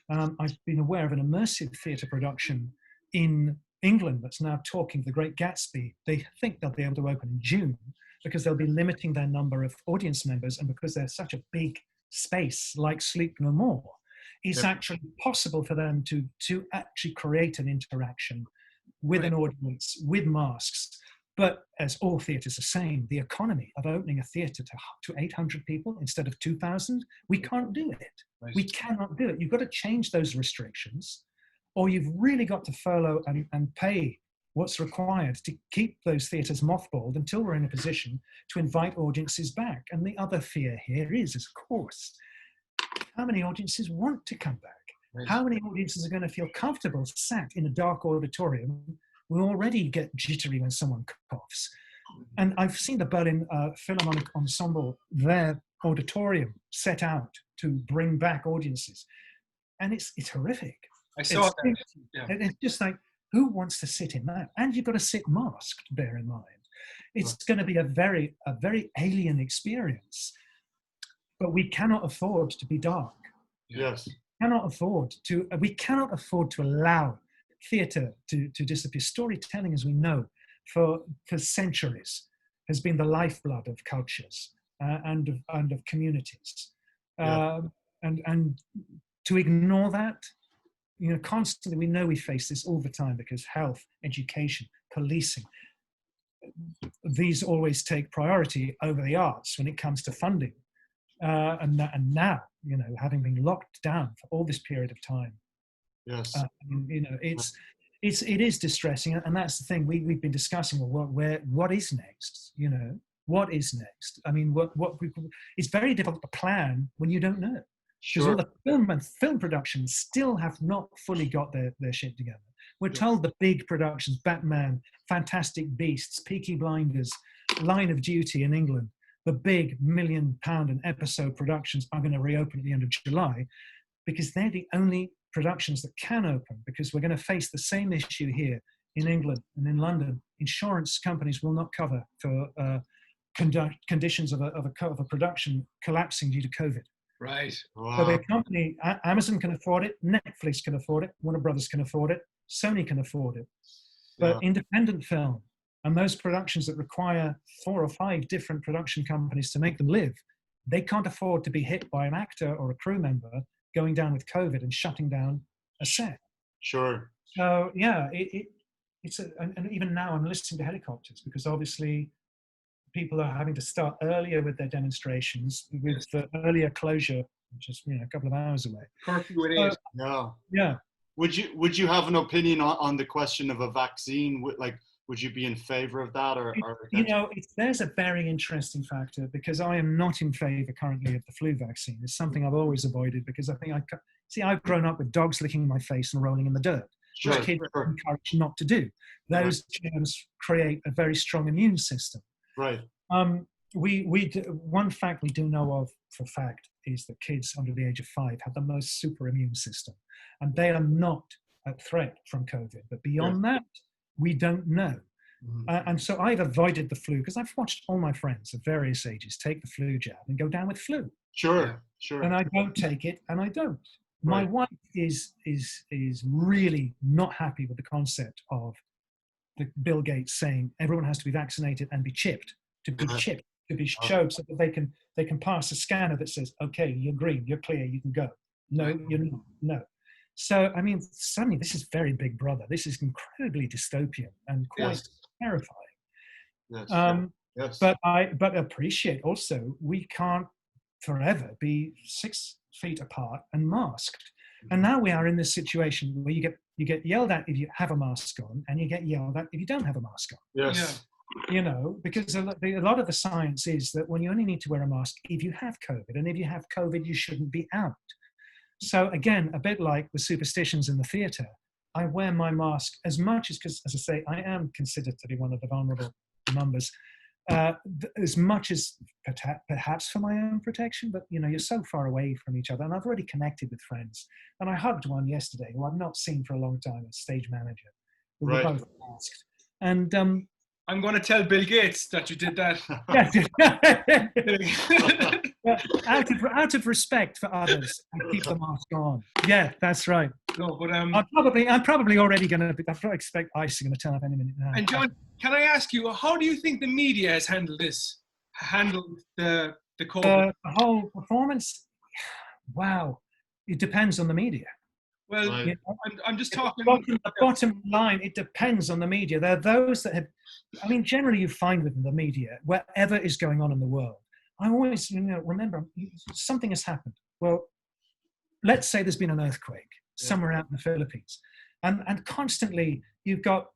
I've been aware of an immersive theatre production in England that's now talking The Great Gatsby. They think they'll be able to open in June because they'll be limiting their number of audience members, and because they're such a big space like Sleep No More, it's actually possible for them to actually create an interaction with an audience, with masks. But as all theatres are saying, the economy of opening a theatre to 800 people instead of 2,000, we can't do it. Right. We cannot do it. You've got to change those restrictions, or you've really got to furlough and pay what's required to keep those theatres mothballed until we're in a position to invite audiences back. And the other fear here is, of course, how many audiences want to come back? Right. How many audiences are going to feel comfortable sat in a dark auditorium? We already get jittery when someone coughs. And I've seen the Berlin Philharmonic Ensemble, their auditorium set out to bring back audiences. And it's horrific. I saw that. Yeah. It's just like, who wants to sit in that? And you've got to sit masked, bear in mind. It's going to be a very alien experience. But we cannot afford to be dark. Yes. We cannot afford to allow theatre to disappear. Storytelling, as we know, for centuries has been the lifeblood of cultures and of communities. And to ignore that, constantly, we know we face this all the time because health, education, policing, these always take priority over the arts when it comes to funding. And now, having been locked down for all this period of time, yes, it is distressing, and that's the thing we've been discussing. Well, what is next? What is next? I mean, it's very difficult to plan when you don't know. Because all the film productions still have not fully got their shit together. We're told the big productions, Batman, Fantastic Beasts, Peaky Blinders, Line of Duty in England, the big £1 million an episode productions are going to reopen at the end of July, because they're the only productions that can open, because we're going to face the same issue here in England and in London. Insurance companies will not cover for conditions of a production collapsing due to COVID. Right. Wow. So the company, Amazon can afford it, Netflix can afford it, Warner Brothers can afford it, Sony can afford it. But independent film and those productions that require 4 or 5 different production companies to make them live, they can't afford to be hit by an actor or a crew member going down with COVID and shutting down a set. Sure. So and even now I'm listening to helicopters, because obviously people are having to start earlier with their demonstrations, with the earlier closure, which is a couple of hours away. Curfew it is. Yeah. Would you have an opinion on the question of a vaccine? Would you be in favor of that, or there's a very interesting factor, because I am not in favor currently of the flu vaccine. It's something I've always avoided, because I think I've grown up with dogs licking my face and rolling in the dirt, which kids are encouraged not to do. Those germs create a very strong immune system. Right. One fact we do know of for fact is that kids under the age of 5 have the most super immune system, and they are not at threat from COVID. But beyond that, we don't know. And so I've avoided the flu, because I've watched all my friends of various ages take the flu jab and go down with flu. Sure. And I don't take it, and I don't. My wife is really not happy with the concept of Bill Gates saying everyone has to be vaccinated and be chipped, to be showed, so that they can pass a scanner that says, okay, you're green, you're clear, you can go. No, you're not. No. So, I mean, suddenly this is very Big Brother. This is incredibly dystopian and quite terrifying. Yes. But I appreciate also, we can't forever be 6 feet apart and masked. And now we are in this situation where you get yelled at if you have a mask on, and you get yelled at if you don't have a mask on. Yes. Because a lot of the science is that when you only need to wear a mask if you have COVID, and if you have COVID, you shouldn't be out. So again, a bit like the superstitions in the theatre, I wear my mask as much because, as I say, I am considered to be one of the vulnerable numbers, as much as perhaps for my own protection, but you're so far away from each other. And I've already connected with friends. And I hugged one yesterday who I've not seen for a long time, a stage manager, who were both masked. And I'm going to tell Bill Gates that you did that. Yeah. Out of respect for others, I keep the mask on. Yeah, that's right. No, but I'm probably already going to. I expect ice are going to turn up any minute now. And John, can I ask you, how do you think the media has handled this? Handled the COVID? The whole performance. Wow, it depends on the media. Well, Right. I'm just talking. The bottom line, it depends on the media. There are those that have, I mean, generally you find within the media, whatever is going on in the world, I always, remember something has happened. Well, let's say there's been an earthquake somewhere out in the Philippines, and constantly you've got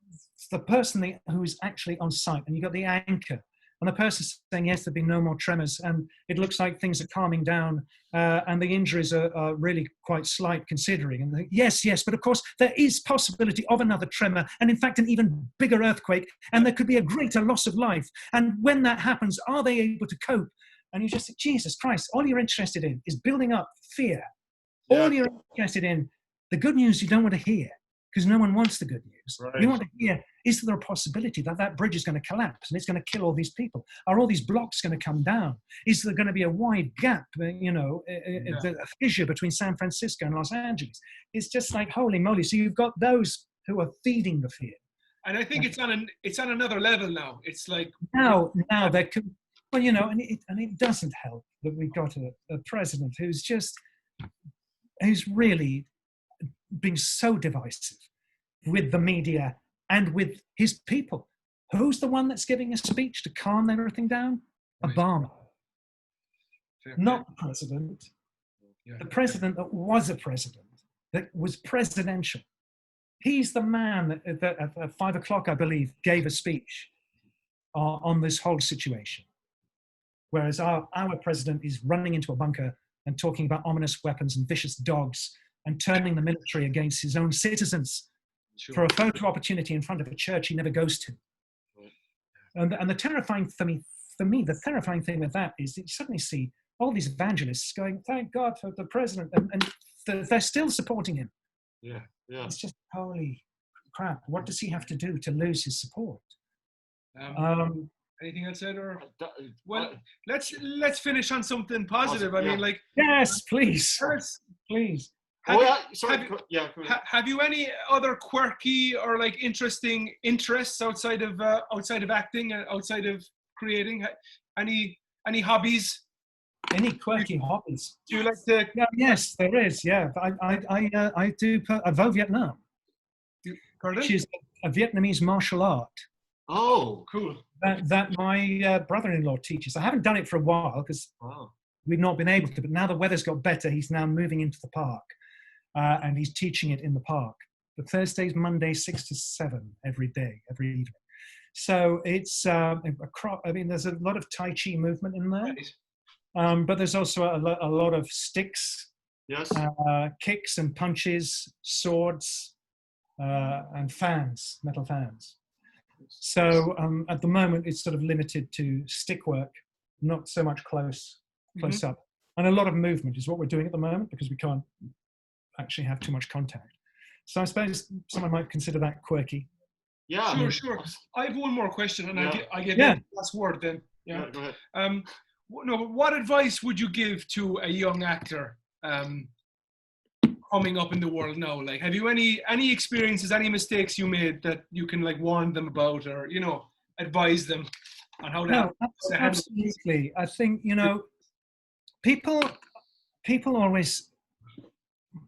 the person who is actually on site, and you've got the anchor, and the person saying, yes, there've been no more tremors, and it looks like things are calming down, and the injuries are really quite slight considering. And yes, but of course there is possibility of another tremor, and in fact an even bigger earthquake, and there could be a greater loss of life. And when that happens, are they able to cope? And you just say, Jesus Christ, all you're interested in is building up fear. Yeah. All you're interested in, the good news you don't want to hear, because no one wants the good news. Right. You want to hear, is there a possibility that that bridge is going to collapse and it's going to kill all these people? Are all these blocks going to come down? Is there going to be a wide gap, a fissure between San Francisco and Los Angeles? It's just like, holy moly. So you've got those who are feeding the fear. And I think it's on another level now. It's like now there could, well, and it doesn't help that we've got a president who's really being so divisive with the media and with his people. Who's the one that's giving a speech to calm everything down? Right. Obama. Not the president. Yeah. The president that was a president, that was presidential. He's the man that at 5 o'clock, I believe, gave a speech on this whole situation. Whereas our president is running into a bunker and talking about ominous weapons and vicious dogs and turning the military against his own citizens for a photo opportunity in front of a church he never goes to. And the terrifying, for me, the terrifying thing with that is that you suddenly see all these evangelists going, thank God for the president, and they're still supporting him. Yeah. It's just, holy crap, what does he have to do to lose his support? Anything else, Ed? Or well, let's finish on something positive. I mean, like, yes, please. Have you any other quirky or like interesting interests outside of acting, outside of creating? Any hobbies? Any quirky hobbies? Do you like to? Yeah, yes, there is. Yeah, I do. I vote Vietnam, which is a Vietnamese martial art. Oh, cool. That my brother-in-law teaches. I haven't done it for a while because we've not been able to. But now the weather's got better, he's now moving into the park, and he's teaching it in the park. The Thursdays, Mondays, 6 to 7 every day, every evening. So it's I mean, there's a lot of Tai Chi movement in there, but there's also a lot of sticks, yes, kicks and punches, swords, and fans, metal fans. So at the moment, it's sort of limited to stick work, not so much close up. And a lot of movement is what we're doing at the moment because we can't actually have too much contact. So I suppose someone might consider that quirky. Yeah, sure. I have one more question, and I give you the last word then. Yeah, go ahead. What advice would you give to a young actor coming up in the world now? Like, have you any experiences, any mistakes you made that you can like warn them about, or advise them on how to? No, absolutely. I think people always,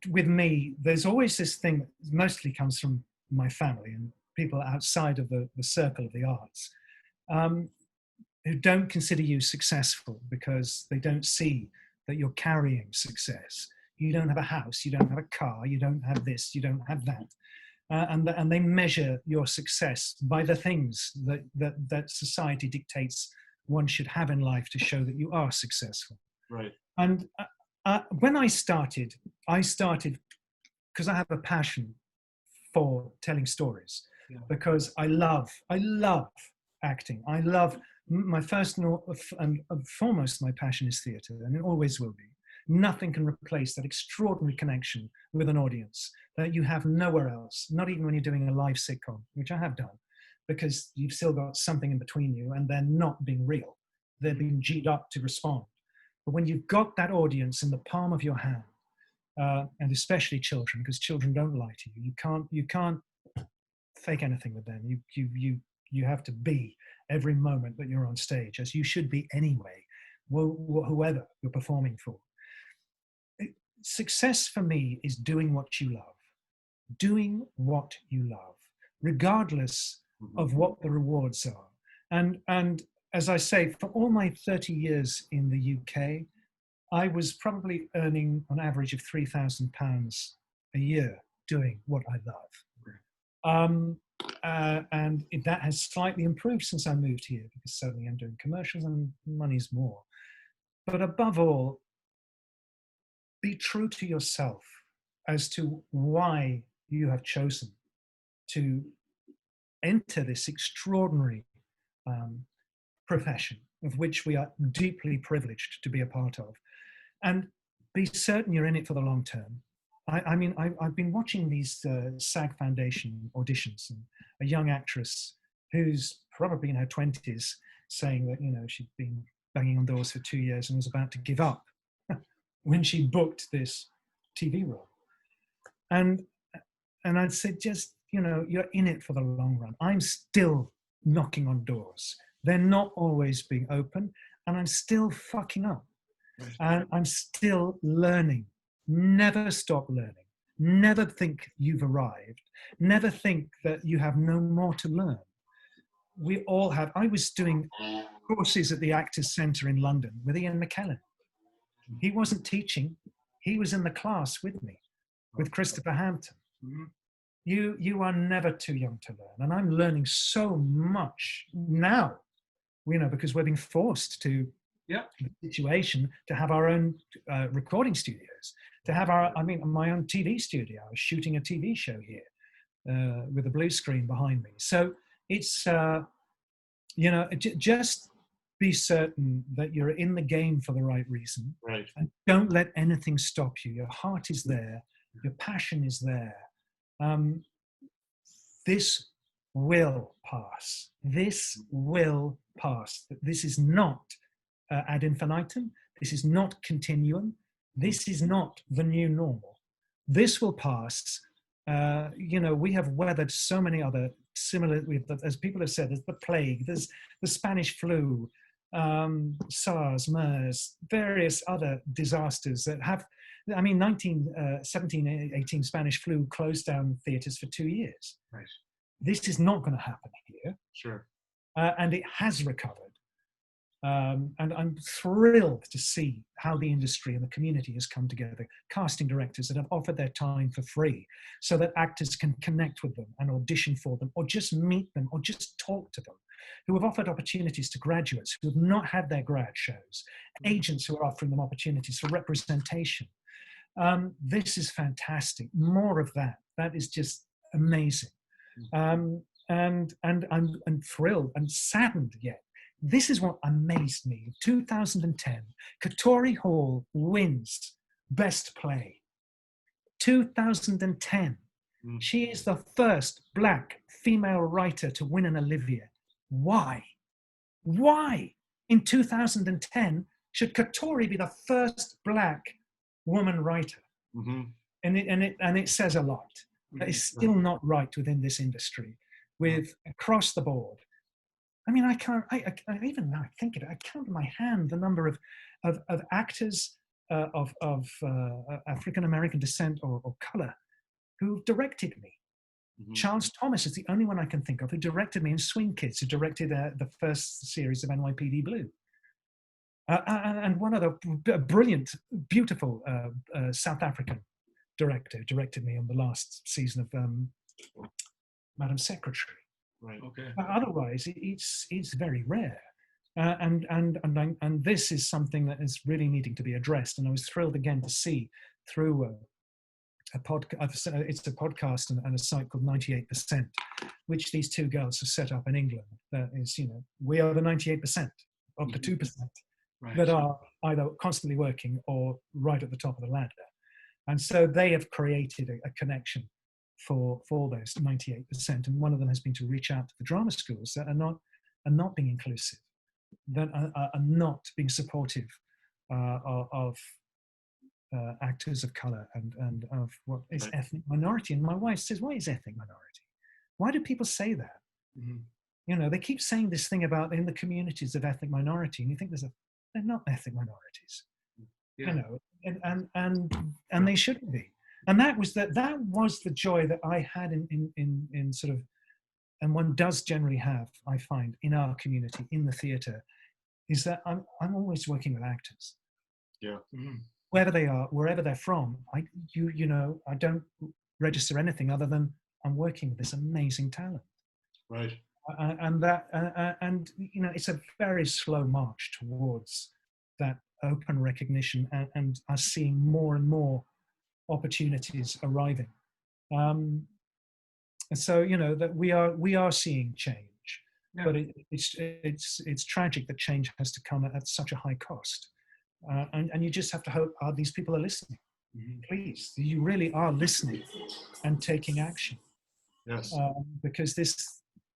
with me, there's always this thing that mostly comes from my family and people outside of the circle of the arts, who don't consider you successful because they don't see that you're carrying success. You don't have a house, you don't have a car, you don't have this, you don't have that. And they measure your success by the things that society dictates one should have in life to show that you are successful. Right. And when I started because I have a passion for telling stories, because I love acting. I love, my first and foremost, my passion is theatre, and it always will be. Nothing can replace that extraordinary connection with an audience that you have nowhere else, not even when you're doing a live sitcom, which I have done. because you've still got something in between you and they're not being real. They're being G'd up to respond. But when you've got that audience in the palm of your hand, and especially children, because children don't lie to you. You can't fake anything with them. You have to be every moment that you're on stage, as you should be anyway, whoever you're performing for. Success for me is doing what you love. Doing what you love, regardless of what the rewards are. And as I say, for all my 30 years in the UK, I was probably earning on average of £3,000 a year doing what I love. And that has slightly improved since I moved here, because suddenly I'm doing commercials and money's more. But above all, be true to yourself as to why you have chosen to enter this extraordinary profession, of which we are deeply privileged to be a part of. And be certain you're in it for the long term. I've been watching these SAG Foundation auditions, and a young actress who's probably in her 20s saying that, you know, she'd been banging on doors for 2 years and was about to give up when she booked this TV role. And I'd say, just, you know, you're in it for the long run. I'm still knocking on doors. They're not always being open, and I'm still fucking up. And I'm still learning. Never stop learning. Never think you've arrived. Never think that you have no more to learn. We all have. I was doing courses at the Actors Centre in London with Ian McKellen. He wasn't teaching. He was in the class with me, with Christopher Hampton. You are never too young to learn. And I'm learning so much now, you know, because we're being forced to the situation to have our own recording studios, to have my own TV studio. I was shooting a TV show here with a blue screen behind me. So it's, you know, just be certain that you're in the game for the right reason. Right. And don't let anything stop you. Your heart is there. Your passion is there. This will pass. This will pass. This is not ad infinitum. This is not continuum. This is not the new normal. This will pass. You know, we have weathered so many other similar, as people have said, there's the plague, there's the Spanish flu, SARS, MERS, various other disasters that have, I mean, 17, 18 Spanish flu closed down theatres for 2 years. Right. This is not going to happen here. Sure. And it has recovered. And I'm thrilled to see how the industry and the community has come together. Casting directors that have offered their time for free so that actors can connect with them and audition for them, or just meet them, or just talk to them. Who have offered opportunities to graduates who have not had their grad shows. Agents who are offering them opportunities for representation. This is fantastic. More of that. That is just amazing. And I'm thrilled and saddened yet. This is what amazed me. 2010, Katori Hall wins Best Play. 2010. She is the first Black female writer to win an Olivier. Why? Why in 2010 should Katori be the first Black woman writer? And it says a lot. That is still not right within this industry, with across the board. I mean, I even now I think of it, I count in my hand the number of actors of African American descent or color who directed me. Charles Thomas is the only one I can think of who directed me in Swing Kids, who directed the first series of NYPD Blue. And one other brilliant, beautiful South African director directed me on the last season of Madam Secretary. Right. Okay. Otherwise, it's very rare, and this is something that is really needing to be addressed. And I was thrilled again to see through a podcast. It's a podcast and a site called 98%, which these two girls have set up in England. That is, you know, we are the 98% of the 2% that are either constantly working or right at the top of the ladder. And so they have created a connection for those 98%, and one of them has been to reach out to the drama schools that are not being inclusive, that are not being supportive of actors of color and of what is ethnic minority. And my wife says, "What is ethnic minority? Why do people say that?" Mm-hmm. You know, they keep saying this thing about in the communities of ethnic minority, and you think they're not ethnic minorities, you know, and they shouldn't be. And that was the joy that I had in sort of, and one does generally have, I find, in our community, in the theatre, is that I'm always working with actors. Yeah. Mm-hmm. Wherever they are, wherever they're from, I don't register anything other than I'm working with this amazing talent. Right. And you know, it's a very slow march towards that open recognition and us seeing more and more opportunities arriving. And so, you know, that we are seeing change, but it's tragic that change has to come at such a high cost. And you just have to hope these people are listening. Mm-hmm. Please, you really are listening and taking action. Yes. Because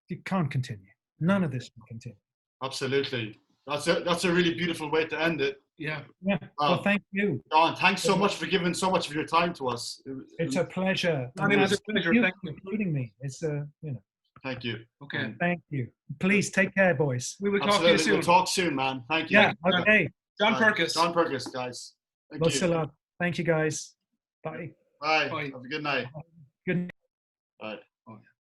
it can't continue. None of this can continue. Absolutely. That's a really beautiful way to end it. Yeah. Yeah. Well, thank you, Don. Thanks so much for giving so much of your time to us. It's a pleasure. It was a pleasure. Thank you for including me. It's you know. Thank you. Okay. Thank you. Please take care, boys. We will talk to you soon. We'll talk soon, man. Thank you. Yeah. Okay. John Pirkis. John Pirkis, guys. Thank Lots you. of love. Thank you, guys. Bye. Bye. Bye. Have a good night. Good night. Bye.